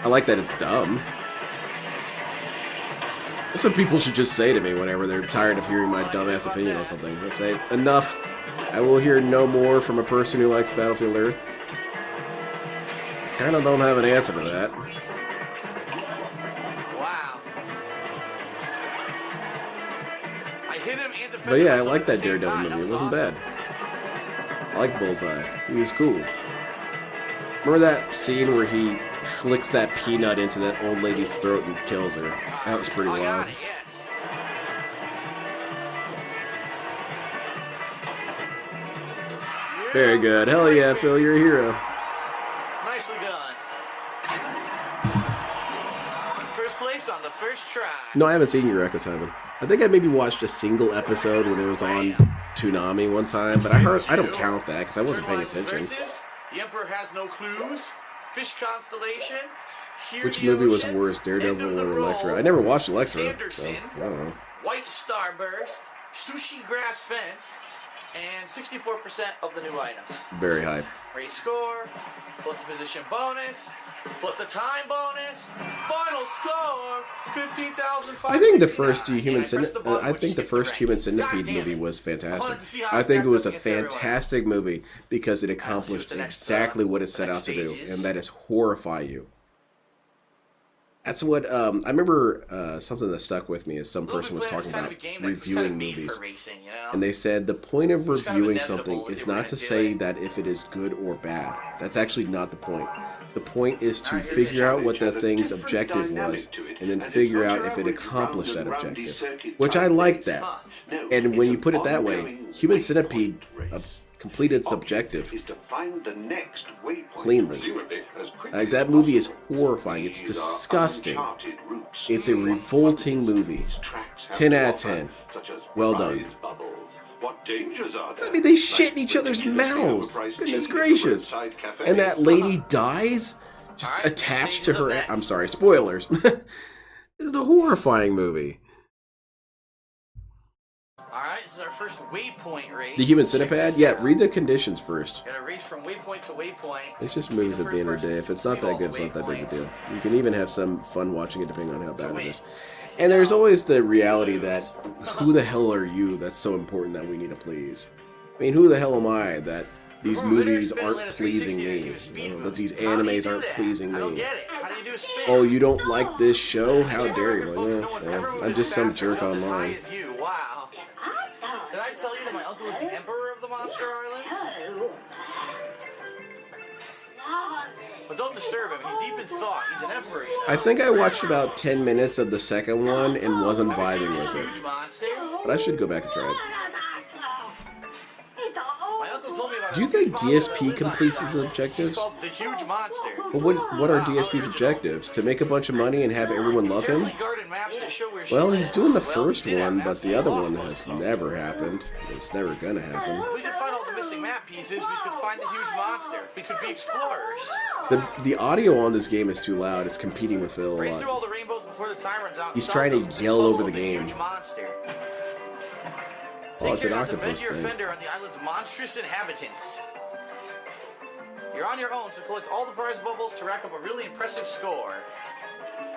I like that it's dumb. That's what people should just say to me whenever they're tired of hearing my dumbass opinion on something. They say, enough. I will hear no more from a person who likes Battlefield Earth. Kind of don't have an answer to that. Wow. I hit him and But yeah, I like that Daredevil movie. It wasn't bad. I like Bullseye. He was cool. Remember that scene where he flicks that peanut into that old lady's throat and kills her? That was pretty wild. Very good. Hell yeah, Phil, you're a hero. Nicely done. First place on the first try. No, I haven't seen Eureka 7. I think I maybe watched a single episode when it was on Toonami one time, but I don't count that because I wasn't paying attention. Versus The Emperor Has No Clues, Fish Constellation, Hear Which the movie was Ocean, worse, Daredevil End of the or Road, Electra? I never watched Electra, so Sanderson, I don't know. White Starburst, Sushi Grass Fence, and 64% of the new items. Very hype. Race score, plus the position bonus, plus the time bonus, final score, 15,569. I think the first Human Centipede movie was fantastic. I think it was a fantastic movie because it accomplished exactly what it set out to do, and that is horrify you. That's what I remember. Something that stuck with me is some person was talking about reviewing movies, and they said the point of reviewing something is not to say that if it is good or bad. That's actually not the point. The point is to figure out what the thing's objective was, and then figure out if it accomplished that objective. Which I like that. And when you put it that way, Human Centipede completed its objective cleanly. Like, that movie is horrifying. It's disgusting. It's a revolting movie. 10 out of 10. Well done. I mean, they shit in each other's mouths. Goodness gracious. And that lady dies? Just attached to her... I'm sorry, spoilers. This is a horrifying movie. Alright, this is our first waypoint race. The human centipede? Yeah, read the conditions first. Gotta race from waypoint to waypoint. It's just moves at the end of the day. If it's not that good, it's not that big a deal. You can even have some fun watching it depending on how bad it is. And there's always the reality that who the hell are you that's so important that we need to please? I mean, who the hell am I that these movies aren't pleasing me? You know, that these animes aren't pleasing me? Oh, you don't like this show? How dare you? Like, well, I'm just some jerk online. Wow. Did I tell you that my uncle is the emperor of the Monster Islands? But don't disturb him. He's deep in thought. He's an emperor, you know? I think I watched about 10 minutes of the second one and wasn't vibing with it. But I should go back and try it. Do you think DSP completes his objectives? The huge monster. Well, what are DSP's objectives? To make a bunch of money and have everyone love him? Well, he's doing the first one, but the other one has never happened. It's never gonna happen. If we could find all the missing map pieces, we could find the huge monster. We could be explorers. The audio on this game is too loud. It's competing with Phil a Race through all lot. the rainbows before the time runs out. He's trying to yell over the game. Oh, it's an octopus Your thing. offender on the island's monstrous inhabitants. You're on your own to collect all the prize bubbles to rack up a really impressive score.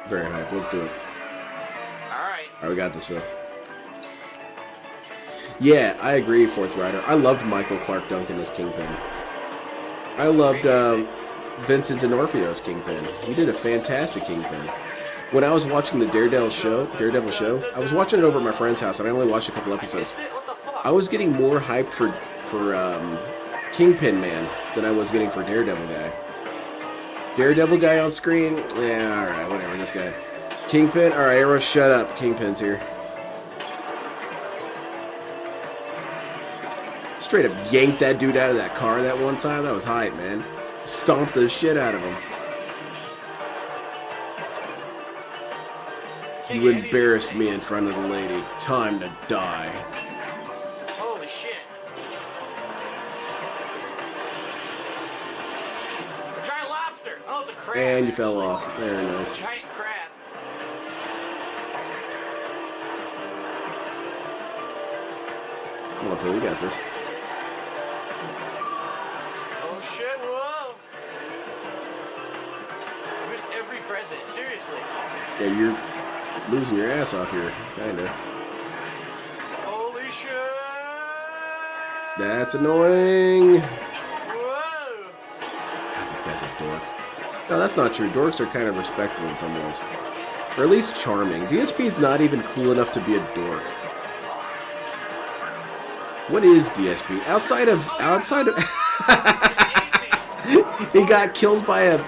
Very hype. Let's do it. Alright. Alright, we got this, Phil. Yeah, I agree, Fourth Rider. I loved Michael Clark Duncan as Kingpin. I loved Vincent D'Onofrio's Kingpin. He did a fantastic Kingpin. When I was watching the Daredevil show, I was watching it over at my friend's house, and I only watched a couple episodes. I was getting more hyped for Kingpin Man than I was getting for Daredevil guy. Daredevil guy on screen? Yeah, alright, whatever, this guy. Kingpin? Alright, Arrow, shut up. Kingpin's here. Straight up yanked that dude out of that car that one time. That was hype, man. Stomped the shit out of him. You embarrassed me in front of the lady. Time to die. Holy shit. A giant lobster. Oh, it's a crab. And you fell off. Very nice. Giant crab. Come on, Phil, we got this. Oh shit, whoa. I missed every present. Seriously. Yeah, you're losing your ass off here, kinda. Holy shit. That's annoying. Whoa. God, this guy's a dork. No, that's not true. Dorks are kind of respectful in some ways. Or at least charming. DSP's not even cool enough to be a dork. What is DSP? Outside of he got killed by a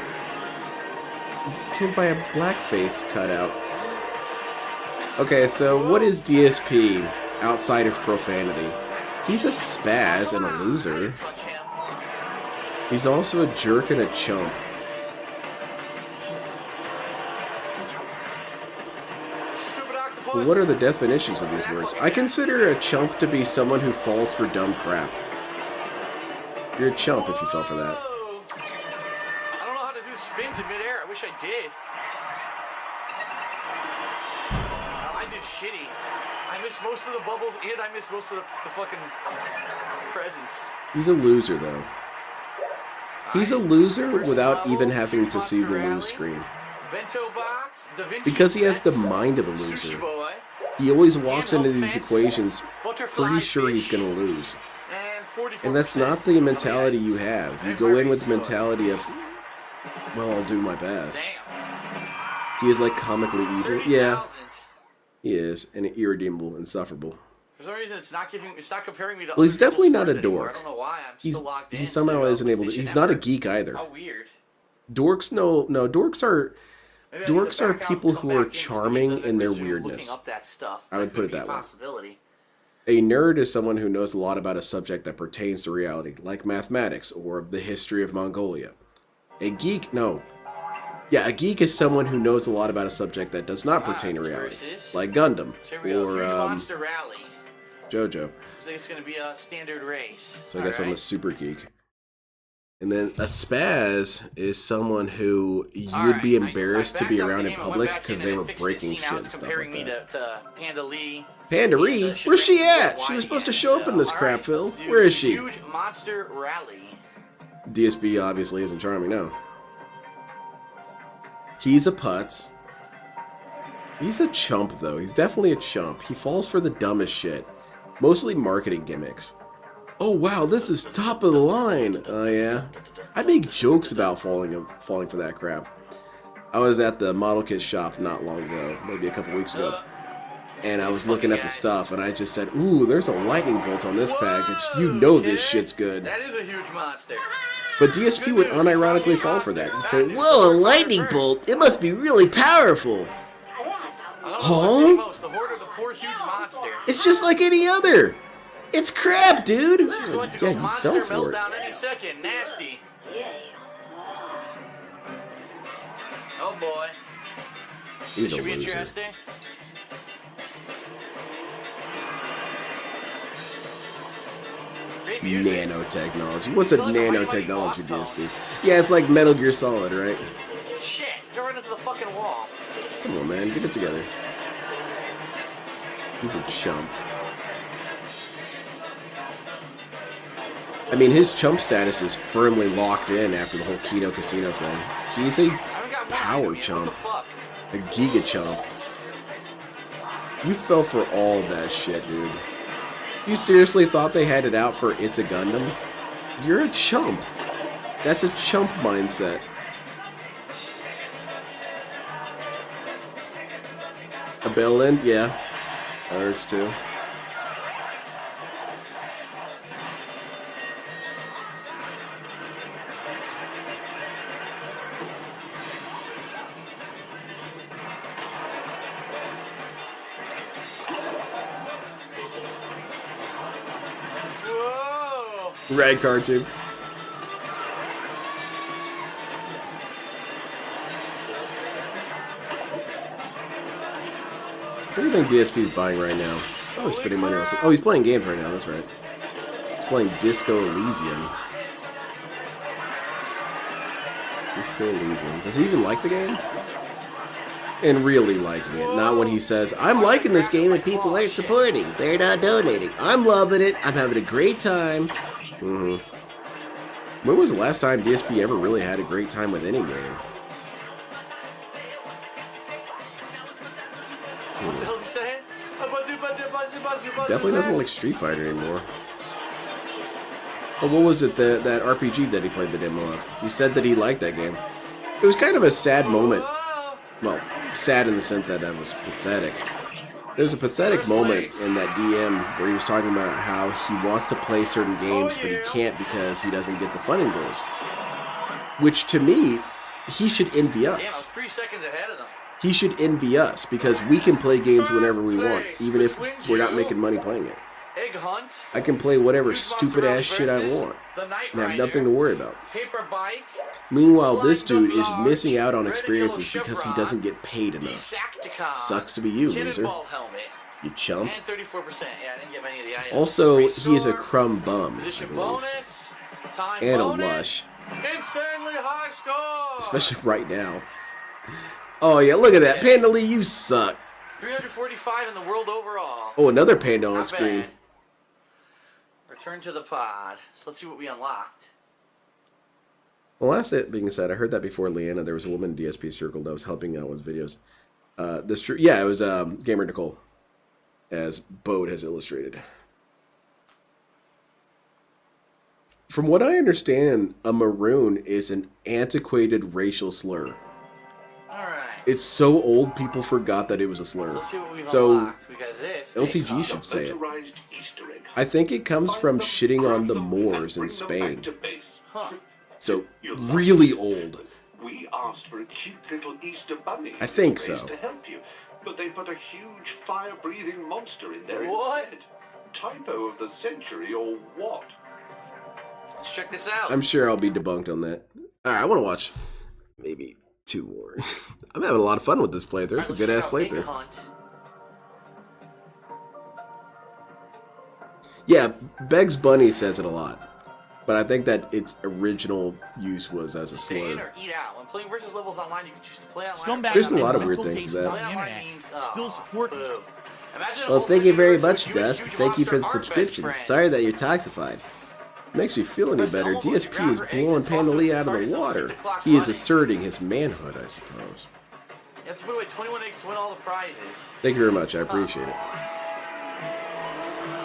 blackface cutout. Okay, so what is DSP outside of profanity? He's a spaz and a loser. He's also a jerk and a chump. What are the definitions of these words? I consider a chump to be someone who falls for dumb crap. You're a chump if you fell for that. I don't know how to do spins in midair. I wish I did. I did shitty. I missed most of the bubbles and I missed most of the fucking presents. He's a loser, though. He's a loser without even having to see the lose screen. Bento box, Da Vinci Because he has the mind of a loser. He always walks into these equations pretty sure he's going to lose. And that's not the mentality you have. You go in with the mentality of, well, I'll do my best. He is like comically evil. Yeah, he is. And irredeemable, insufferable. For some reason, it's not comparing me to. Well, he's other definitely not a people's anymore. dork. I don't know why. I'm still locked in. He somehow isn't able to. He's not a geek either. How weird. Dorks, no, dorks are people who are charming in their weirdness. I would put it that way. A nerd is someone who knows a lot about a subject that pertains to reality, like mathematics or the history of Mongolia. A geek, no. Yeah, a geek is someone who knows a lot about a subject that does not pertain to reality, like Gundam or Monster Rally. JoJo. I think it's going to be a standard race. So I guess I'm a super geek. And then a spaz is someone who you'd be embarrassed to be around in public because they were breaking shit and stuff like that. To Panda Lee. Panda Ree? Where's she at? She was supposed to show up in this crap, Phil. Where is she? Huge monster rally. DSP obviously isn't charming now. He's a putz. He's a chump, though. He's definitely a chump. He falls for the dumbest shit. Mostly marketing gimmicks. Oh, wow, this is top of the line. Oh, yeah. I make jokes about falling for that crap. I was at the model kit shop not long ago, maybe a couple weeks ago. And I was looking at the stuff, and I just said, ooh, there's a lightning bolt on this package. You know this shit's good. That is a huge monster. But DSP would unironically fall for that. He'd say, whoa, a lightning bolt. It must be really powerful. Huh? The horde of the poor huge monster. It's just like any other. It's crap, dude. Going to go monster meltdown any second. Nasty. Oh boy. He's This a should be loser. interesting. Great music. Nanotechnology. What's a nanotechnology, DSP? Yeah, it's like Metal Gear Solid, right? Shit, go right into the fucking wall. Come on, man. Get it together. He's a chump. I mean, his chump status is firmly locked in after the whole Kino Casino thing. He's a power chump. A giga chump. You fell for all that shit, dude. You seriously thought they had it out for It's a Gundam? You're a chump. That's a chump mindset. A bell end? Yeah. That hurts too. Rad cartoon. What do you think DSP's buying right now? Oh, he's spending money on something. Oh, he's playing games right now, that's right. He's playing Disco Elysium. Disco Elysium. Does he even like the game? And really liking it. Not when he says, I'm liking this game and people aren't supporting. They're not donating. I'm loving it. I'm having a great time. Mm-hmm. When was the last time DSP ever really had a great time with any game? What the hell is he saying? Definitely doesn't like Street Fighter anymore. Oh, what was it, that RPG that he played the demo of? He said that he liked that game. It was kind of a sad moment. Well, sad in the sense that that was pathetic. There was a pathetic moment in that DM where he was talking about how he wants to play certain games, but he can't because he doesn't get the funding goals. Which, to me, he should envy us. Damn, I was 3 seconds ahead of them. He should envy us because we can play games whenever we want, even if we're not making money playing it. Egg Hunt. I can play whatever stupid ass shit I want and have nothing to worry about. Paper Bike. Meanwhile, this dude is missing out on experiences because he doesn't get paid enough. Sucks to be you, loser. You chump. And 34%. Yeah, I didn't get many of the items. Also, he is a crumb bum, I Position believe. bonus. Time And a bonus. lush. Insanely high score. Especially right now. Oh yeah, look at that. Panda Lee, you suck. 345 in the world overall. Oh, another panda on Not screen. bad. Return to the pod. So let's see what we unlocked. Well, last that being said, I heard that before Leanna, there was a woman in DSP Circle that was helping out with videos. Yeah, it was Gamer Nicole, as Bode has illustrated. From what I understand, a maroon is an antiquated racial slur. Alright. It's so old, people forgot that it was a slur. Let's see what we've So, unlocked. We got this. LTG should say it. I think it comes from shitting on the Moors in Spain. Huh. So, really old. We asked for a cute little Easter bunny. I think in space so. To help you, but they put a huge fire-breathing monster in there What? instead. Typo of the century or what? Let's check this out. I'm sure I'll be debunked on that. Alright, I want to watch maybe 2 more. I'm having a lot of fun with this playthrough. It's a good-ass playthrough. Yeah, Beg's Bunny says it a lot. But I think that its original use was as a Stay in slur. or eat out. When playing versus levels online, you can choose to play online. Scumbags There's a lot and of weird hateful things faces with on that. the internet still support me. Imagine a Well, whole thank you very universe much, where you and Dusk. Juju Thank you for the Monster aren't best subscription. friends. Sorry that you're toxified. Makes me feel any better. DSP is blowing Pandalee out of the water. He is asserting his manhood, I suppose. You have to put away 21 eggs to win all the prizes. Thank you very much. I appreciate it.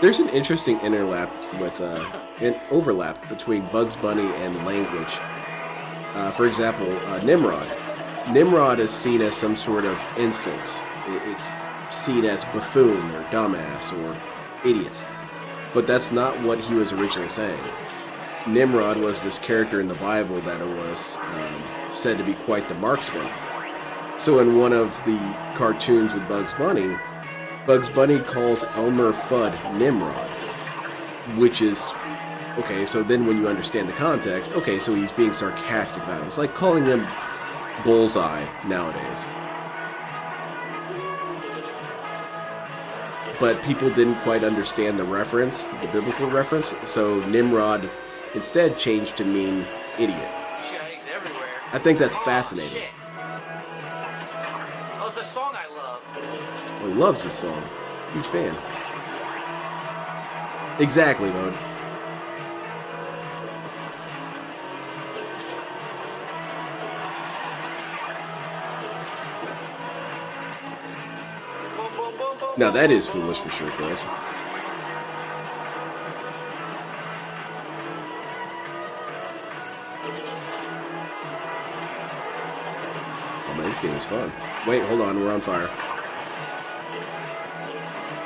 There's an interesting an overlap between Bugs Bunny and language. For example, Nimrod. Nimrod is seen as some sort of insult. It's seen as buffoon or dumbass or idiot. But that's not what he was originally saying. Nimrod was this character in the Bible that was said to be quite the marksman. So in one of the cartoons with Bugs Bunny calls Elmer Fudd Nimrod, which is, okay, so then when you understand the context, okay, so he's being sarcastic about it. It's like calling him Bullseye nowadays. But people didn't quite understand the reference, the biblical reference, so Nimrod instead changed to mean idiot. I think that's fascinating. Oh, it's a song I love. He loves this song. Huge fan. Exactly, Mode. Now that is foolish for sure, guys. Oh man, this game is fun. Wait, hold on, we're on fire.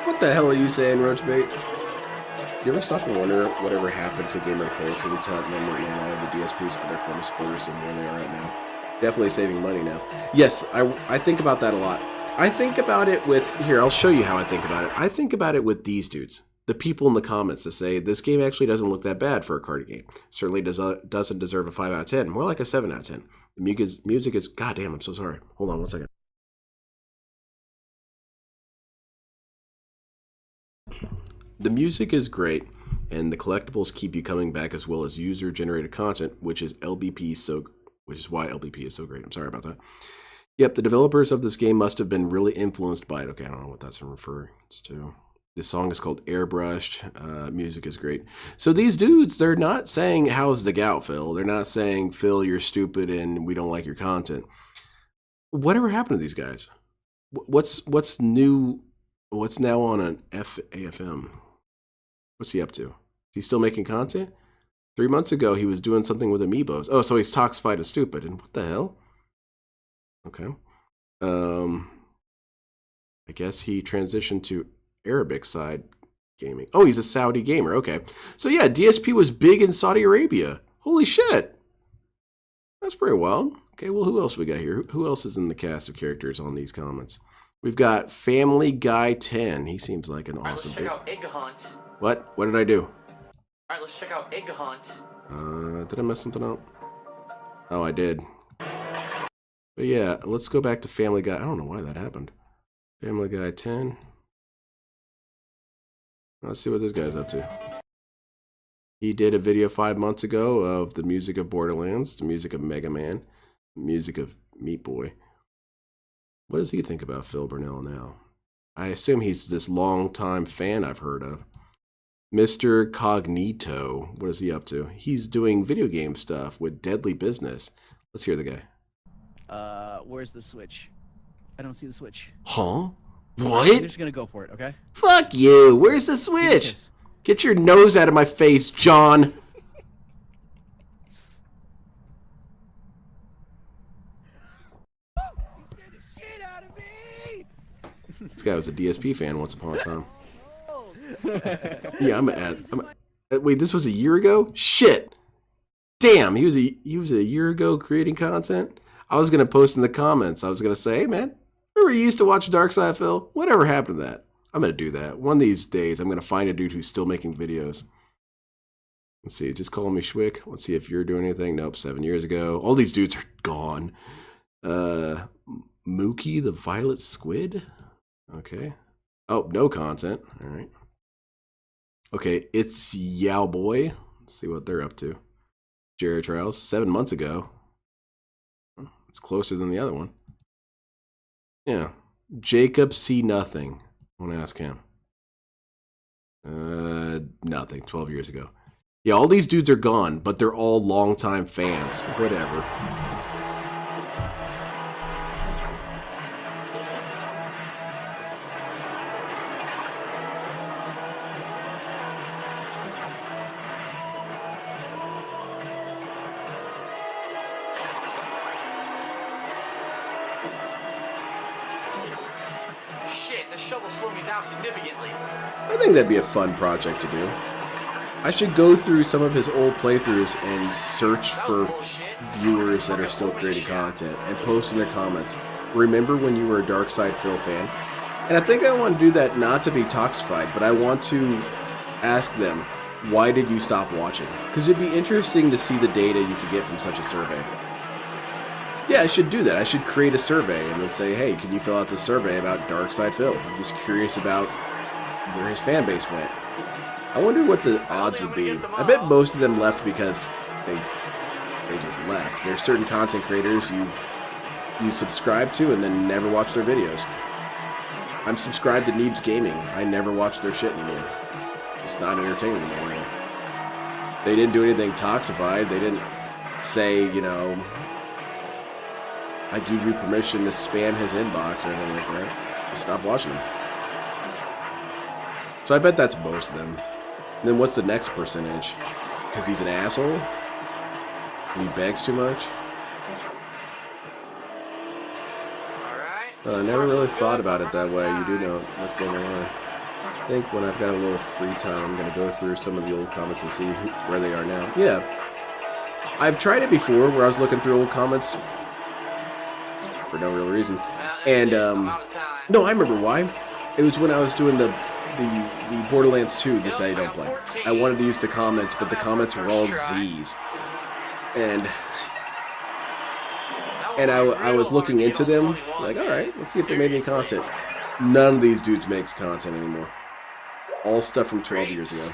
What the hell are you saying, Roachbait? You ever stop and wonder whatever happened to Gamer Cole? Can we tell them right now all the DSPs, other former supporters, and where they are right now? Definitely saving money now. Yes, I think about that a lot. I think about it with, here, I'll show you how I think about it. I think about it with these dudes. The people in the comments that say, this game actually doesn't look that bad for a karting game. Certainly doesn't deserve a 5 out of 10. More like a 7 out of 10. The music is, goddamn, I'm so sorry. Hold on one second. The music is great, and the collectibles keep you coming back, as well as user-generated content, which is why LBP is so great. I'm sorry about that. Yep, the developers of this game must have been really influenced by it. Okay, I don't know what that's referring to. This song is called Airbrushed. Music is great. So these dudes, they're not saying, how's the gout, Phil? They're not saying, Phil, you're stupid and we don't like your content. Whatever happened to these guys? What's new? What's now on an AFM? What's he up to? Is he still making content? 3 months ago, he was doing something with Amiibos. Oh, so he's toxified and stupid. And what the hell? Okay. I guess he transitioned to Arabic side gaming. Oh, he's a Saudi gamer. Okay. So yeah, DSP was big in Saudi Arabia. Holy shit. That's pretty wild. Okay, well, who else we got here? Who else is in the cast of characters on these comments? We've got Family Guy 10. He seems like an awesome Let's check out Egg Hunt. What? What did I do? Alright, let's check out Egg Hunt. Did I mess something up? Oh, I did. But yeah, let's go back to Family Guy. I don't know why that happened. Family Guy 10. Let's see what this guy's up to. He did a video 5 months ago of the music of Borderlands, the music of Mega Man, the music of Meat Boy. What does he think about Phil Burnell now? I assume he's this long-time fan I've heard of. Mr. Cognito, what is he up to? He's doing video game stuff with Deadly Business. Let's hear the guy. Where's the switch? I don't see the switch. Huh? We're What? just gonna go for it, okay? Fuck you! Where's the switch? Get your nose out of my face, John! This guy was a DSP fan once upon a time. Yeah, I'm an ass. Wait, this was a year ago? Shit! Damn, he was a year ago creating content? I was gonna post in the comments. I was gonna say, hey man, remember you used to watch Dark Side Phil? Whatever happened to that? I'm gonna do that. One of these days, I'm gonna find a dude who's still making videos. Let's see, just call me Schwick. Let's see if you're doing anything. Nope, 7 years ago. All these dudes are gone. Mookie the Violet Squid? Okay. Oh, no content. All right. Okay, it's Yao Boy. Let's see what they're up to. Jared Trials, 7 months ago. It's closer than the other one. Yeah. Jacob C. Nothing. I want to ask him. Nothing. 12 years ago. Yeah, all these dudes are gone, but they're all longtime fans. Whatever. I think that'd be a fun project to do. I should go through some of his old playthroughs and search for viewers that are still creating content and post in their comments. Remember when you were a Dark Side Phil fan? And I think I want to do that not to be toxified, but I want to ask them, why did you stop watching? Because it'd be interesting to see the data you could get from such a survey. Yeah, I should do that. I should create a survey and then say, hey, can you fill out this survey about Dark Side Phil? I'm just curious about where his fan base went. I wonder what the odds would be. I bet most of them left because they just left. There's certain content creators you subscribe to and then never watch their videos. I'm subscribed to Neebs Gaming. I never watch their shit anymore. It's not entertaining anymore. They didn't do anything toxified. They didn't say, you know, I give you permission to spam his inbox or anything like that. Just stop watching them. So I bet that's most of them. And then what's the next percentage? Because he's an asshole? Because he begs too much? I never really thought about it that way. You do know what's going on. I think when I've got a little free time, I'm going to go through some of the old comments and see where they are now. Yeah. I've tried it before where I was looking through old comments for no real reason. And, no, I remember why. It was when I was doing the Borderlands 2 This I Don't Play. I wanted to use the comments, but the comments were all Z's. And I was looking into them, like, alright, let's see if they made any content. None of these dudes makes content anymore. All stuff from 12 years ago.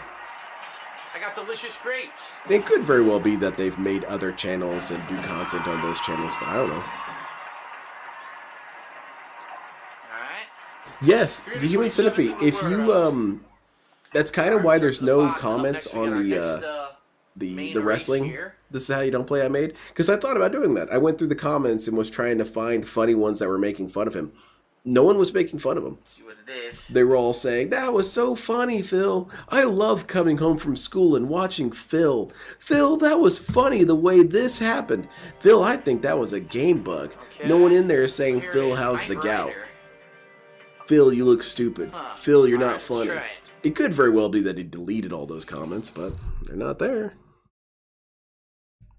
I got delicious grapes. It could very well be that they've made other channels and do content on those channels, but I don't know. Yes, the Human Centipede. If you, that's kind of why there's no comments on the wrestling. This is how you don't play I made. Because I thought about doing that. I went through the comments and was trying to find funny ones that were making fun of him. No one was making fun of him. They were all saying, that was so funny, Phil. I love coming home from school and watching Phil. Phil, that was funny the way this happened. Phil, I think that was a game bug. No one in there is saying, Phil, how's the gout? Phil, you look stupid. Phil, you're not funny. It could very well be that he deleted all those comments, but they're not there.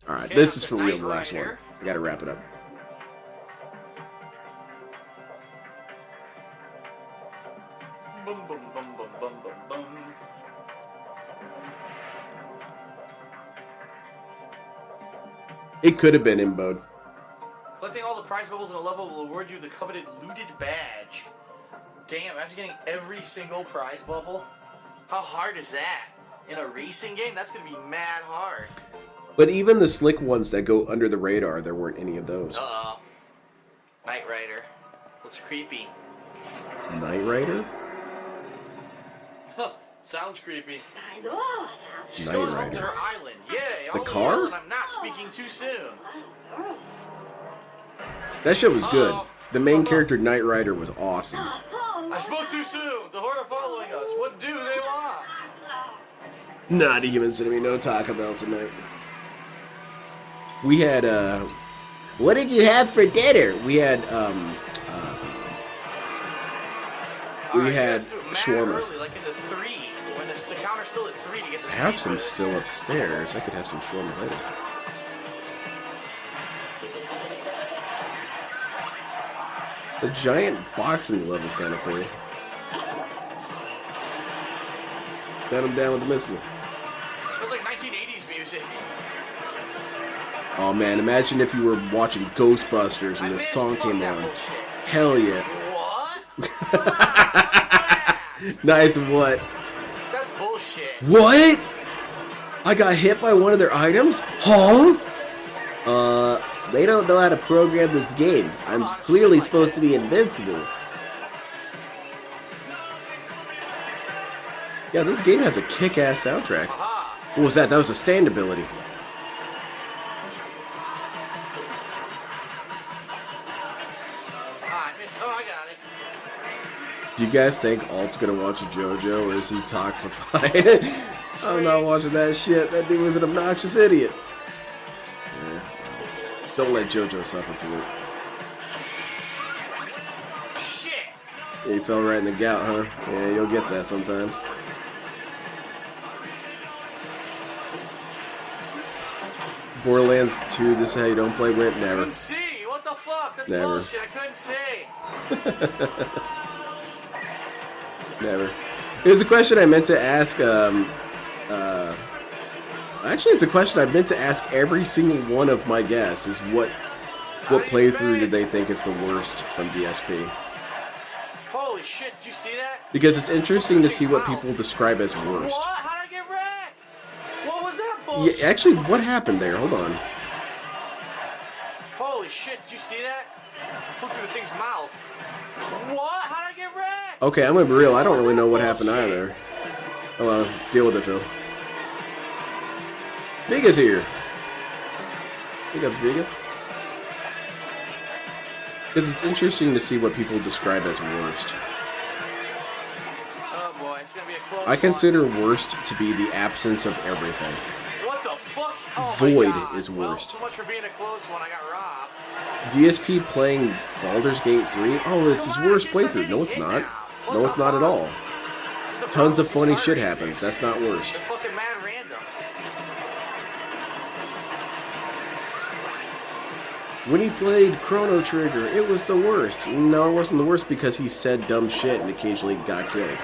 Alright, this is for real, the last one. I gotta wrap it up. Boom, boom, boom, boom, boom, boom, boom. It could have been Imbode. Collecting all the prize bubbles in a level will award you the coveted looted badge. Damn, after getting every single prize bubble? How hard is that? In a racing game? That's gonna be mad hard. But even the slick ones that go under the radar, there weren't any of those. Uh-oh. Knight Rider. Looks creepy. Knight Rider? Huh. Sounds creepy. She's Knight going home Rider. to her island. Yay! The all car? well, and I'm not speaking too soon. That shit was good. The main character, Knight Rider, was awesome. I spoke too soon. The Horde are following us. What do they want? Not a Human Centipede, no Taco Bell tonight. We had, what did you have for dinner? We had, shawarma. Early, like in the 3, when the counter's still at 3 to get the I have some still upstairs. I could have some shawarma later. The giant boxing level's kind of cool. Got him down with the missile. Feels like 1980s music. Oh man, imagine if you were watching Ghostbusters and this song came on. Hell yeah. What? Nice what? That's bullshit. What? I got hit by one of their items? Huh? They don't know how to program this game. I'm clearly supposed to be invincible. Yeah, this game has a kick-ass soundtrack. What was that? That was a stand ability. Do you guys think Alt's gonna watch JoJo, or is he toxified? I'm not watching that shit. That dude was an obnoxious idiot. Yeah. Don't let JoJo suffer for it. Shit! Yeah, he fell right in the gout, huh? Yeah, you'll get that sometimes. Borderlands 2, this is how you don't play with? Never. I couldn't see! What the fuck? That's Never. bullshit. I couldn't see. Never. It was a question I meant to ask, actually it's a question I meant to ask every single one of my guests, is what playthrough did they think is the worst from DSP? Holy shit, did you see that? Because it's interesting to see what people describe as worst. What? How'd I get wrecked? What was that bullshit? Yeah, actually, what happened there? Hold on. Holy shit, did you see that? Look through the thing's mouth. What? How'd I get wrecked? Okay, I'm gonna be real, I don't really know what happened either. Oh well, deal with it, Phil. Viga's here. Big up, Viga. Because it's interesting to see what people describe as worst. Oh boy, it's gonna be a close I consider worst to be the absence of everything. What the fuck? Oh Void my God. is worst. Well, so much for being a close one. I got robbed. DSP playing Baldur's Gate 3? Oh, it's his worst playthrough. No, it's not. No, it's not at all. Tons of funny shit happens. That's not worst. It's fucking mad random. When he played Chrono Trigger, it was the worst. No, it wasn't the worst because he said dumb shit and occasionally got killed.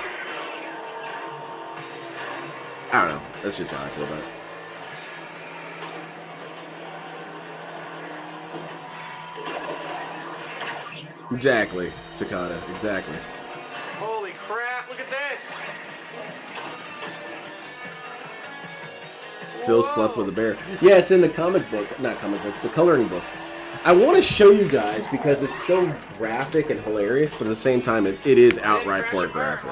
I don't know. That's just how I feel about it. Exactly, Cicada. Exactly. Holy crap, look at this. Phil slept with a bear. Yeah, it's in the comic book. Not comic book, the coloring book. I want to show you guys because it's so graphic and hilarious, but at the same time, it is outright pornographic.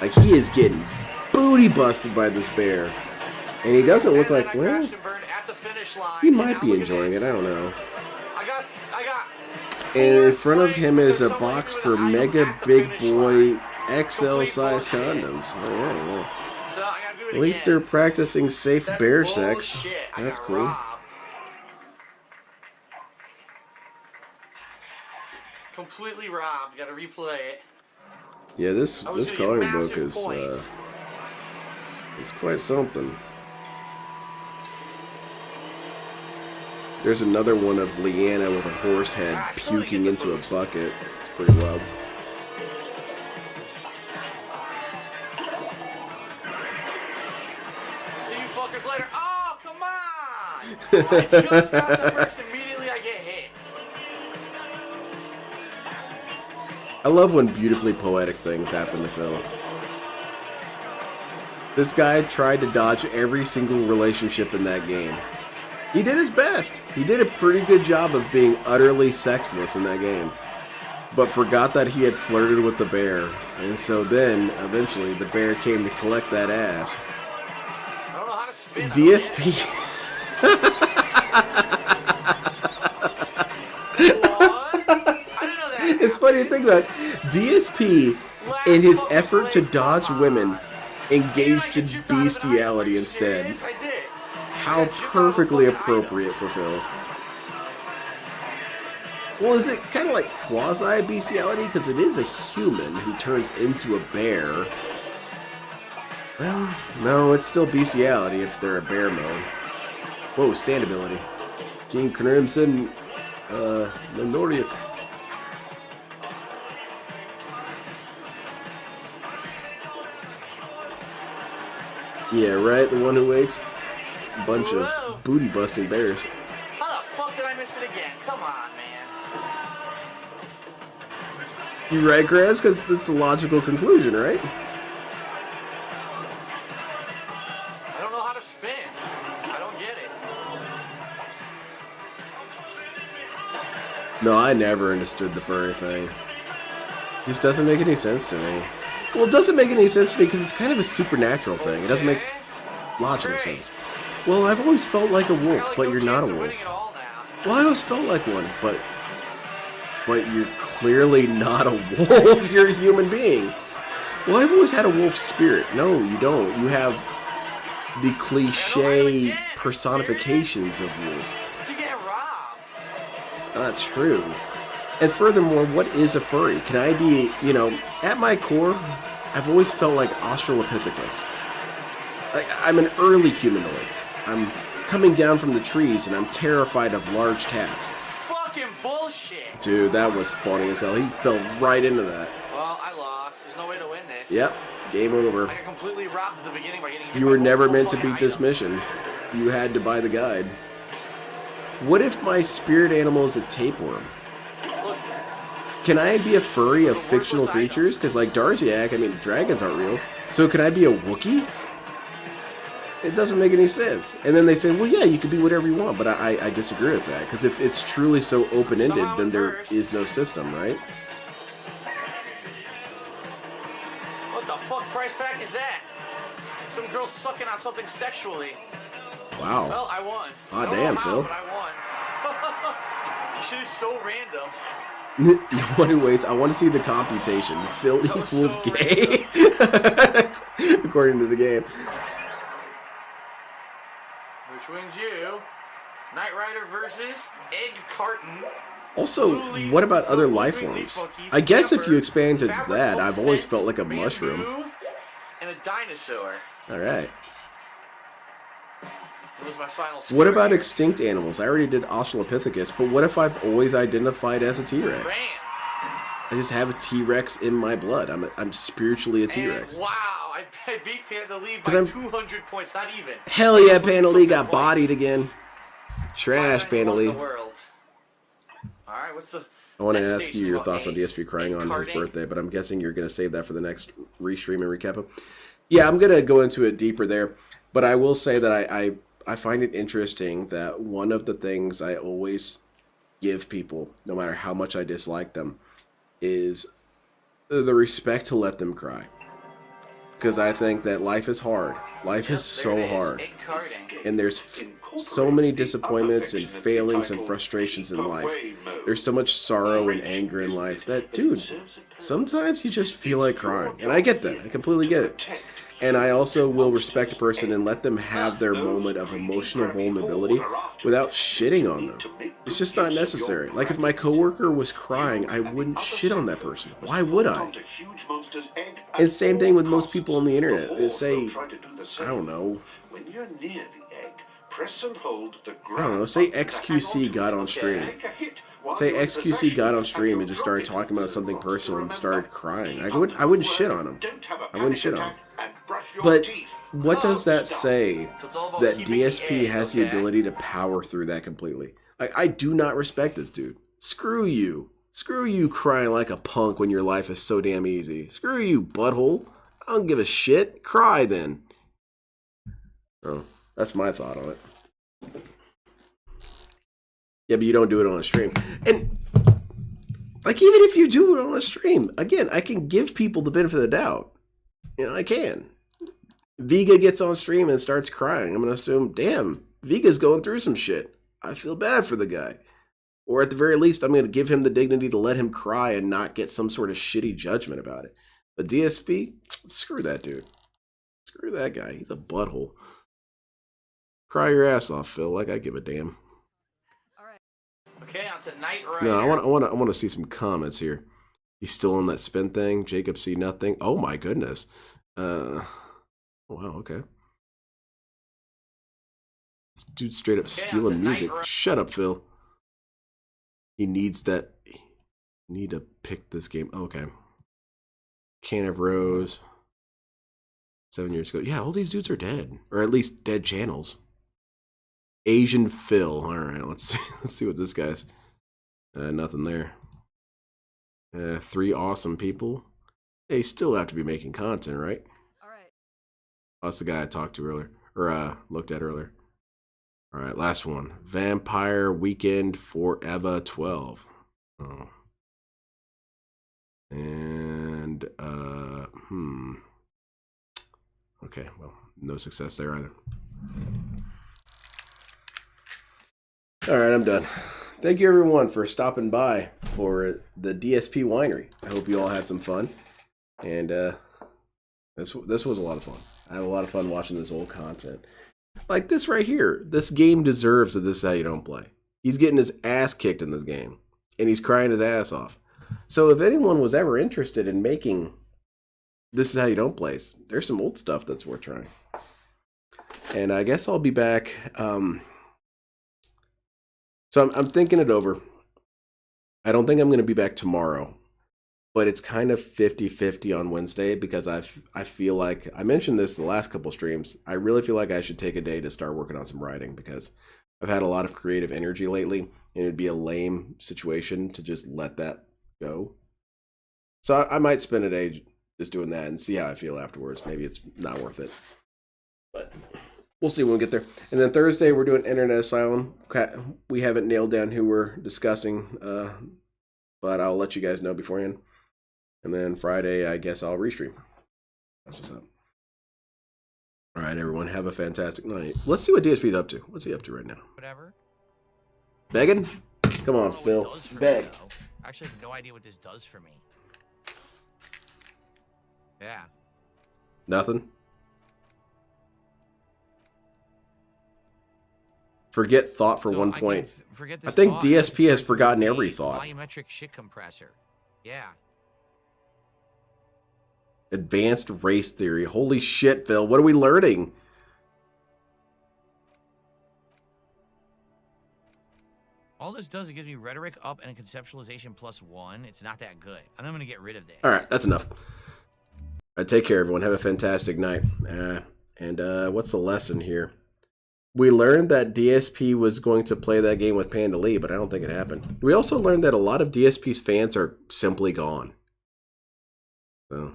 Like, he is getting booty busted by this bear. And he doesn't look like, well, he might be enjoying it, I don't know. And in front of him is a box for Mega Big Boy XL size condoms. I don't know. At least they're practicing safe bear sex. That's cool. Completely robbed. Gotta replay it. Yeah, this coloring book is it's quite something. There's another one of Leanna with a horse head puking into a bucket. It's pretty wild. See you fuckers later. Oh, come on! I just got the first, immediately I get hit. I love when beautifully poetic things happen to Phil. This guy tried to dodge every single relationship in that game. He did his best. He did a pretty good job of being utterly sexless in that game. But forgot that he had flirted with the bear. And so then, eventually, the bear came to collect that ass. I don't know how to spin. DSP... It's funny to think about. DSP, in his effort to dodge women, engaged in bestiality instead. How perfectly appropriate for Phil. Well, is it kind of like quasi-bestiality? Because it is a human who turns into a bear. Well, no, it's still bestiality if they're a bear mode. Whoa, stand ability. King Crimson, Minoria. Yeah, right, the one who waits. A bunch of booty-busting bears. How the fuck did I miss it again? Come on, man. You right, Chris? Because that's the logical conclusion, right? I don't know how to No, I never understood the furry thing. Just doesn't make any sense to me. Well, it doesn't make any sense to me because it's kind of a supernatural thing. It doesn't make logical sense. Well, I've always felt like a wolf, but you're not a wolf. Well, I always felt like one, but you're clearly not a wolf. You're a human being. Well, I've always had a wolf spirit. No, you don't. You have the cliche personifications of wolves. It's not true. And furthermore, what is a furry? Can I be, you know, at my core, I've always felt like Australopithecus. I'm an early humanoid. I'm coming down from the trees and I'm terrified of large cats. Fucking bullshit. Dude, that was funny as hell. He fell right into that. Well, I lost. There's no way to win this. Yep, game over. I got completely robbed at the beginning by getting hit You by were never multiple meant to fucking beat this items. mission. You had to buy the guide. What if my spirit animal is a tapeworm? Can I be a furry of fictional creatures? Because like Darziak, I mean, dragons aren't real. So can I be a Wookiee? It doesn't make any sense. And then they say, well, yeah, you can be whatever you want. But I disagree with that. Because if it's truly so open-ended, then there is no system, right? What the fuck price pack is that? Some girl sucking on something sexually. Wow. Well, I won. Ah, I don't damn, know how, Phil. but I won. Shit is so random. No one who waits. I want to see the computation. Phil equals gay. According to the game. Which wins you? Knight Rider versus Egg Carton. Also, what about other life forms? I guess if you expand to that, I've always felt like a mushroom. And a dinosaur. Alright. It was my final score. What about extinct animals? I already did Australopithecus, but what if I've always identified as a T-Rex? I just have a T-Rex in my blood. I'm spiritually a T-Rex. Wow, I beat Panda Lee by 'Cause 200 points, not even. Hell yeah, Panda Lee got bodied again. Trash, Panda Lee. Alright, what's the... I want to next ask stage you your about thoughts on eggs? DSP crying on his Karting? birthday, but I'm guessing you're going to save that for the next restream and recap. Yeah, I'm going to go into it deeper there, but I will say that I find it interesting that one of the things I always give people, no matter how much I dislike them, is the respect to let them cry. Because I think that life is hard. Life is so hard. And there's so many disappointments and failings and frustrations in life. There's so much sorrow and anger in life that, dude, sometimes you just feel like crying. And I get that. I completely get it. And I also will respect a person and let them have their moment of emotional vulnerability without shitting on them. It's just not necessary. Like if my coworker was crying, I wouldn't shit on that person. Why would I? And same thing with most people on the internet. They say, I don't know. When you're near the egg, press and hold the I don't know, say XQC got on stream. Say XQC got on stream and just started talking about something personal and started crying. I wouldn't shit on him. I wouldn't shit on him. But what does that say that DSP has the ability to power through that completely? I do not respect this dude. Screw you. Screw you crying like a punk when your life is so damn easy. Screw you, butthole. I don't give a shit. Cry then. Oh, that's my thought on it. Yeah, but you don't do it on a stream. And, like, even if you do it on a stream, again, I can give people the benefit of the doubt. You know, I can. Vega gets on stream and starts crying. I'm going to assume, damn, Vega's going through some shit. I feel bad for the guy. Or at the very least, I'm going to give him the dignity to let him cry and not get some sort of shitty judgment about it. But DSP, screw that dude. Screw that guy. He's a butthole. Cry your ass off, Phil. Like I give a damn. Okay, on to Knight Rider. No, I want to see some comments here. He's still on that spin thing. Jacob see nothing. Oh my goodness. Wow. Okay. This dude straight up stealing music. Shut up, Phil. He needs that. Need to pick this game. Okay. Can of Rose. 7 years ago. Yeah, all these dudes are dead, or at least dead channels. Asian Phil. All right, let's see what this guy's. Nothing there. 3 awesome people. They still have to be making content, right? All right. That's the guy I talked to earlier, or looked at earlier. All right, last one. Vampire Weekend Forever 12. Oh. And okay, well, no success there either. All right, I'm done. Thank you everyone for stopping by for the DSP Winery. I hope you all had some fun, and this was a lot of fun. I had a lot of fun watching this old content. Like this right here. This game deserves that this is how you don't play. He's getting his ass kicked in this game, and he's crying his ass off. So if anyone was ever interested in making This Is How You Don't Play, there's some old stuff that's worth trying. And I guess I'll be back. So I'm thinking it over. I don't think I'm going to be back tomorrow, but it's kind of 50-50 on Wednesday because I feel like, I mentioned this the last couple streams, I really feel like I should take a day to start working on some writing because I've had a lot of creative energy lately, and it'd be a lame situation to just let that go. So I might spend a day just doing that and see how I feel afterwards. Maybe it's not worth it, but we'll see when we get there. And then Thursday, we're doing Internet Asylum. We haven't nailed down who we're discussing, but I'll let you guys know beforehand. And then Friday, I guess I'll restream. That's what's up. All right, everyone, have a fantastic night. Let's see what DSP's up to. What's he up to right now? Whatever. Begging? Come on, Phil. Beg. I actually have no idea what this does for me. Yeah. Nothing? Forget thought for 1 point. Forget I this think thought, DSP has just forgotten the every thought. Volumetric shit compressor. Yeah. Advanced race theory. Holy shit, Phil. What are we learning? All this does, it gives me rhetoric up and a conceptualization +1. It's not that good. And I'm going to get rid of this. All right, that's enough. All right, take care, everyone. Have a fantastic night. What's the lesson here? We learned that DSP was going to play that game with Panda Lee, but I don't think it happened. We also learned that a lot of DSP's fans are simply gone. So,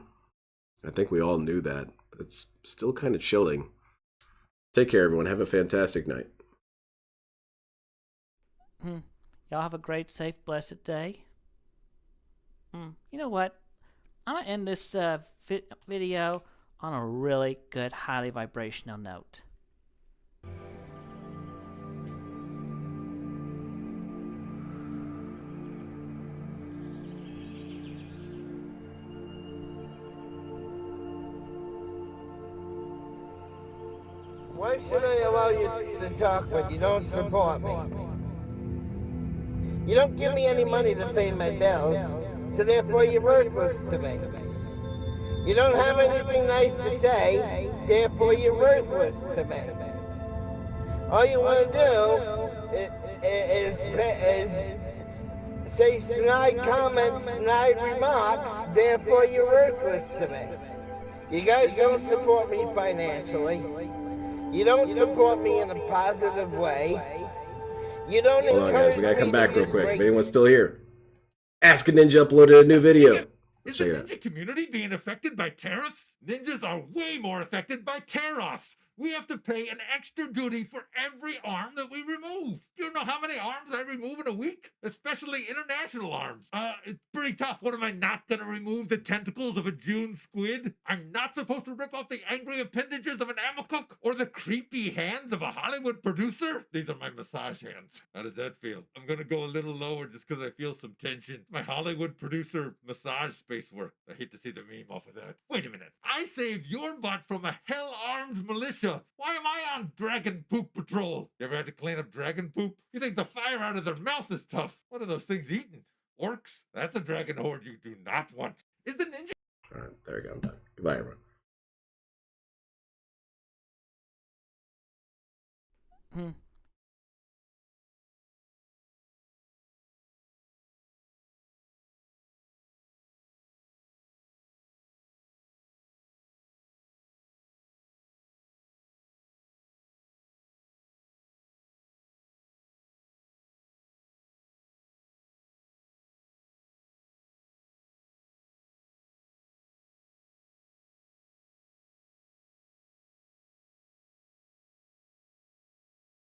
I think we all knew that, but it's still kind of chilling. Take care, everyone. Have a fantastic night. Y'all have a great, safe, blessed day. You know what? I'm going to end this video on a really good, highly vibrational note. Why should I allow you to talk when you don't support me? You don't give me any money to pay my bills, so therefore you're worthless to me. You don't have anything nice to say, therefore you're worthless to me. All you want to do is say snide comments, snide remarks, therefore you're worthless to me. You guys don't support me financially. You don't support me in a positive way. You don't Hold on, guys. We gotta come back real quick. great. If anyone's still here. Ask a Ninja uploaded a new video. Let's Is the check it out. ninja community being affected by tariffs? Ninjas are way more affected by tear-offs. We have to pay an extra duty for every arm that we remove. Do you know how many arms I remove in a week? Especially international arms. It's pretty tough. What, am I not gonna remove the tentacles of a June squid? I'm not supposed to rip off the angry appendages of an Amacook? Or the creepy hands of a Hollywood producer? These are my massage hands. How does that feel? I'm gonna go a little lower just because I feel some tension. My Hollywood producer massage space work. I hate to see the meme off of that. Wait a minute. I saved your butt from a hell-armed militia. Why am I on Dragon Poop Patrol? You ever had to clean up dragon poop? You think the fire out of their mouth is tough. What are those things eating? Orcs? That's a dragon horde you do not want. Is the ninja... All right, there we go. I'm done. Goodbye, everyone.